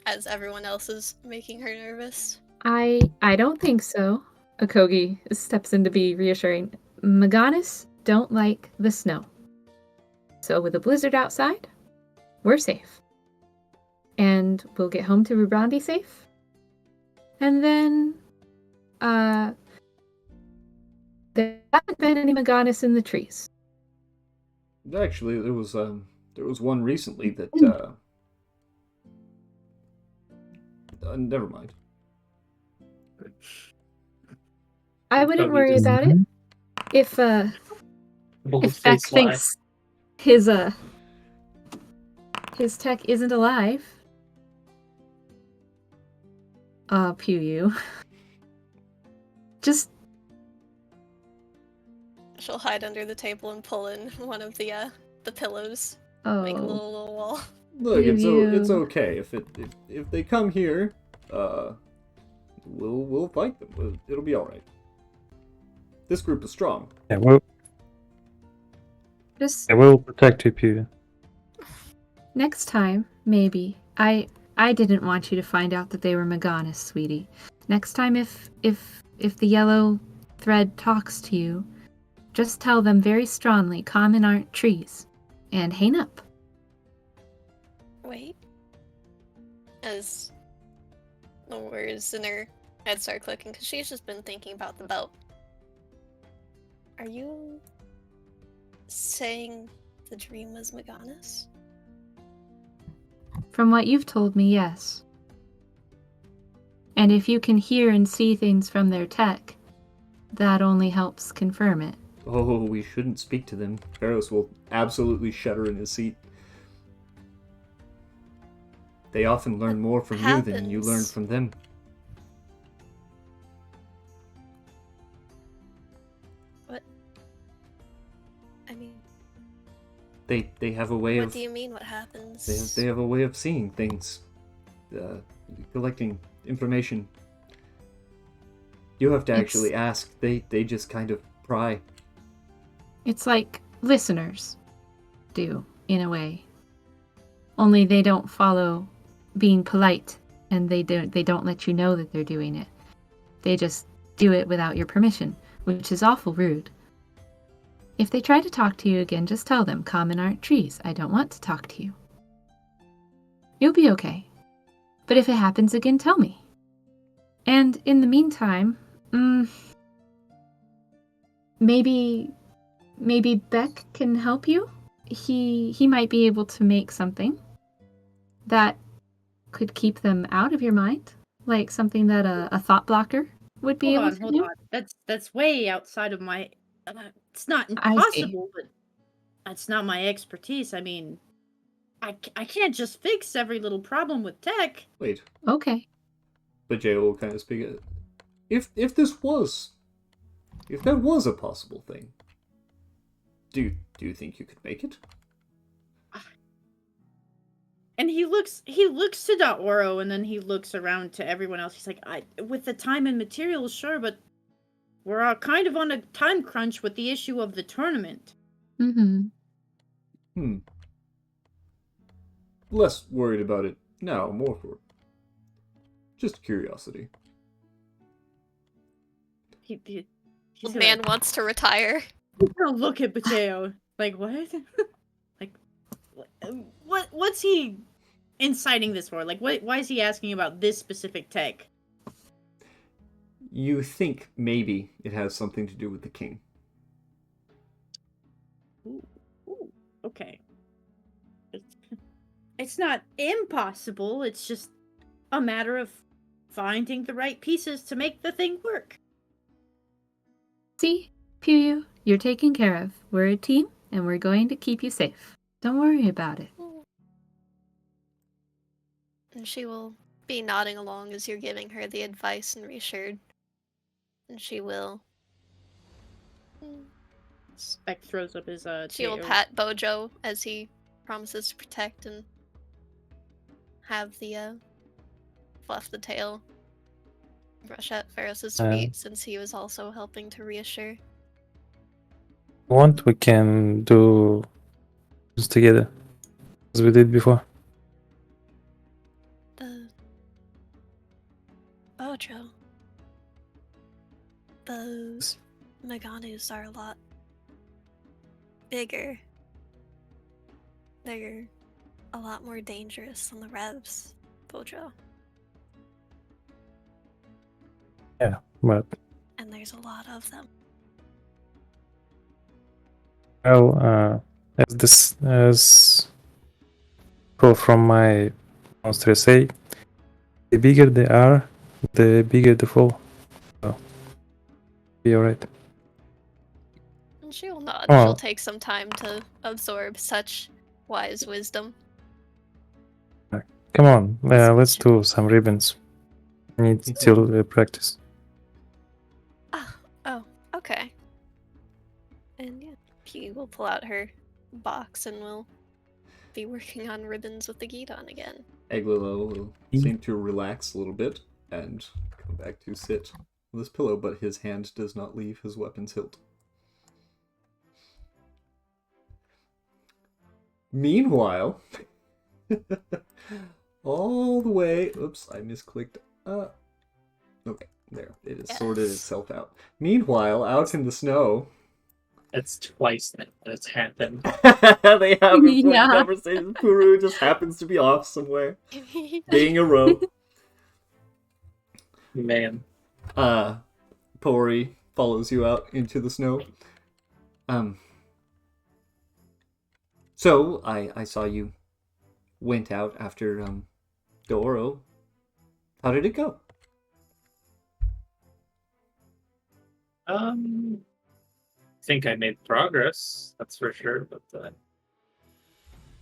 As everyone else is making her nervous. I don't think so. Akogi steps in to be reassuring. Maganis don't like the snow. So with a blizzard outside, we're safe. And we'll get home to Rubrandi safe. And then there haven't been any Maganis in the trees. Actually, there was one recently that never mind. I wouldn't Probably worry just- about it. If Bold Beck face lie. thinks his tech isn't alive. Pew you. Just She'll hide under the table and pull in one of the pillows. oh. Make a little wall. Look, it's You- okay if they come here. We'll fight them. It'll be all right. This group is strong. Yeah, Just I will protect you, Pew. next time, maybe. I didn't want you to find out that they were Maganis, sweetie. Next time, if the yellow thread talks to you, just tell them very strongly, common aren't trees, and hang up. Wait. As the words in her head start clicking, because she's just been thinking about the belt. Are you saying the dream was Maganis? From what you've told me, yes. And if you can hear and see things from their tech, that only helps confirm it. Oh, we shouldn't speak to them. Pharaohs will absolutely shudder in his seat. They often learn more from you than you learn happens? from them. What? I mean, They have a way what of do you mean? What happens? they have a way of seeing things, collecting information. You have to actually ask. They just kind of pry. It's like listeners do, in a way. Only they don't follow being polite, and they don't let you know that they're doing it. They just do it without your permission, which is awful rude. If they try to talk to you again, just tell them, common aren't trees. I don't want to talk to you. You'll be okay. But if it happens again, tell me. And in the meantime, maybe Beck can help you? He might be able to make something that could keep them out of your mind, like something that a thought blocker would be able to Hold do. on. That's way outside of my. It's not I see. impossible, but that's not my expertise. I mean, I can't just fix every little problem with tech. Wait, Okay. but Jay will kind of speak it. If that was a possible thing, do you think you could make it? And he looks to Oro, and then he looks around to everyone else. He's like, with the time and materials, sure, but we're all kind of on a time crunch with the issue of the tournament. Mm-hmm. Less worried about it now, more for just curiosity. He's Old man wants to retire. gonna look at Mateo like, what? Like, what's he inciting this for? Like, why is he asking about this specific tech? You think maybe it has something to do with the king. Ooh, okay. It's not impossible, it's just a matter of finding the right pieces to make the thing work. See, Puyu, you're taken care of. We're a team, and we're going to keep you safe. Don't worry about it. And she will be nodding along as you're giving her the advice and reassured. And she will. Spec throws up his She will pat Bojo as he promises to protect and have the fluff the tail, brush at Ferris's feet, since he was also helping to reassure. We can do this together, as we did before. Bojo. Those Meganus are a lot bigger. They're a lot more dangerous than the Revs, Bojo. Yeah, but And there's a lot of them. well, as people from my monster say, the bigger they are, the bigger the fall. So, be alright. And she will nod. Oh. She'll take some time to absorb such wise wisdom. Come on, let's do some ribbons. I need still practice. Oh, okay. And yeah, P will pull out her box and will be working on ribbons with the Gidon again. Eglilo will seem to relax a little bit and come back to sit on this pillow, but his hand does not leave his weapon's hilt. Meanwhile, all the way... Oops, I misclicked. Okay, there. It has sorted itself out. Meanwhile, out in the snow... That's twice that that's happened. They have important Yeah. conversation. Puru just happens to be off somewhere, being a rope. Man. Pori follows you out into the snow. So I saw you went out after Doro. How did it go? Think I made progress, that's for sure, but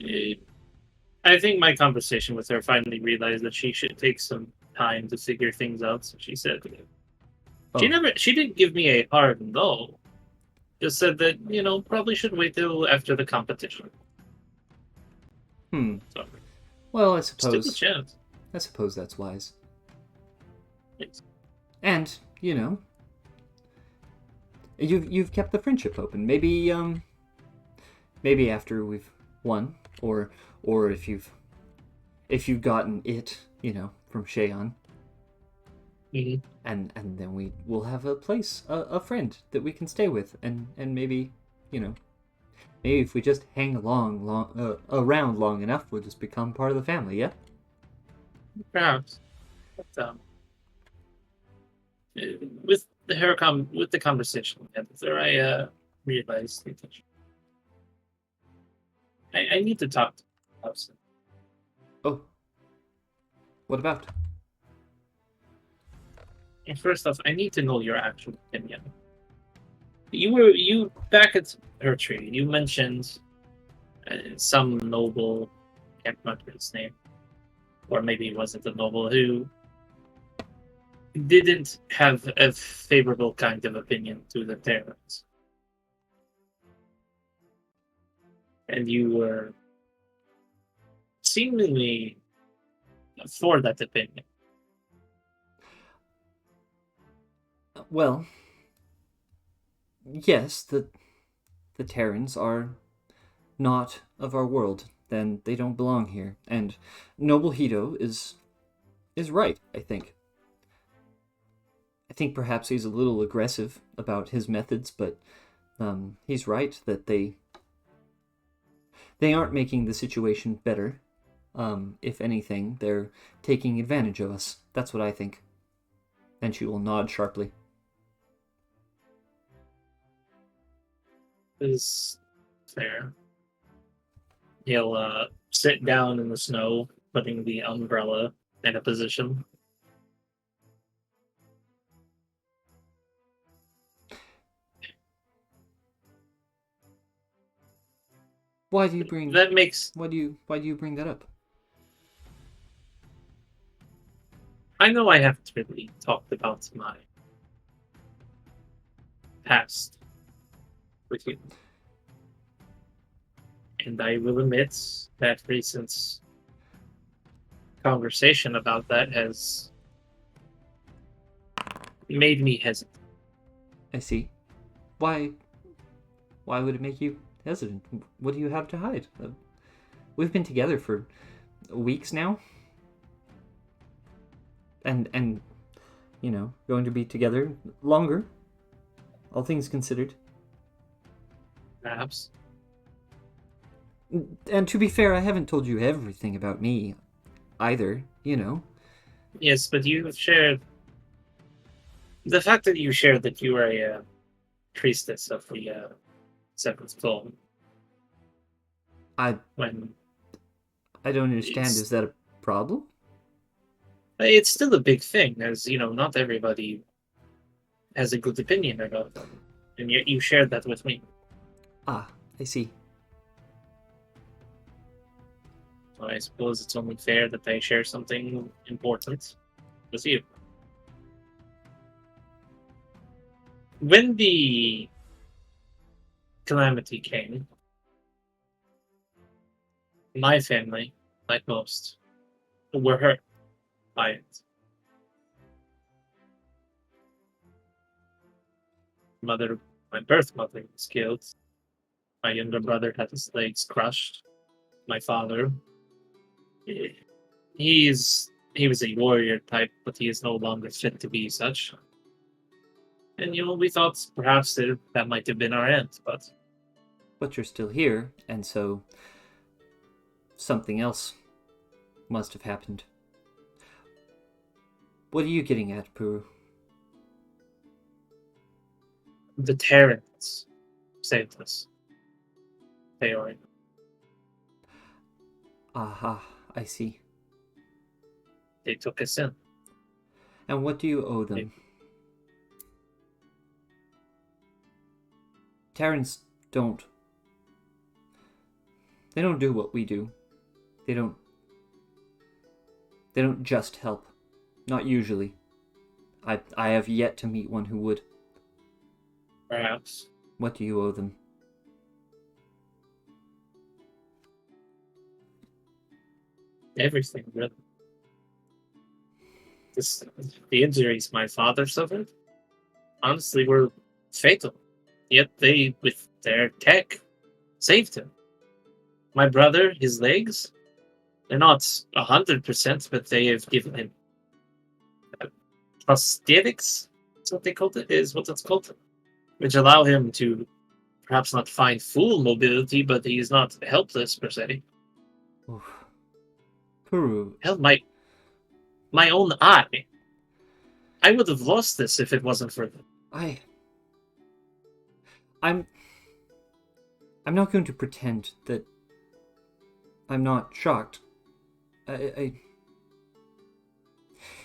eh, I think my conversation with her finally realized that she should take some time to figure things out. So she said Oh, she didn't give me a hard no. Just said that, probably should wait till after the competition. hmm. So Well, I still a suppose chance. that's wise. Yes. And you've kept the friendship open. Maybe after we've won, or if you've gotten it, from Sheon, Mhm. and then we'll have a place, a friend that we can stay with, and maybe, maybe if we just hang around long enough, we'll just become part of the family. Yeah. Perhaps. But, with with the conversation there, I realized that I need to talk to Hobson. Oh, what about? And first off, I need to know your actual opinion. You back at her tree. You mentioned some noble, can't remember his name, or maybe it wasn't a noble who didn't have a favorable kind of opinion to the Terrans, and you were seemingly for that opinion. Well, yes, the Terrans are not of our world. Then they don't belong here. And Noble Hito is right, I think. I think perhaps he's a little aggressive about his methods, but he's right that they aren't making the situation better. If anything, they're taking advantage of us. That's what I think. And she will nod sharply. Is fair. He'll sit down in the snow, putting the umbrella in a position. Why do you bring That makes. why do you bring that up? I know I haven't really talked about my past with you, and I will admit that recent conversation about that has made me hesitate. I see. Why would it make you hesitant? What do you have to hide? We've been together for weeks now. And going to be together longer, all things considered. Perhaps. And to be fair, I haven't told you everything about me either, Yes, but you have shared the fact that you shared that you are a priestess of the seventh soul. I When don't understand. it's, Is that a problem? it's still a big thing, as not everybody has a good opinion about them, and yet you shared that with me. Ah, I see. So I suppose it's only fair that I share something important with you. When the calamity came, my family, like most, were hurt by it. Mother, my birth mother, was killed. My younger brother had his legs crushed. My father, he was a warrior type, but he is no longer fit to be such. And we thought perhaps that might have been our end, but But you're still here, and so something else must have happened. What are you getting at, Puru? the Terrans saved us. They are. Aha, I see. They took us in. And what do you owe them? Terrans don't. They don't do what we do. They don't just help. Not usually. I have yet to meet one who would. Perhaps. What do you owe them? Everything, really. The injuries my father suffered, honestly, were fatal. Yet they, with their tech, saved him. My brother, his legs, they're not 100%, but they have given him prosthetics. That's what they called it. Is what it's called, which allow him to perhaps not find full mobility, but he's not helpless per se. Oof. Peru. Hell, my own eye. I would have lost this if it wasn't for them. I'm not going to pretend that I'm not shocked.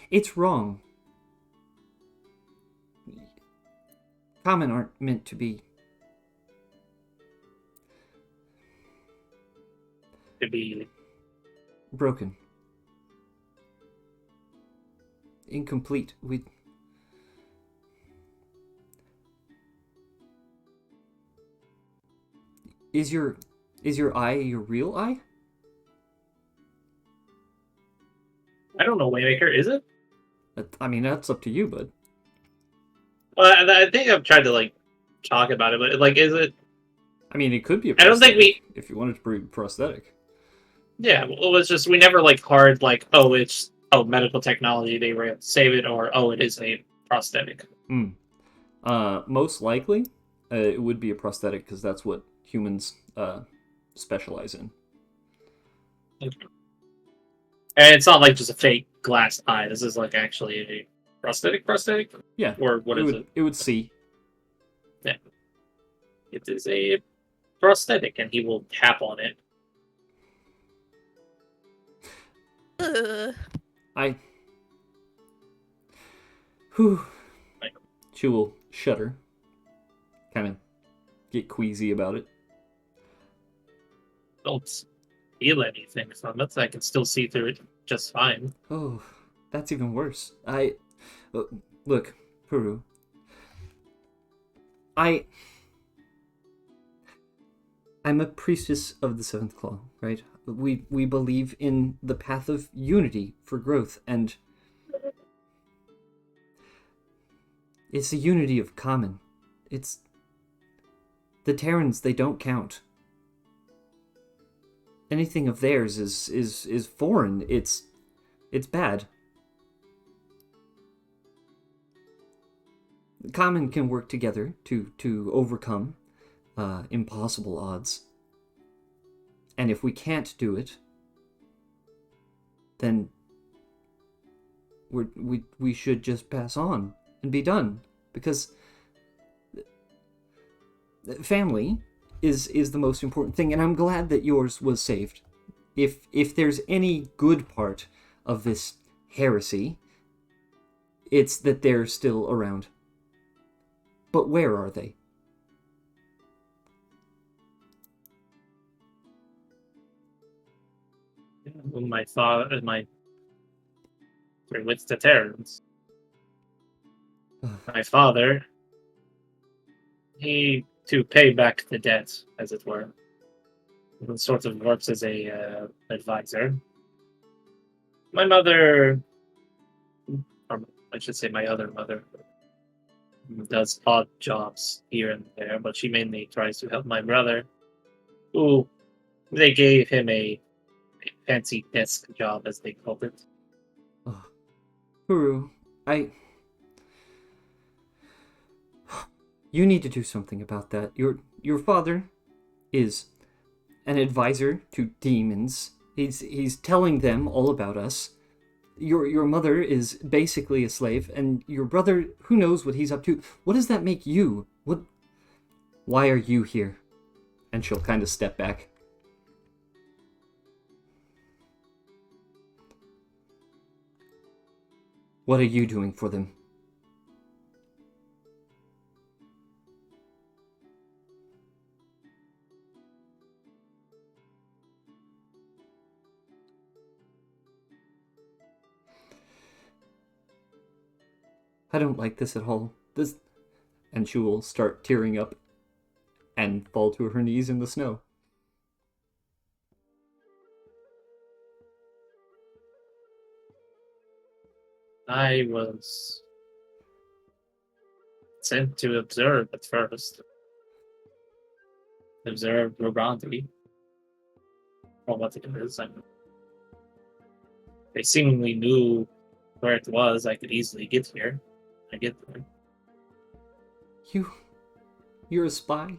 It's wrong. Common aren't meant to be. To be Broken. Incomplete. Is your eye your real eye? I don't know, Waymaker, is it? I mean, that's up to you, bud. Well, I think I've tried to talk about it, but is it? I mean, it could be a I don't think prosthetic if you wanted to be prosthetic. Yeah, well, it was just we never hard it's medical technology, they were able to save it, or it is a prosthetic. Most likely, it would be a prosthetic because that's what humans specialize in. And it's not just a fake glass eye. This is actually a prosthetic. Yeah. Or what is it? It would see. Yeah. It is a prosthetic, and he will tap on it. Whew. She will shudder. Kind of get queasy about it. Don't feel anything from it. I can still see through it just fine. Oh, that's even worse. Look, Peru. I'm a priestess of the Seventh Claw, right? We believe in the path of unity for growth, and it's the unity of common. It's the Terrans, they don't count. Anything of theirs is foreign. It's bad. Common can work together to overcome impossible odds. And if we can't do it, then we should just pass on and be done, because family is the most important thing, and I'm glad that yours was saved. If there's any good part of this heresy, it's that they're still around. But where are they? My father, they're with the Terrans. My father, he to pay back the debt, as it were, he sort of works as a advisor. My mother, or I should say my other mother, does odd jobs here and there, but she mainly tries to help my brother, who they gave him a fancy desk job, as they called it. Oh, Guru, you need to do something about that. Your father is an advisor to demons. He's telling them all about us. Your mother is basically a slave, and your brother, who knows what he's up to. What does that make you? Why are you here? And she'll kind of step back. What are you doing for them? I don't like this at all. This... And she will start tearing up and fall to her knees in the snow. I was sent to observe at first. Observe Robrandi. From what it is. They seemingly knew where it was. I could easily get here. I get there. You're a spy?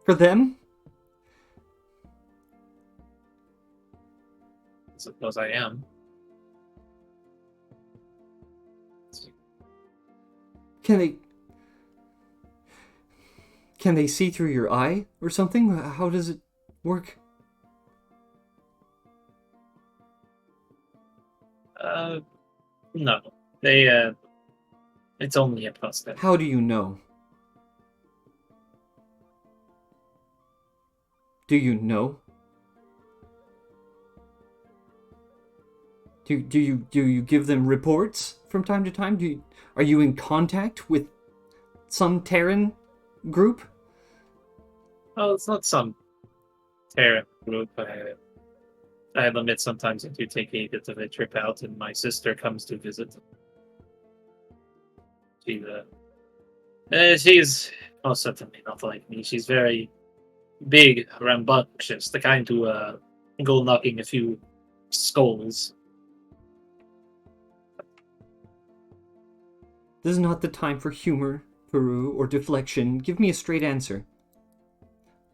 For them? I suppose I am. Can they see through your eye or something? How does it work? No. They, it's only a prosthetic. How do you know? Do you know? Do you give them reports from time to time? Are you in contact with some Terran group? Well, it's not some Terran group. I admit sometimes I do take a bit of a trip out, and my sister comes to visit. She's most certainly not like me. She's very big, rambunctious, the kind to go knocking a few skulls. This is not the time for humor, Peru, or deflection. Give me a straight answer.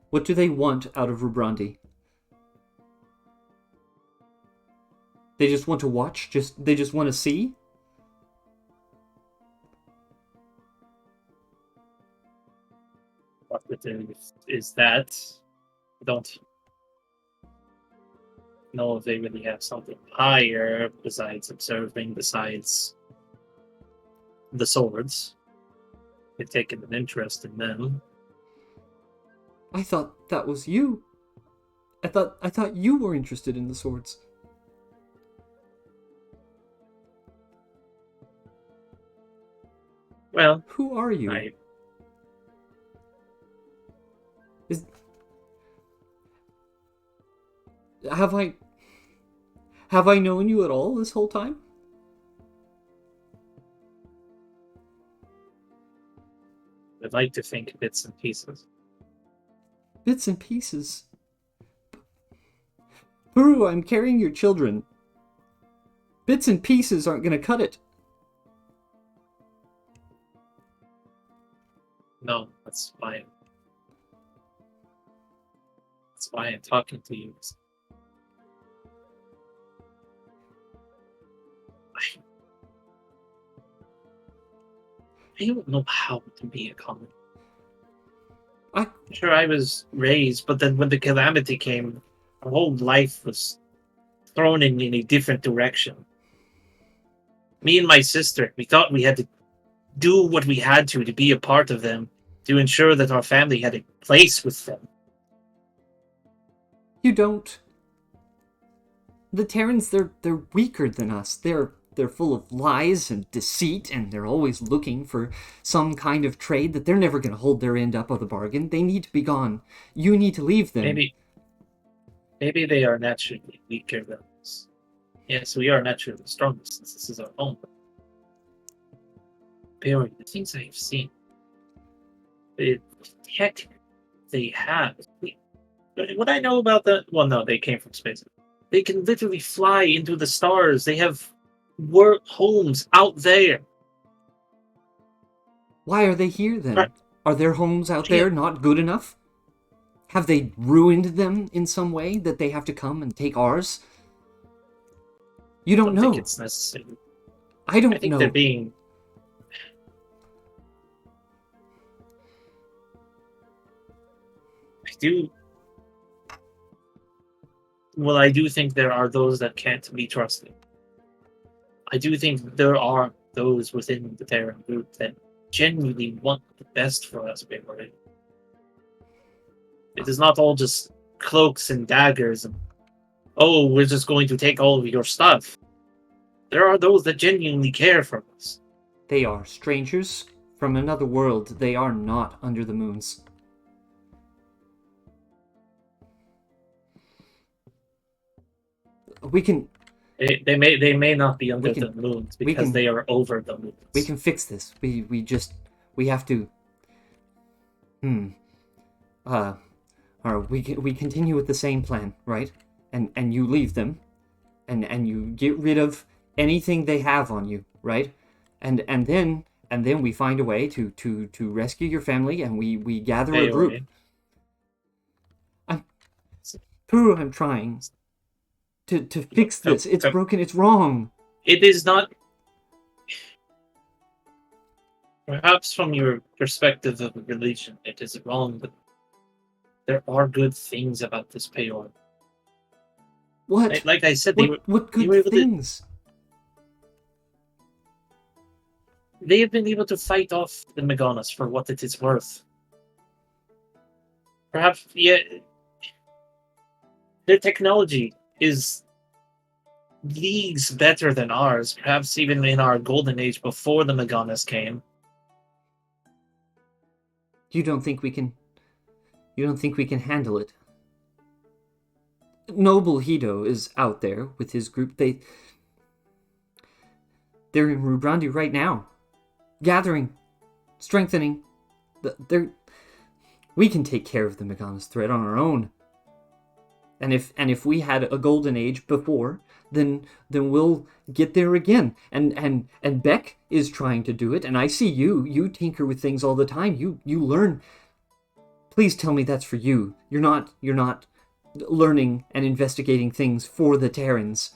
What do they want out of Rubrandi? They just want to watch? They just want to see? What is that? I don't know if they really have something higher besides observing, besides the swords. They've taken an interest in them. I thought that was you. I thought you were interested in the swords. Well, who are you? Have I known you at all this whole time? I'd like to think bits and pieces. Bits and pieces? Peru, I'm carrying your children. Bits and pieces aren't gonna cut it. No, that's why I'm talking to you. I don't know how to be a comic. Sure, I was raised, but then when the calamity came, our whole life was thrown in a different direction. Me and my sister, we thought we had to do what we had to be a part of them, to ensure that our family had a place with them. You don't. The Terrans, they're weaker than us. They're full of lies and deceit, and they're always looking for some kind of trade that they're never going to hold their end up of the bargain. They need to be gone. You need to leave them. Maybe they are naturally weaker than us. Yes, we are naturally the strongest since this is our home. Barry, the things I have seen, the tech they have. What I know about that? Well, no, they came from space. They can literally fly into the stars. They have homes out there. Why are they here then? Are their homes out there not good enough? Have they ruined them in some way that they have to come and take ours? You don't know. I think it's necessary. I don't know. I think they're being... I do think there are those that can't be trusted. I do think there are those within the Terran group that genuinely want the best for us, Beverly. It is not all just cloaks and daggers and, oh, we're just going to take all of your stuff. There are those that genuinely care for us. They are strangers from another world. They are not under the moons. We can They may not be under the moons because they are over the moons. we can fix this. We have to. All right, we continue with the same plan, right? And you leave them, and you get rid of anything they have on you, right? And then we find a way to rescue your family, and we gather a group. I'm trying to fix this. It's broken. It's wrong. It is not. Perhaps from your perspective of religion, it is wrong, but there are good things about this payor. What? Like I said, what good things? They have been able to fight off the Meganas for what it is worth. Perhaps, yeah, their technology is leagues better than ours, perhaps even in our golden age before the Meganas came. You don't think we can handle it? Noble Hido is out there with his group. They're in Rubrandi right now. Gathering. Strengthening. We can take care of the Meganas threat on our own. And if we had a golden age before, then we'll get there again. And Beck is trying to do it, and I see you tinker with things all the time. You learn. Please tell me that's for you. You're not learning and investigating things for the Terrans.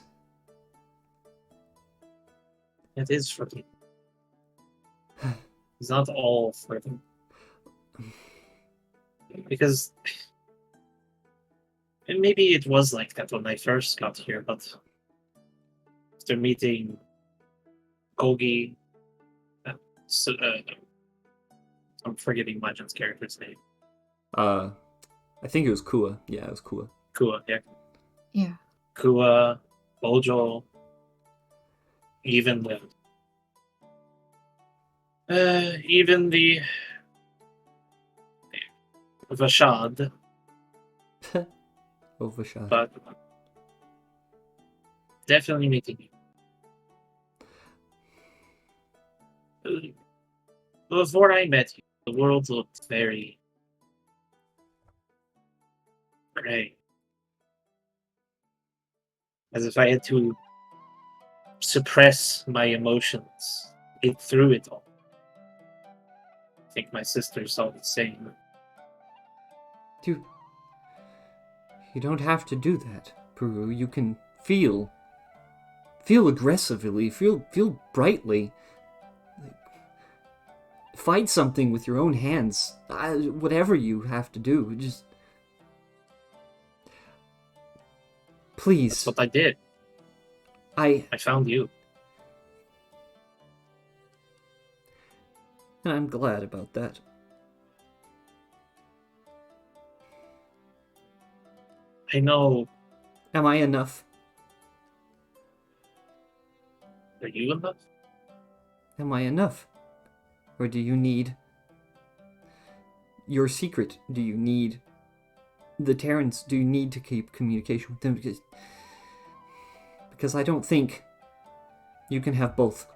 It is for me. It's not all for them. Because and maybe it was like that when I first got here, but after meeting Kogi, I'm forgetting Legend's character's name. I think it was Kua. Yeah, it was Kua. Kua, yeah. Yeah. Kua, Bojo, even the Vashad. Oh, Vashad. But definitely meeting you. Before I met you, the world looked very gray. As if I had to suppress my emotions, get through it all. I think my sister saw the same. You don't have to do that, Peru. You can feel aggressively, feel brightly. Fight something with your own hands. Whatever you have to do, just please. That's what I did. I found you. And I'm glad about that. I know. Am I enough? Are you enough? Am I enough? Or do you need your secret? Do you need the Terrans? Do you need to keep communication with them? Because I don't think you can have both.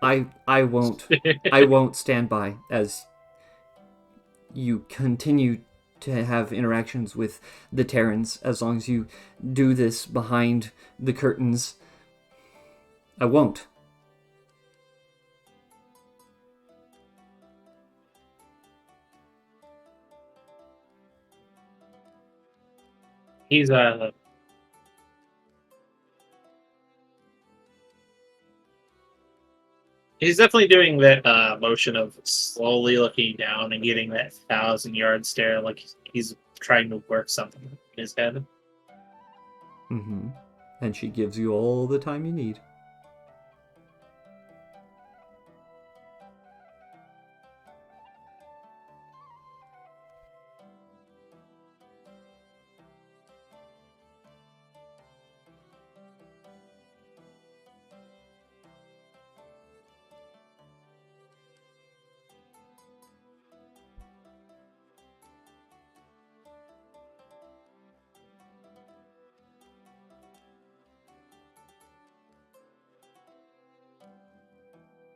I won't stand by as you continue to have interactions with the Terrans as long as you do this behind the curtains. I won't. He's definitely doing that motion of slowly looking down and getting that 1,000-yard stare, like he's trying to work something in his head. Mm-hmm. And she gives you all the time you need.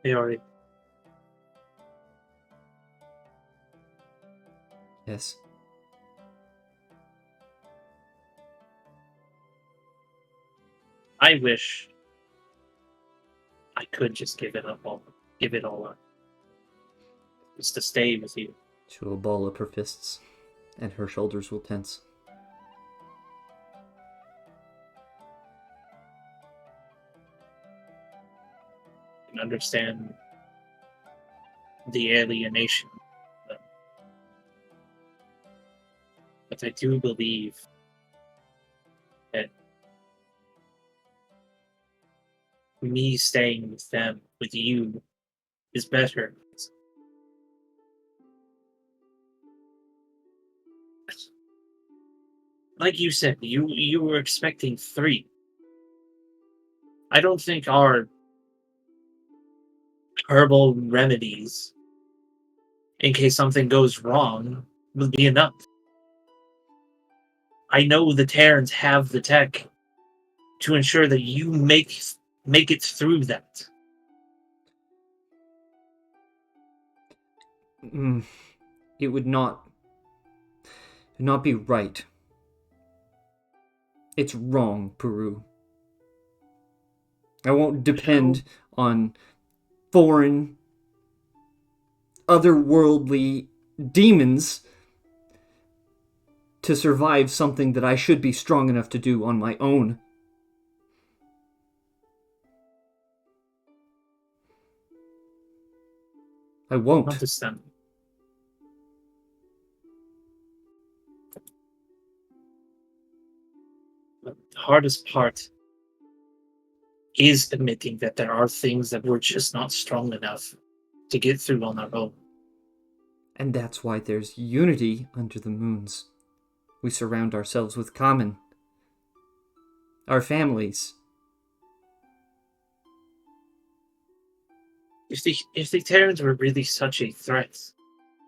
Hey, Ori. Yes. I wish I could just give it all up. Just to stay with you. She'll ball up her fists, and her shoulders will tense. I can understand the alienation. But I do believe that me staying with them, with you, is better. Like you said, you were expecting 3. I don't think our herbal remedies, in case something goes wrong, will be enough. I know the Terrans have the tech to ensure that you make it through that. It would not be right. It's wrong, Peru. I won't depend on foreign, otherworldly demons to survive something that I should be strong enough to do on my own. I won't. Understand. The hardest part is admitting that there are things that we're just not strong enough to get through on our own. And that's why there's unity under the moons. We surround ourselves with common. Our families. If the Terrans were really such a threat,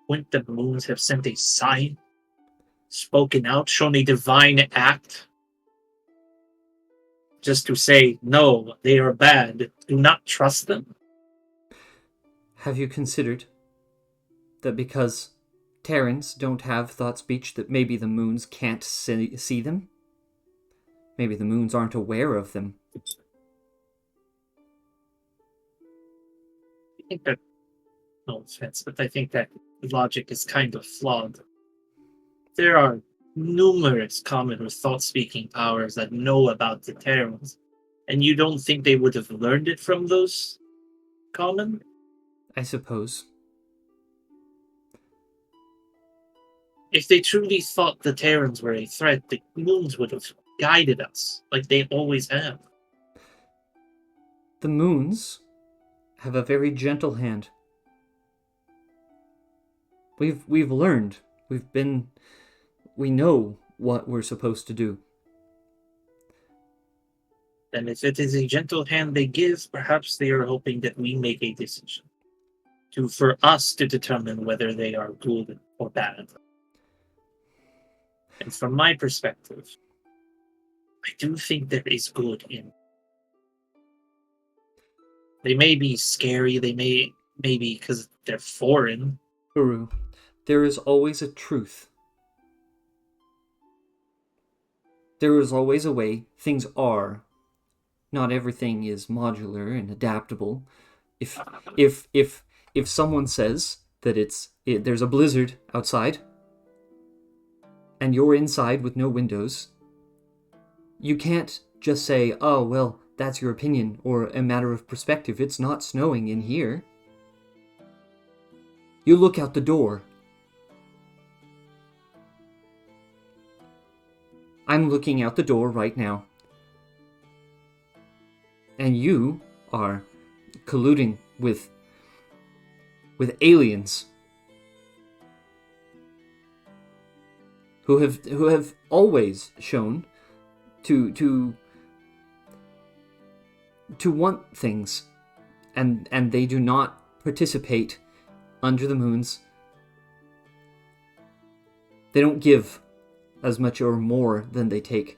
wouldn't the moons have sent a sign? Spoken out, shown a divine act? Just to say, no, they are bad, do not trust them? Have you considered that because Terrans don't have thought speech, that maybe the moons can't see them? Maybe the moons aren't aware of them. I think that, no offense, but I think that logic is kind of flawed. There are numerous common with thought-speaking powers that know about the Terrans, and you don't think they would have learned it from those common? I suppose. If they truly thought the Terrans were a threat, the moons would have guided us, like they always have. The moons have a very gentle hand. We've learned. We know what we're supposed to do. And if it is a gentle hand they give, perhaps they are hoping that we make a decision for us to determine whether they are good or bad. And from my perspective, I do think there is good in. They may be scary, they may be because they're foreign. Uru, there is always a truth. There is always a way things are. Not everything is modular and adaptable. If someone says that there's a blizzard outside and you're inside with no windows, you can't just say, "Oh, well, that's your opinion," or a matter of perspective. It's not snowing in here. You look out the door. I'm looking out the door right now. And you are colluding with aliens who have always shown to want things, and they do not participate under the moons. They don't give as much or more than they take.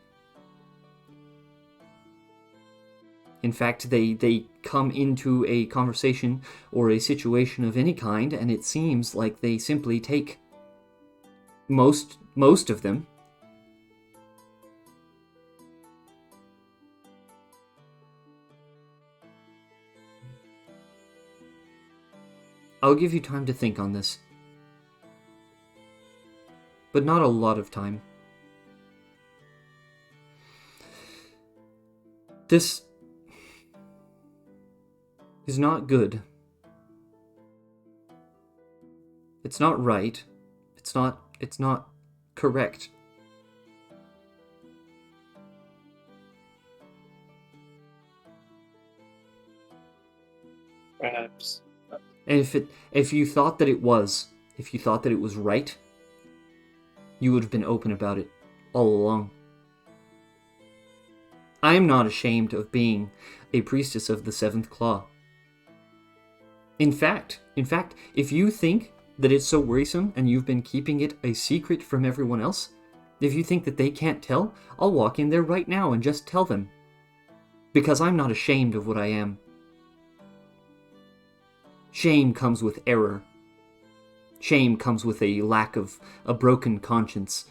In fact, they come into a conversation or a situation of any kind, and it seems like they simply take most of them. I'll give you time to think on this. But not a lot of time. This is not good. It's not right. It's not correct. Perhaps. And if you thought that it was right, you would have been open about it all along. I am not ashamed of being a priestess of the Seventh Claw. In fact, if you think that it's so worrisome and you've been keeping it a secret from everyone else, if you think that they can't tell, I'll walk in there right now and just tell them. Because I'm not ashamed of what I am. Shame comes with error. Shame comes with a lack of a broken conscience.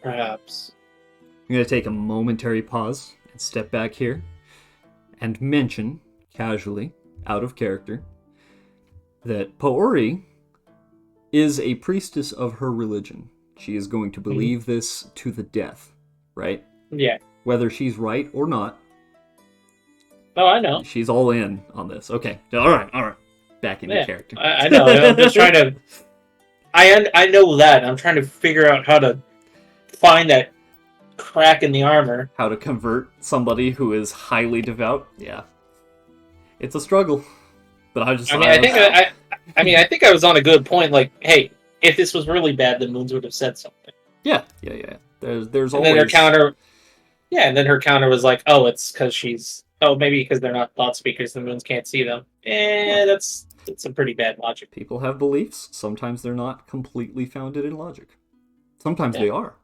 Perhaps. I'm going to take a momentary pause and step back here and mention, casually, out of character, that Paori is a priestess of her religion. She is going to believe this to the death, right? Yeah. Whether she's right or not. Oh, I know. She's all in on this. Okay. All right. Back into character. I know. I'm just trying to... I know that. I'm trying to figure out how to find that crack in the armor. How to convert somebody who is highly devout. Yeah. It's a struggle. But I think I was on a good point. Like, hey, if this was really bad, the moons would have said something. Yeah. There's And always... then her counter... Yeah, and then her counter was like, oh, it's because she's... Oh, maybe because they're not thought speakers, the moons can't see them. That's a pretty bad logic. People have beliefs. Sometimes they're not completely founded in logic. Sometimes they are.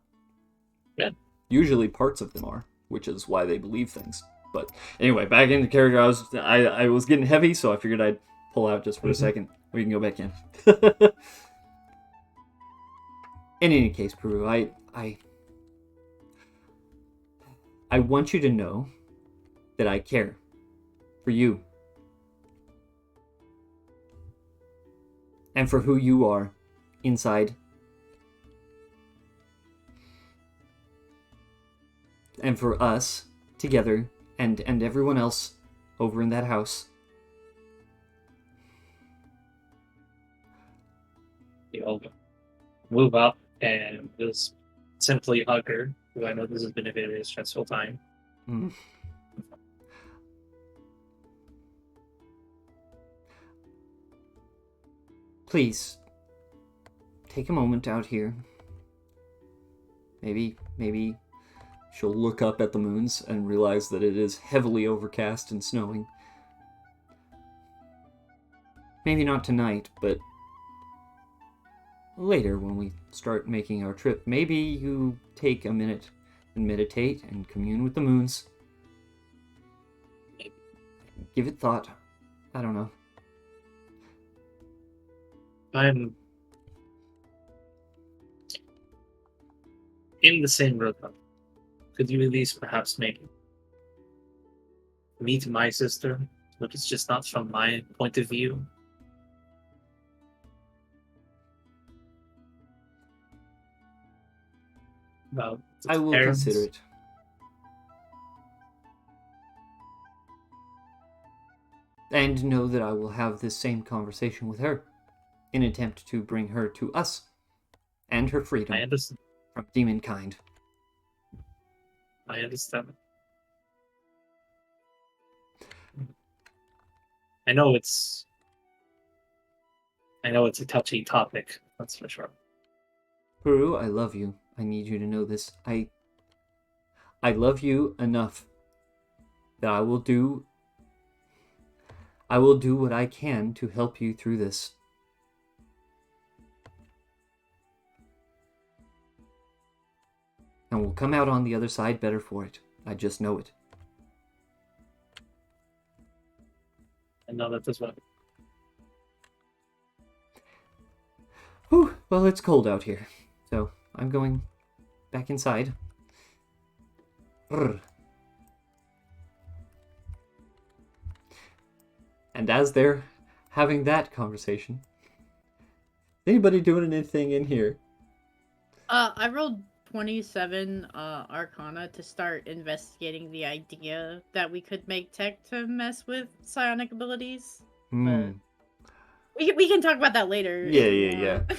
Yeah. Usually parts of them are, which is why they believe things. But anyway, back into character. I was getting heavy, so I figured I'd pull out just for a second. We can go back in. In any case, Peru, I want you to know that I care for you. And for who you are inside. And for us together and everyone else over in that house. You'll move up and just simply hug her, because I know this has been a very stressful time. Mm. Please, take a moment out here. Maybe she'll look up at the moons and realize that it is heavily overcast and snowing. Maybe not tonight, but later when we start making our trip. Maybe you take a minute and meditate and commune with the moons. Give it thought. I don't know. I'm in the same rhythm. Could you at least perhaps meet my sister, but it's just not from my point of view? about its I will parents. consider it. And know that I will have this same conversation with her in an attempt to bring her to us and her freedom I understand. from demonkind. I understand. I know it's a touchy topic, that's for sure. Peru, I love you. I need you to know this. I love you enough that I will do what I can to help you through this. And we'll come out on the other side better for it. I just know it. I know that as well. Whew, well, it's cold out here, so I'm going back inside. Brr. And as they're having that conversation, anybody doing anything in here? I rolled 27 Arcana to start investigating the idea that we could make tech to mess with psionic abilities. Hmm. We can talk about that later. Yeah, if you yeah, want.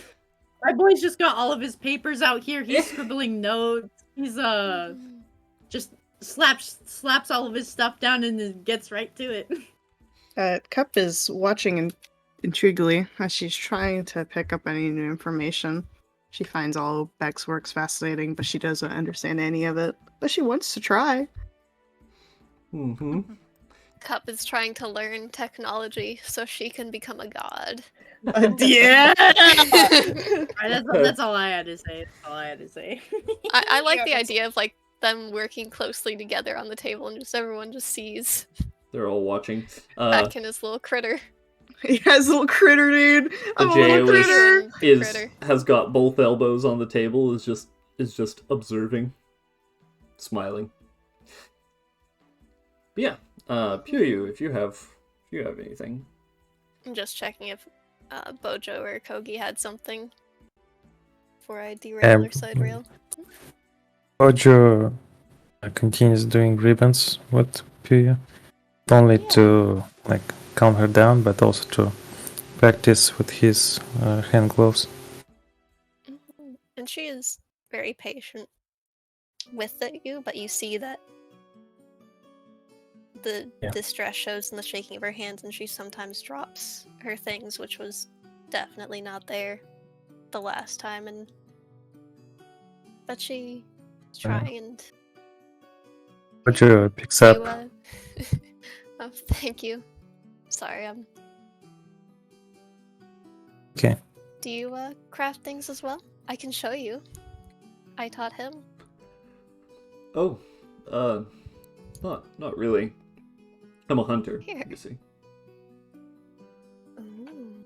My boy's just got all of his papers out here. He's scribbling notes. He's just slaps all of his stuff down and then gets right to it. Cup is watching intriguingly as she's trying to pick up any new information. She finds all of Beck's works fascinating, but she doesn't understand any of it. But she wants to try. Mm-hmm. Cup is trying to learn technology so she can become a god. Yeah! Alright, that's all I had to say. That's all I had to say. I like the Yeah, idea of like them working closely together on the table and just everyone just sees They're all watching. Beck and his little critter. He has a little critter, dude. I'm a little JO critter. Critter. has got both elbows on the table, is just observing, smiling. But yeah, Puryu, if you have anything. I'm just checking if Bojo or Kogi had something before I derail or side rail. Ojo continues doing ribbons with Puya. Not only to like calm her down, but also to practice with his hand gloves. Mhm. And she is very patient with you, but you see that the distress shows in the shaking of her hands, and she sometimes drops her things, which was definitely not there the last time. But she's trying, and Ojo picks you, up. oh, thank you. Sorry, Okay. Do you craft things as well? I can show you. I taught him. Oh, not really. I'm a hunter, Here. you see. Ooh.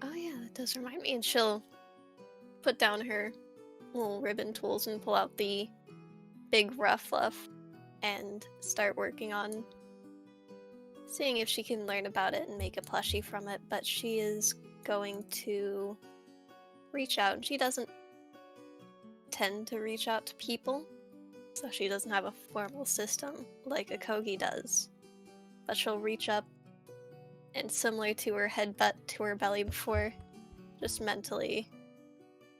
Oh yeah, that does remind me. And she'll put down her little ribbon tools and pull out the big rough fluff and start working on seeing if she can learn about it and make a plushie from it. But she is going to reach out, and she doesn't tend to reach out to people, so she doesn't have a formal system like a Kogi does. But she'll reach up and, similar to her headbutt to her belly before, just mentally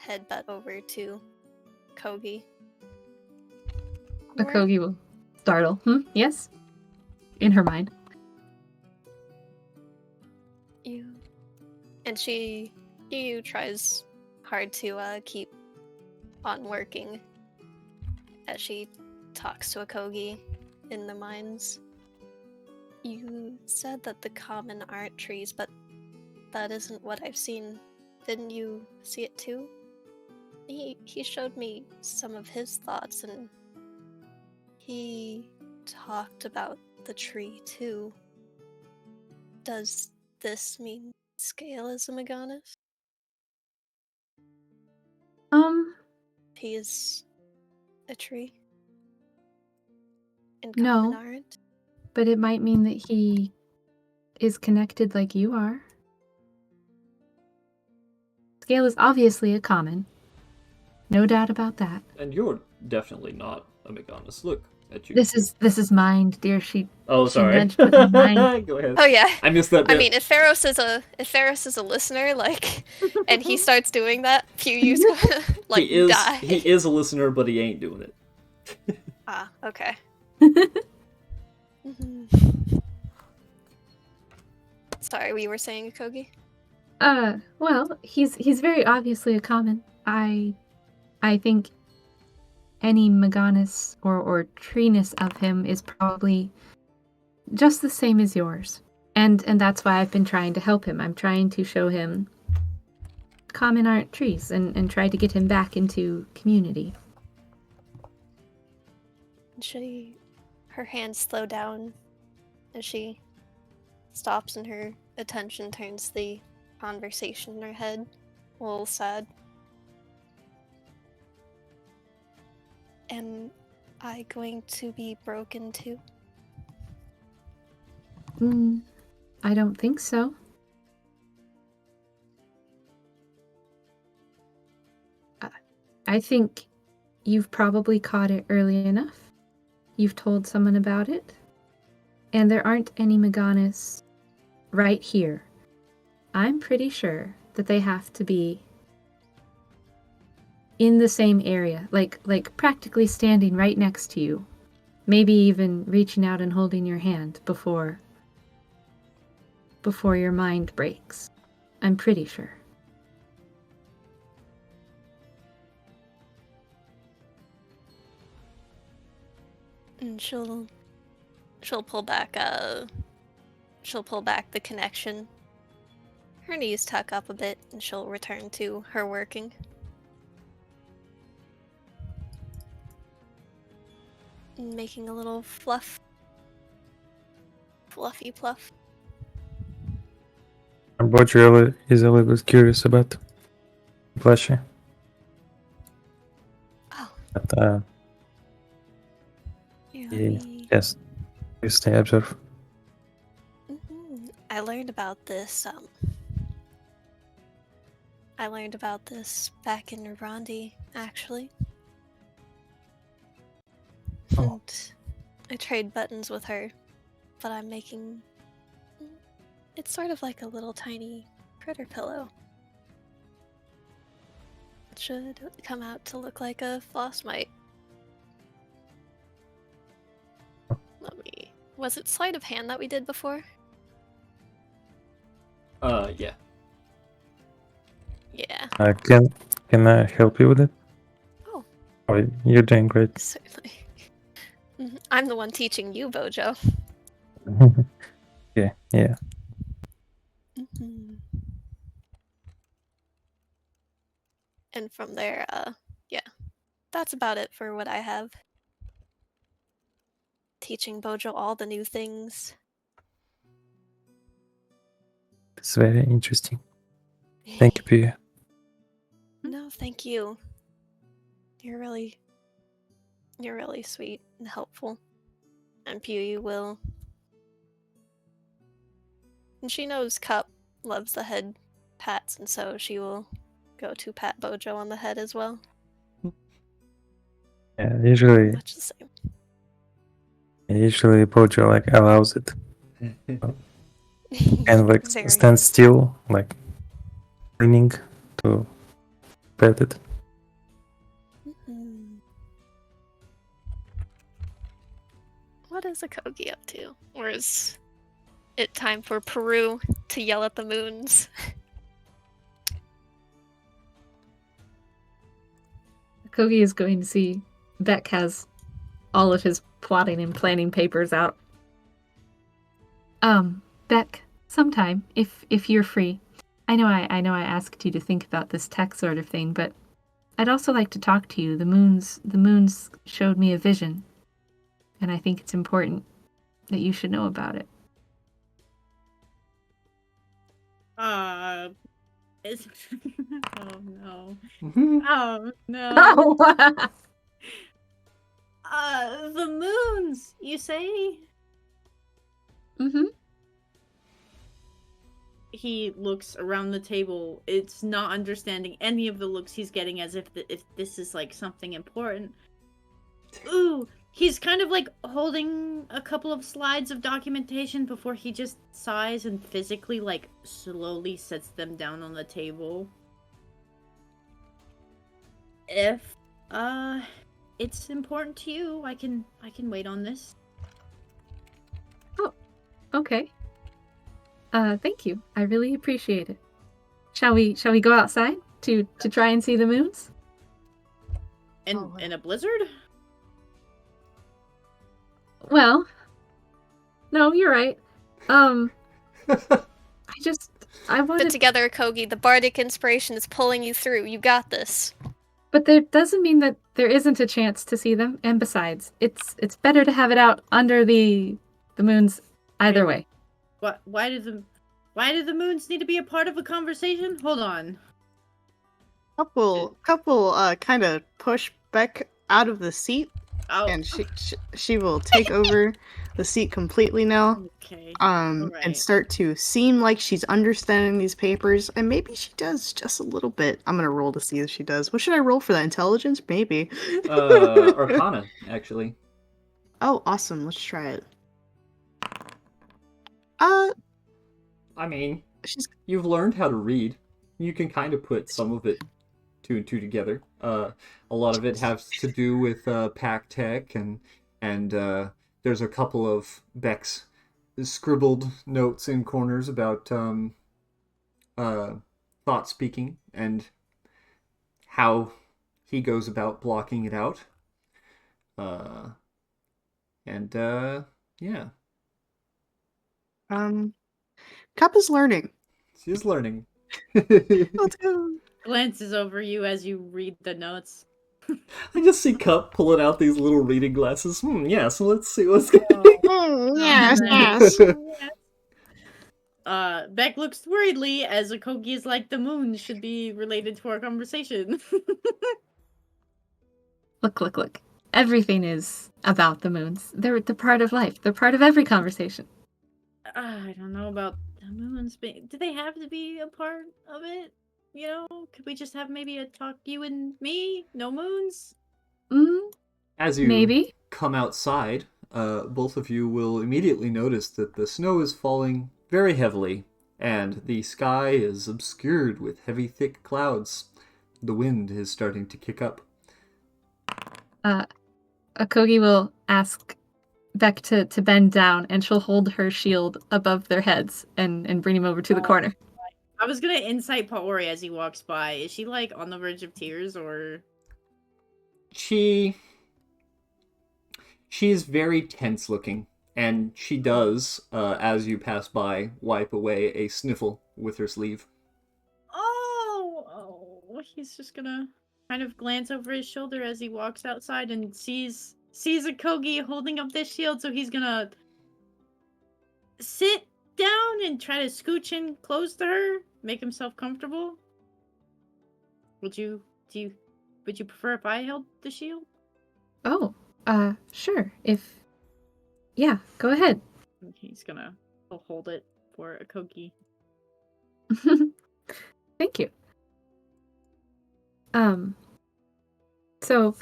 headbutt over to Kogi. The Kogi will startle. Yes? In her mind. And she tries hard to keep on working as she talks to a Kogi in the mines. You said that the common aren't trees, but that isn't what I've seen. Didn't you see it too? He showed me some of his thoughts, and he talked about the tree too. Does this mean Scale is a Meganus? He is a tree? And common No. aren't? But it might mean that he is connected like you are. scale is obviously a common. No doubt about that. And you're definitely not a McGonagall. Look at you. This is mind, dear. She sorry. nudged with her mind. Go ahead. Oh yeah. I missed that bit. I mean, if Pharos is a listener, like, and he starts doing that, Pew's gonna like he is die. he is a listener, but he ain't doing it. Ah, okay. Mhm. Sorry, we were saying Kogi. Well, he's very obviously a common. I think any Maganus or treeness of him is probably just the same as yours. And that's why I've been trying to help him. I'm trying to show him common aren't trees and try to get him back into community. Her hands slow down as she stops and her attention turns to the conversation in her head, a little sad. Am I going to be broken too? I don't think so. I think you've probably caught it early enough. You've told someone about it. And there aren't any Maganus right here. I'm pretty sure that they have to be in the same area, like practically standing right next to you. Maybe even reaching out and holding your hand before your mind breaks. I'm pretty sure. And she'll pull back the connection. Her knees tuck up a bit and she'll return to her working. And making a little fluffy pluff. Bodriel is a little bit curious about Plushie. Oh. But, yes, you stay observe. I learned about this. I learned about this back in Rondi, actually. Oh. And I trade buttons with her, but I'm making. It's sort of like a little tiny critter pillow. It should come out to look like a floss mite. Was it sleight of hand that we did before? Yeah. Yeah. Can I help you with it? Oh. Oh, you're doing great. Certainly. I'm the one teaching you, Bojo. Yeah. And from there, yeah. That's about it for what I have. Teaching Bojo all the new things. It's very interesting. Thank you, Pia. No, thank you. You're really sweet and helpful. And Pew will. And she knows Cup loves the head pats, and so she will go to pat Bojo on the head as well. Yeah, usually Much the same. Bojo like allows it and like stand still, like leaning to pet it. What is a Kogi up to? Or is it time for Peru to yell at the moons? Kogi is going to see Beck has all of his plotting and planning papers out. Beck, sometime, if you're free. I know I asked you to think about this tech sort of thing, but I'd also like to talk to you. The moons showed me a vision, and I think it's important that you should know about it. Oh no. Oh no. The moons, you say? Mm-hmm. he looks around the table, it's not understanding any of the looks he's getting as if if this is like something important. Ooh, he's kind of like holding a couple of slides of documentation before he just sighs and physically like slowly sets them down on the table. If it's important to you, I can wait on this. Okay. Thank you. I really appreciate it. Shall we go outside to try and see the moons? In a blizzard? Well, no, you're right. I Put wanted, together, Kogi. The bardic inspiration is pulling you through. You got this. but that doesn't mean that there isn't a chance to see them. And besides, it's better to have it out under the moons either way. What? Why do the moons need to be a part of a conversation? Hold on. Couple kind of push Beck out of the seat, Oh, and she will take over the seat completely now. okay. And Alright. start to seem like she's understanding these papers, and maybe she does just a little bit. I'm gonna roll to see if she does. What should I roll for that? Intelligence? Maybe. Arcana, actually. Oh, awesome. Let's try it. I mean, She's you've learned how to read. You can kind of put some of it two and two together. A lot of it has to do with pack tech, and there's a couple of Beck's scribbled notes in corners about thought speaking and how he goes about blocking it out. Yeah, Cup is learning. she's learning. Let's go. Glances over you as you read the notes. I just see Cup pulling out these little reading glasses. Yeah, so let's see what's going Yes, Nice. yes. Beck looks worriedly as Akogi is like, the moon should be related to our conversation. Look. Everything is about the moons. They're part of life. They're part of every conversation. I don't know about the moons being... Do they have to be a part of it? You know? Could we just have maybe a talk, you and me? No moons? As you Maybe. come outside, both of you will immediately notice that the snow is falling very heavily, and the sky is obscured with heavy, thick clouds. The wind is starting to kick up. Akogi will ask Beck to bend down, and she'll hold her shield above their heads and bring him over to the corner. I was gonna insight Paori as he walks by. Is she like on the verge of tears or? She's very tense looking, and she does, as you pass by, wipe away a sniffle with her sleeve. Oh, he's just gonna kind of glance over his shoulder as he walks outside and sees Akogi holding up this shield, so he's gonna sit down and try to scooch in close to her, make himself comfortable. Would you prefer if I held the shield? Oh, sure. Yeah, go ahead. He'll hold it for Akogi. Thank you. So,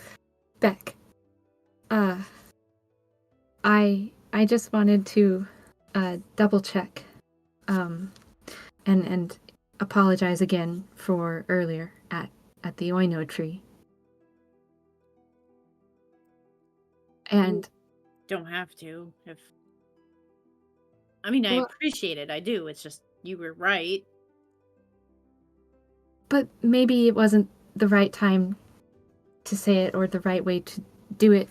Beck, I just wanted to double check, and apologize again for earlier at the Oino tree. And Don't have to. I Well- appreciate it. I do. It's just you were right. but maybe it wasn't the right time to say it or the right way to do it.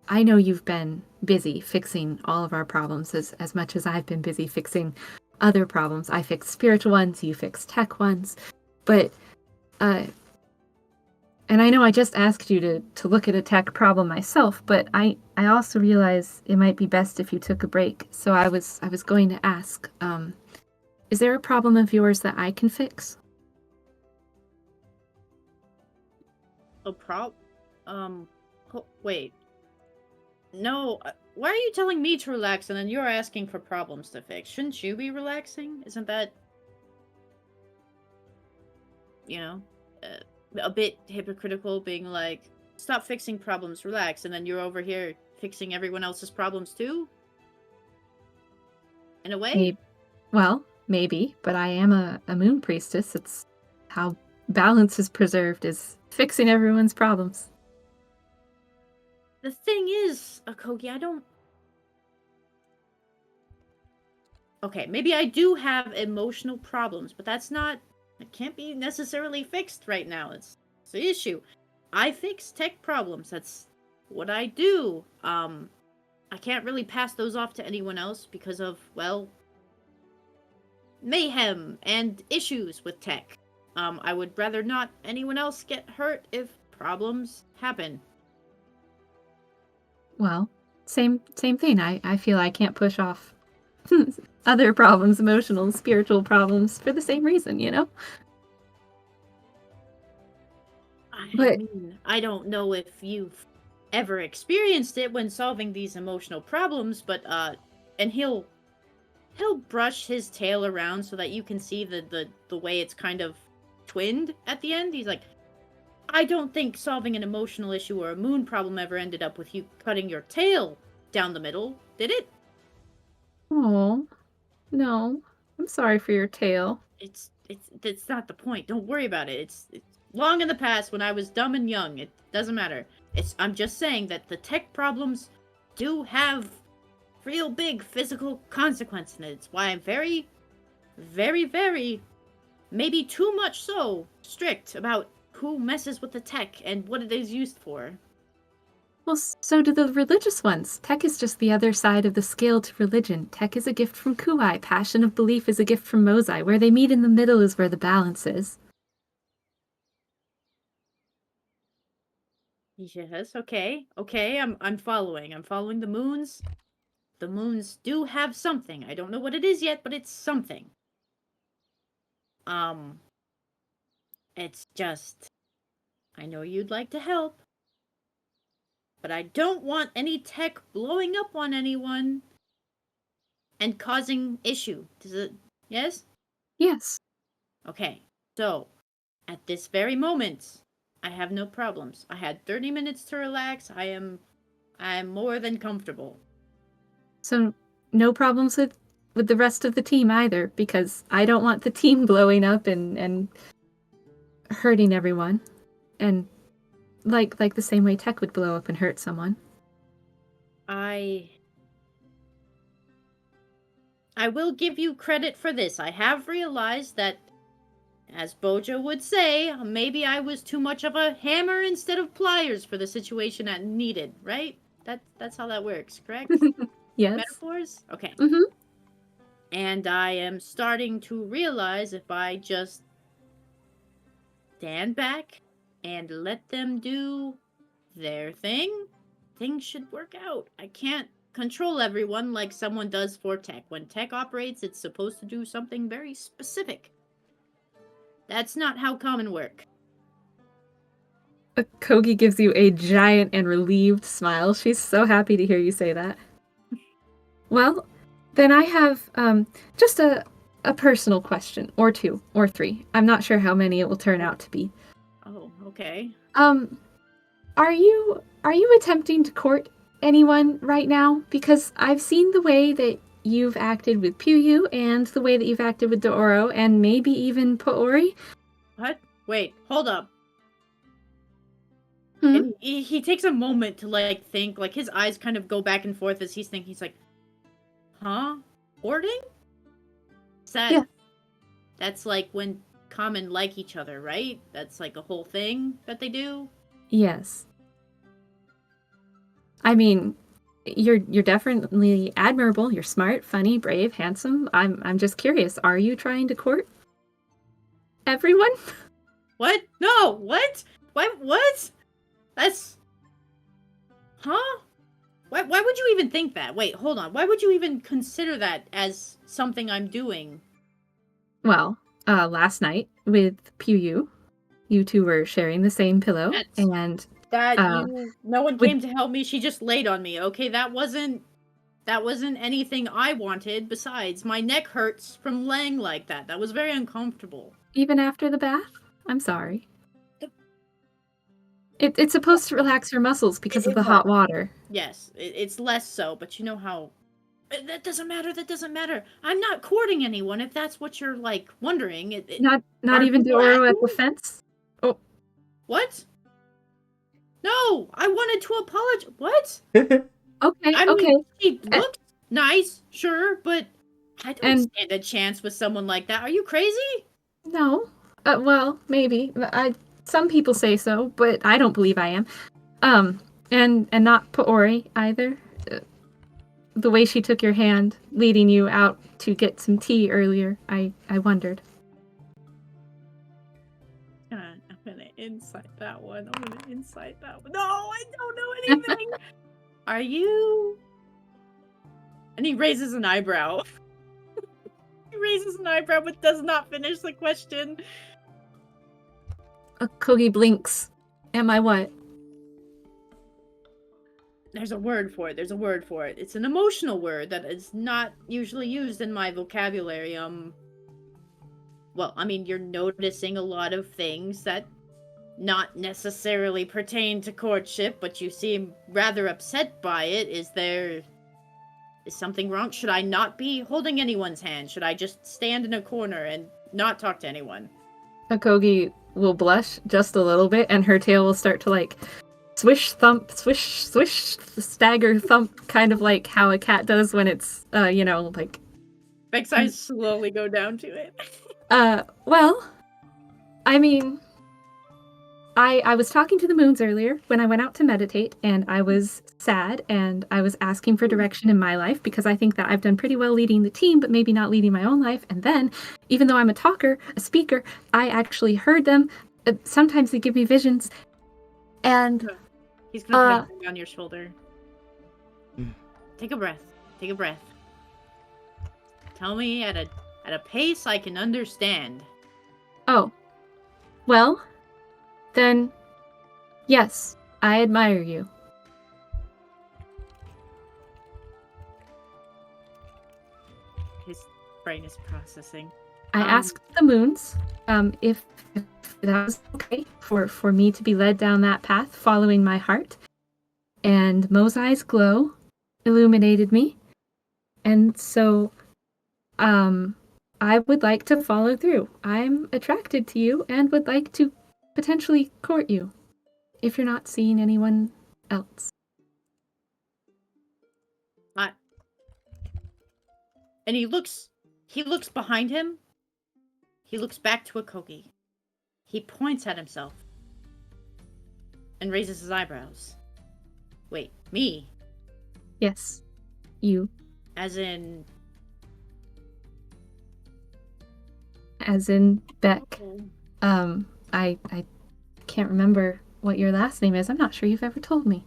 I know you've been busy fixing all of our problems as much as I've been busy fixing other problems. I fixed spiritual ones, you fixed tech ones. But, and I know I just asked you to look at a tech problem myself, but I also realize it might be best if you took a break. So I was going to ask, is there a problem of yours that I can fix? Wait. No, why are you telling me to relax and then you're asking for problems to fix? Shouldn't you be relaxing? Isn't that, you know, a bit hypocritical being like, stop fixing problems, relax, and then you're over here fixing everyone else's problems too? In a way? Maybe, well, maybe, but I am a moon priestess. It's how balance is preserved, is fixing everyone's problems. The thing is, Akogi, I don't... Okay, maybe I do have emotional problems, but that's not... It can't be necessarily fixed right now. It's the issue. I fix tech problems. That's what I do. I can't really pass those off to anyone else because of, well, mayhem and issues with tech. I would rather not anyone else get hurt if problems happen. Well, same thing. I feel I can't push off other problems, emotional, spiritual problems, for the same reason, you know? But I don't know if you've ever experienced it when solving these emotional problems, but and he'll brush his tail around so that you can see the way it's kind of twinned at the end. He's like, I don't think solving an emotional issue or a moon problem ever ended up with you cutting your tail down the middle, did it? oh, no. I'm sorry for your tale. It's not the point. Don't worry about it. It's long in the past when I was dumb and young. It doesn't matter. I'm just saying that the tech problems do have real big physical consequences, and it's why I'm very, very, very, maybe too much so, strict about who messes with the tech and what it is used for. Well, so do the religious ones. Tech is just the other side of the scale to religion. Tech is a gift from Kuai. Passion of belief is a gift from Mozai. Where they meet in the middle is where the balance is. Yes, okay. I'm following. I'm following the moons. The moons do have something. I don't know what it is yet, but it's something. It's just, I know you'd like to help, but I don't want any tech blowing up on anyone and causing issue. Does it? Yes? Yes. Okay. So, at this very moment, I have no problems. I had 30 minutes to relax. I am more than comfortable. So no problems with the rest of the team either, because I don't want the team blowing up and hurting everyone. And like the same way tech would blow up and hurt someone. I will give you credit for this. I have realized that, as Bojo would say, maybe I was too much of a hammer instead of pliers for the situation that needed, right? That's how that works, correct? Yes. Metaphors? Okay. Mm-hmm. And I am starting to realize if I just stand back and let them do their thing, things should work out. I can't control everyone like someone does for tech. When tech operates, it's supposed to do something very specific. That's not how common work. Kogi gives you a giant and relieved smile. She's so happy to hear you say that. Well, then I have just a personal question, or two, or three. I'm not sure how many it will turn out to be. Oh, okay. Are you attempting to court anyone right now? Because I've seen the way that you've acted with Puyu and the way that you've acted with Dooro and maybe even Poori. What? Wait, hold up. Hmm? And he takes a moment to, like, think. Like, his eyes kind of go back and forth as he's thinking. He's like, huh? Hoarding? Is that... Yeah. That's like when common like each other, right? That's like a whole thing that they do? Yes. I mean, you're definitely admirable. You're smart, funny, brave, handsome. I'm just curious. Are you trying to court everyone? What? No, what? What? That's... Huh? Why would you even think that? Wait, hold on. Why would you even consider that as something I'm doing? Well, last night with Puyu, you two were sharing the same pillow, and No one with- came to help me. She just laid on me. Okay, that wasn't anything I wanted. Besides, my neck hurts from laying like that. That was very uncomfortable. Even after the bath? I'm sorry. It's supposed to relax your muscles because of It the hot was. water. Yes, it's less so, but you know how. That doesn't matter. That doesn't matter. I'm not courting anyone. If that's what you're like wondering. Not Are even people Doro at the acting? fence? Oh, What? No, I wanted to apologize. What? okay, I okay. mean, she looks nice, sure, but I don't And- stand a chance with someone like that. Are you crazy? No. Well, maybe. Some people say so, but I don't believe I am. And not Paori either. The way she took your hand, leading you out to get some tea earlier, I wondered. I'm gonna insight that one. No, I don't know anything. Are you? And he raises an eyebrow. He raises an eyebrow, but does not finish the question. Kogi blinks. Am I what? There's a word for it. It's an emotional word that is not usually used in my vocabulary. Well, I mean, you're noticing a lot of things that not necessarily pertain to courtship, but you seem rather upset by it. Is something wrong? Should I not be holding anyone's hand? Should I just stand in a corner and not talk to anyone? Kogi will blush just a little bit, and her tail will start to like swish, thump, swish, swish, stagger, thump, kind of like how a cat does when it's, like. Beck's eyes slowly go down to it. Well, I mean, I was talking to the moons earlier when I went out to meditate, and I was sad, and I was asking for direction in my life because I think that I've done pretty well leading the team, but maybe not leading my own life. And then, even though I'm a speaker, I actually heard them. Sometimes they give me visions, and He's gonna put a hand on your shoulder. Take a breath. Tell me at a pace I can understand. oh, well, then, yes, I admire you. His brain is processing. I asked the moons if that was okay for me to be led down that path following my heart. And Mosai's glow illuminated me. And so I would like to follow through. I'm attracted to you and would like to potentially court you if you're not seeing anyone else. And he looks behind him. He looks back to Akogi. He points at himself and raises his eyebrows. Wait, me? Yes, you. As in Beck. I can't remember what your last name is. I'm not sure you've ever told me.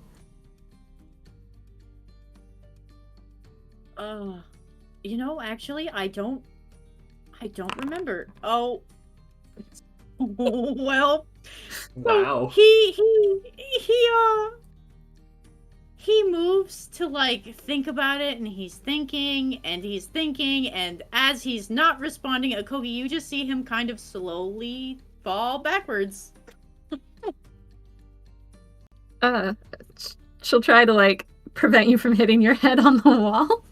Actually, I don't remember. Oh. Well. Wow. He moves to like think about it, and he's thinking, and as he's not responding, Akogi, you just see him kind of slowly fall backwards. She'll try to like prevent you from hitting your head on the wall.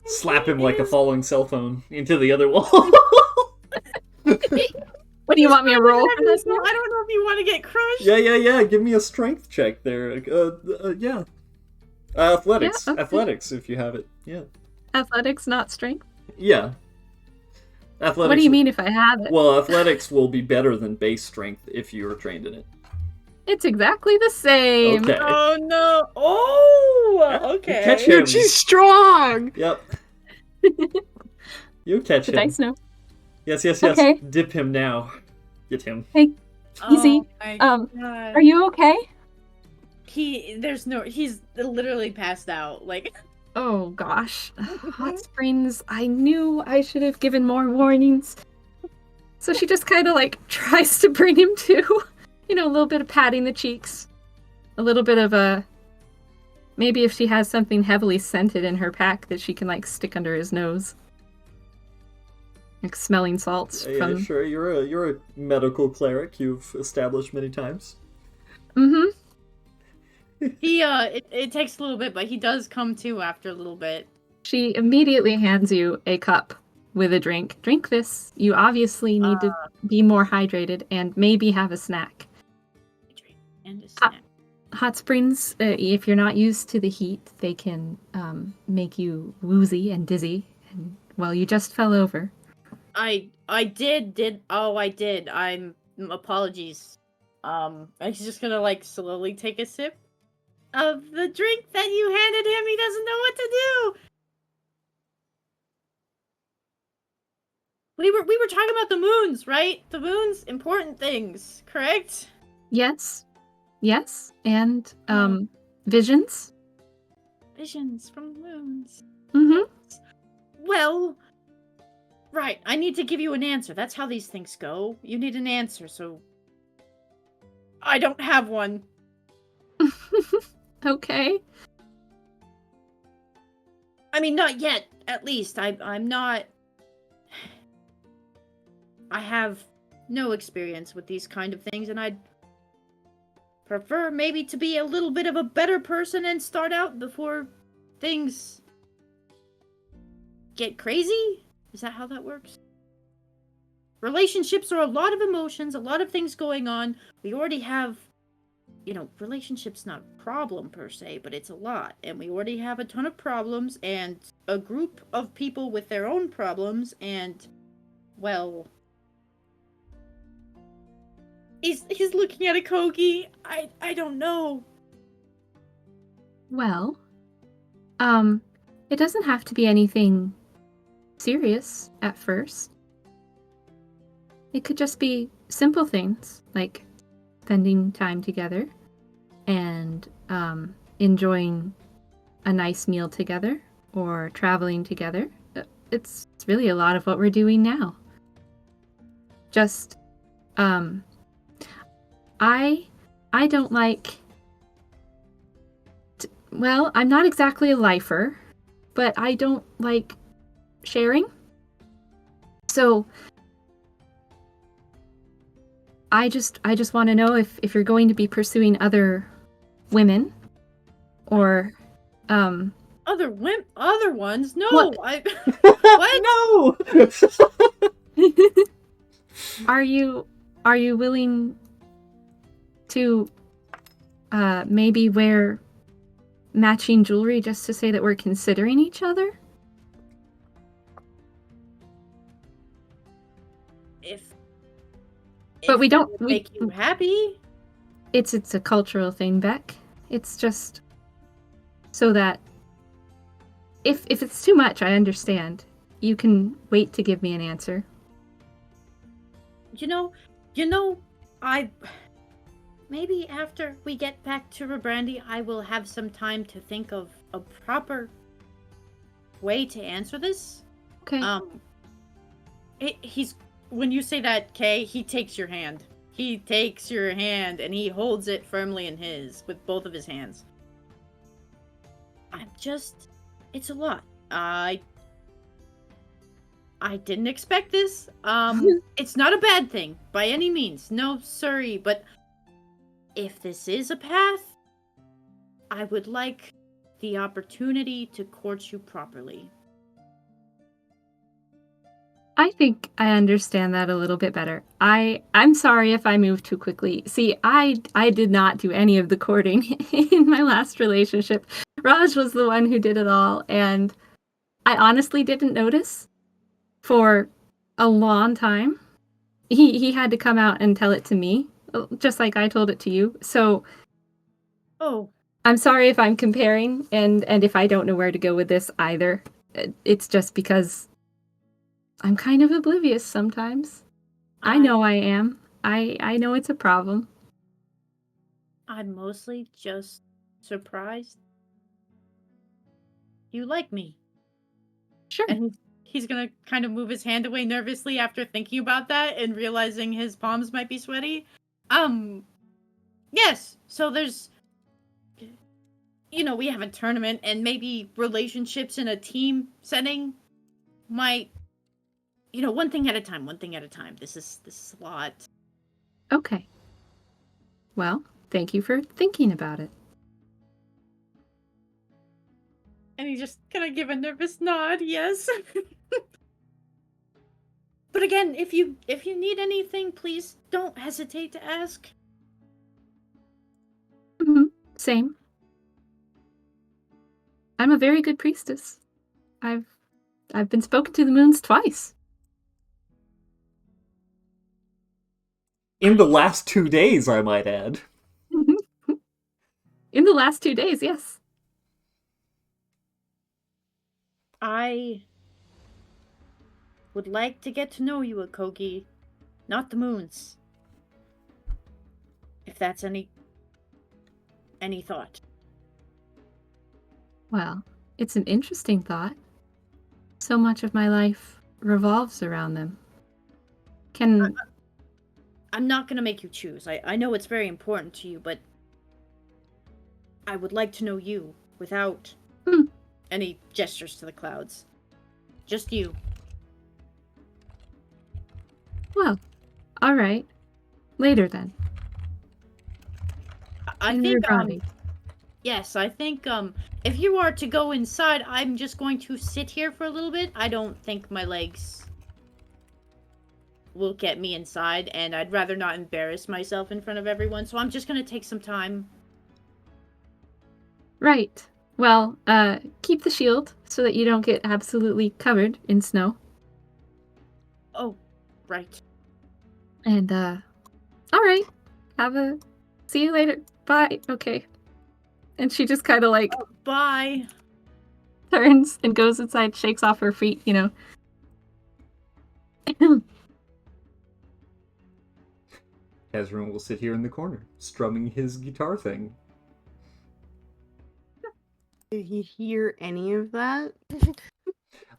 Slap him like a falling cell phone into the other wall. What do you want me to roll for this? I don't know if you want to get crushed. Yeah. Give me a strength check there. Yeah. Athletics. Yeah, okay. Athletics, if you have it. Yeah. Athletics, not strength. Yeah. Athletics. What do you mean if I have it? Well, athletics will be better than base strength if you are trained in it. It's exactly the same. Okay. Oh no! Oh, okay. Catch him. Dude, she's strong! Yep. You catch The him. dice know. Yes. Okay. Dip him now. Get him. Easy. Oh my God. Are you okay? He's literally passed out. Like, Oh gosh. Hot springs. I knew I should have given more warnings. So she just kind of like tries to bring him to. a little bit of patting the cheeks, a little bit of a, maybe if she has something heavily scented in her pack that she can like stick under his nose. Like smelling salts Yeah, from. sure. You're a medical cleric. You've established many times. Mm-hmm. It takes a little bit, but he does come to after a little bit. She immediately hands you a cup with a drink. Drink this. You obviously need to be more hydrated and maybe have a snack. And a snack. Hot springs, if you're not used to the heat, they can make you woozy and dizzy. And, well, you just fell over. I did. Oh, I did. Apologies. He's just gonna like slowly take a sip of the drink that you handed him. He doesn't know what to do. We were talking about the moons, right? The moons, important things, correct? Yes. And visions. Visions from the moons. Mm-hmm. Well, right. I need to give you an answer. That's how these things go. You need an answer, so I don't have one. Okay. I mean, not yet. At least I'm not. I have no experience with these kind of things, and I'd prefer maybe to be a little bit of a better person and start out before things get crazy. Is that how that works? Relationships are a lot of emotions, a lot of things going on. We already have, relationships not a problem per se, but it's a lot. And we already have a ton of problems and a group of people with their own problems and, well... He's looking at a Kogi. I don't know. Well, it doesn't have to be anything serious at first. It could just be simple things like spending time together and enjoying a nice meal together or traveling together. It's really a lot of what we're doing now. Just, I don't like... Well, I'm not exactly a lifer, but I don't like sharing. So I just want to know if you're going to be pursuing other women or Other ones? No. What? What? No. Are you willing to maybe wear matching jewelry just to say that we're considering each other? But we don't make you happy. It's a cultural thing, Beck. It's just so that if it's too much, I understand. You can wait to give me an answer. Maybe after we get back to Rebrandi, I will have some time to think of a proper way to answer this. Okay. When you say that, Kay, he takes your hand. He takes your hand and he holds it firmly in his with both of his hands. It's a lot. I didn't expect this. It's not a bad thing by any means. No, sorry, but if this is a path, I would like the opportunity to court you properly. I think I understand that a little bit better. I'm sorry if I moved too quickly. See, I did not do any of the courting in my last relationship. Raj was the one who did it all, and I honestly didn't notice for a long time. He had to come out and tell it to me, just like I told it to you. So I'm sorry if I'm comparing and if I don't know where to go with this either. It's just because I'm kind of oblivious sometimes. I know I am. I know it's a problem. I'm mostly just surprised you like me. Sure. And he's gonna kind of move his hand away nervously after thinking about that and realizing his palms might be sweaty. Yes. So there's, we have a tournament, and maybe relationships in a team setting might, one thing at a time. One thing at a time. This is a lot. Okay. Well, thank you for thinking about it. And he just kind of give a nervous nod. Yes. But again, if you need anything, please don't hesitate to ask. Same. I'm a very good priestess. I've been spoken to the moons twice. In the last 2 days, I might add. In the last 2 days, yes. I would like to get to know you, Akogi, not the moons. If that's any thought. Well, it's an interesting thought. So much of my life revolves around them. I'm not gonna make you choose. I know it's very important to you, but I would like to know you without any gestures to the clouds. Just you. Well, all right. Later then. I In think Rubrandi. yes, I think if you are to go inside, I'm just going to sit here for a little bit. I don't think my legs will get me inside, and I'd rather not embarrass myself in front of everyone, so I'm just gonna take some time. Right. Well, keep the shield so that you don't get absolutely covered in snow. Oh, right. And all right. See you later. Bye. Okay. And she just kind of like Bye. turns and goes inside, shakes off her feet, Ezra will sit here in the corner, strumming his guitar thing. Did he hear any of that?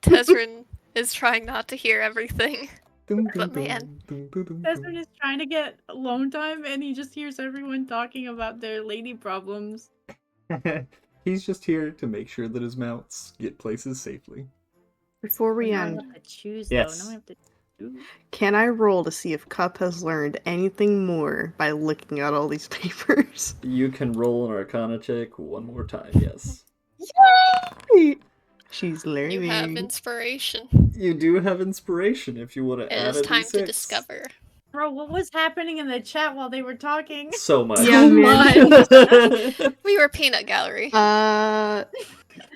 Tezrin is trying not to hear everything. But man. Desmond is trying to get alone time, and he just hears everyone talking about their lady problems. He's just here to make sure that his mounts get places safely. Before we Now I end, have to choose, Yes. though. Now I have to choose. can I roll to see if Cup has learned anything more by looking at all these papers? You can roll an Arcana check one more time, yes. Yay! She's learning. You have inspiration. You do have inspiration if you want to It add is a time to D6. discover. Bro, what was happening in the chat while they were talking? So much. Yeah, man. We were peanut gallery.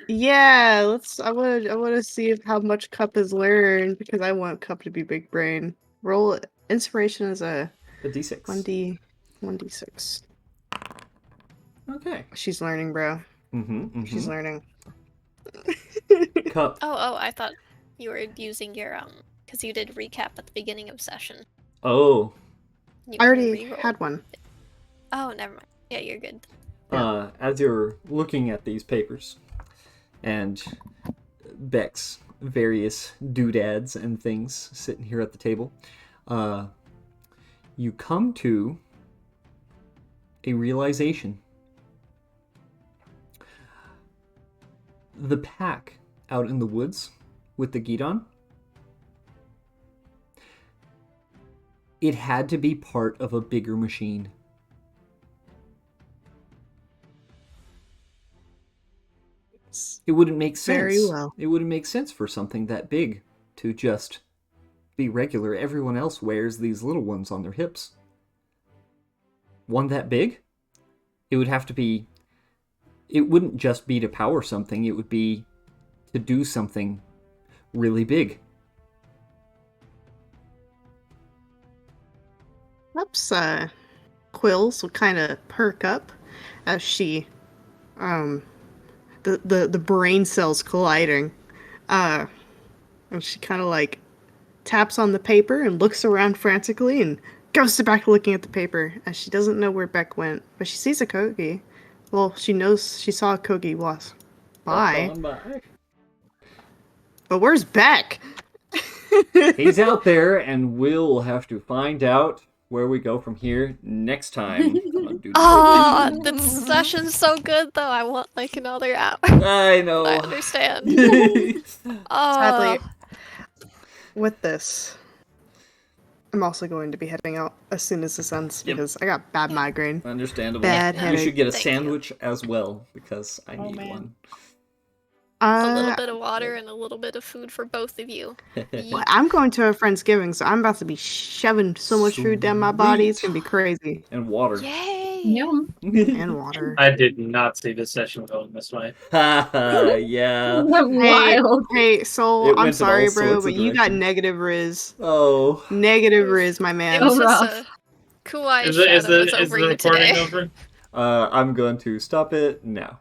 Yeah, I wanna see if how much Cup has learned because I want Cup to be big brain. Roll inspiration as a A D6. 1d6. Okay. She's learning, bro. She's learning. Cup. Oh, I thought you were using your because you did recap at the beginning of session. Oh. You I already re-rolled. had one. Oh, never mind. Yeah, you're good. As you're looking at these papers and Beck's various doodads and things sitting here at the table, you come to a realization. The pack out in the woods with the Gidon, it had to be part of a bigger machine. It wouldn't make sense. Very well. It wouldn't make sense for something that big to just be regular. Everyone else wears these little ones on their hips. One that big? It would have to be... It wouldn't just be to power something, it would be to do something really big. Cup's quills will kind of perk up as she, the brain cells colliding, and she kind of like taps on the paper and looks around frantically and goes back looking at the paper as she doesn't know where Beck went, but she sees a Kogi. Well, she knows she saw a Kogi walk by. But where's Beck? He's out there, and we'll have to find out where we go from here next time on do. Oh, the session's so good though. I want like another hour. I know. I understand. Sadly, Oh, with this, I'm also going to be heading out as soon as this ends Yep. because I got bad migraine. Understandable. Bad You headache. should get a Thank you. sandwich as well because I Oh, need man. one. a little bit of water and a little bit of food for both of you. Well, Yeet. I'm going to a Friendsgiving, so I'm about to be shoving so much food down my body. It's gonna be crazy. And water. Yay! Yum. And water. I did not see this session going this way. Haha, yeah. Wild. Hey, Soul, It I'm went in sorry, all bro, sorts but of you got directions. negative riz. Oh. Negative riz, my It man. was just rough. a Kuai Is shadow was the over you recording today. over? I'm going to stop it now.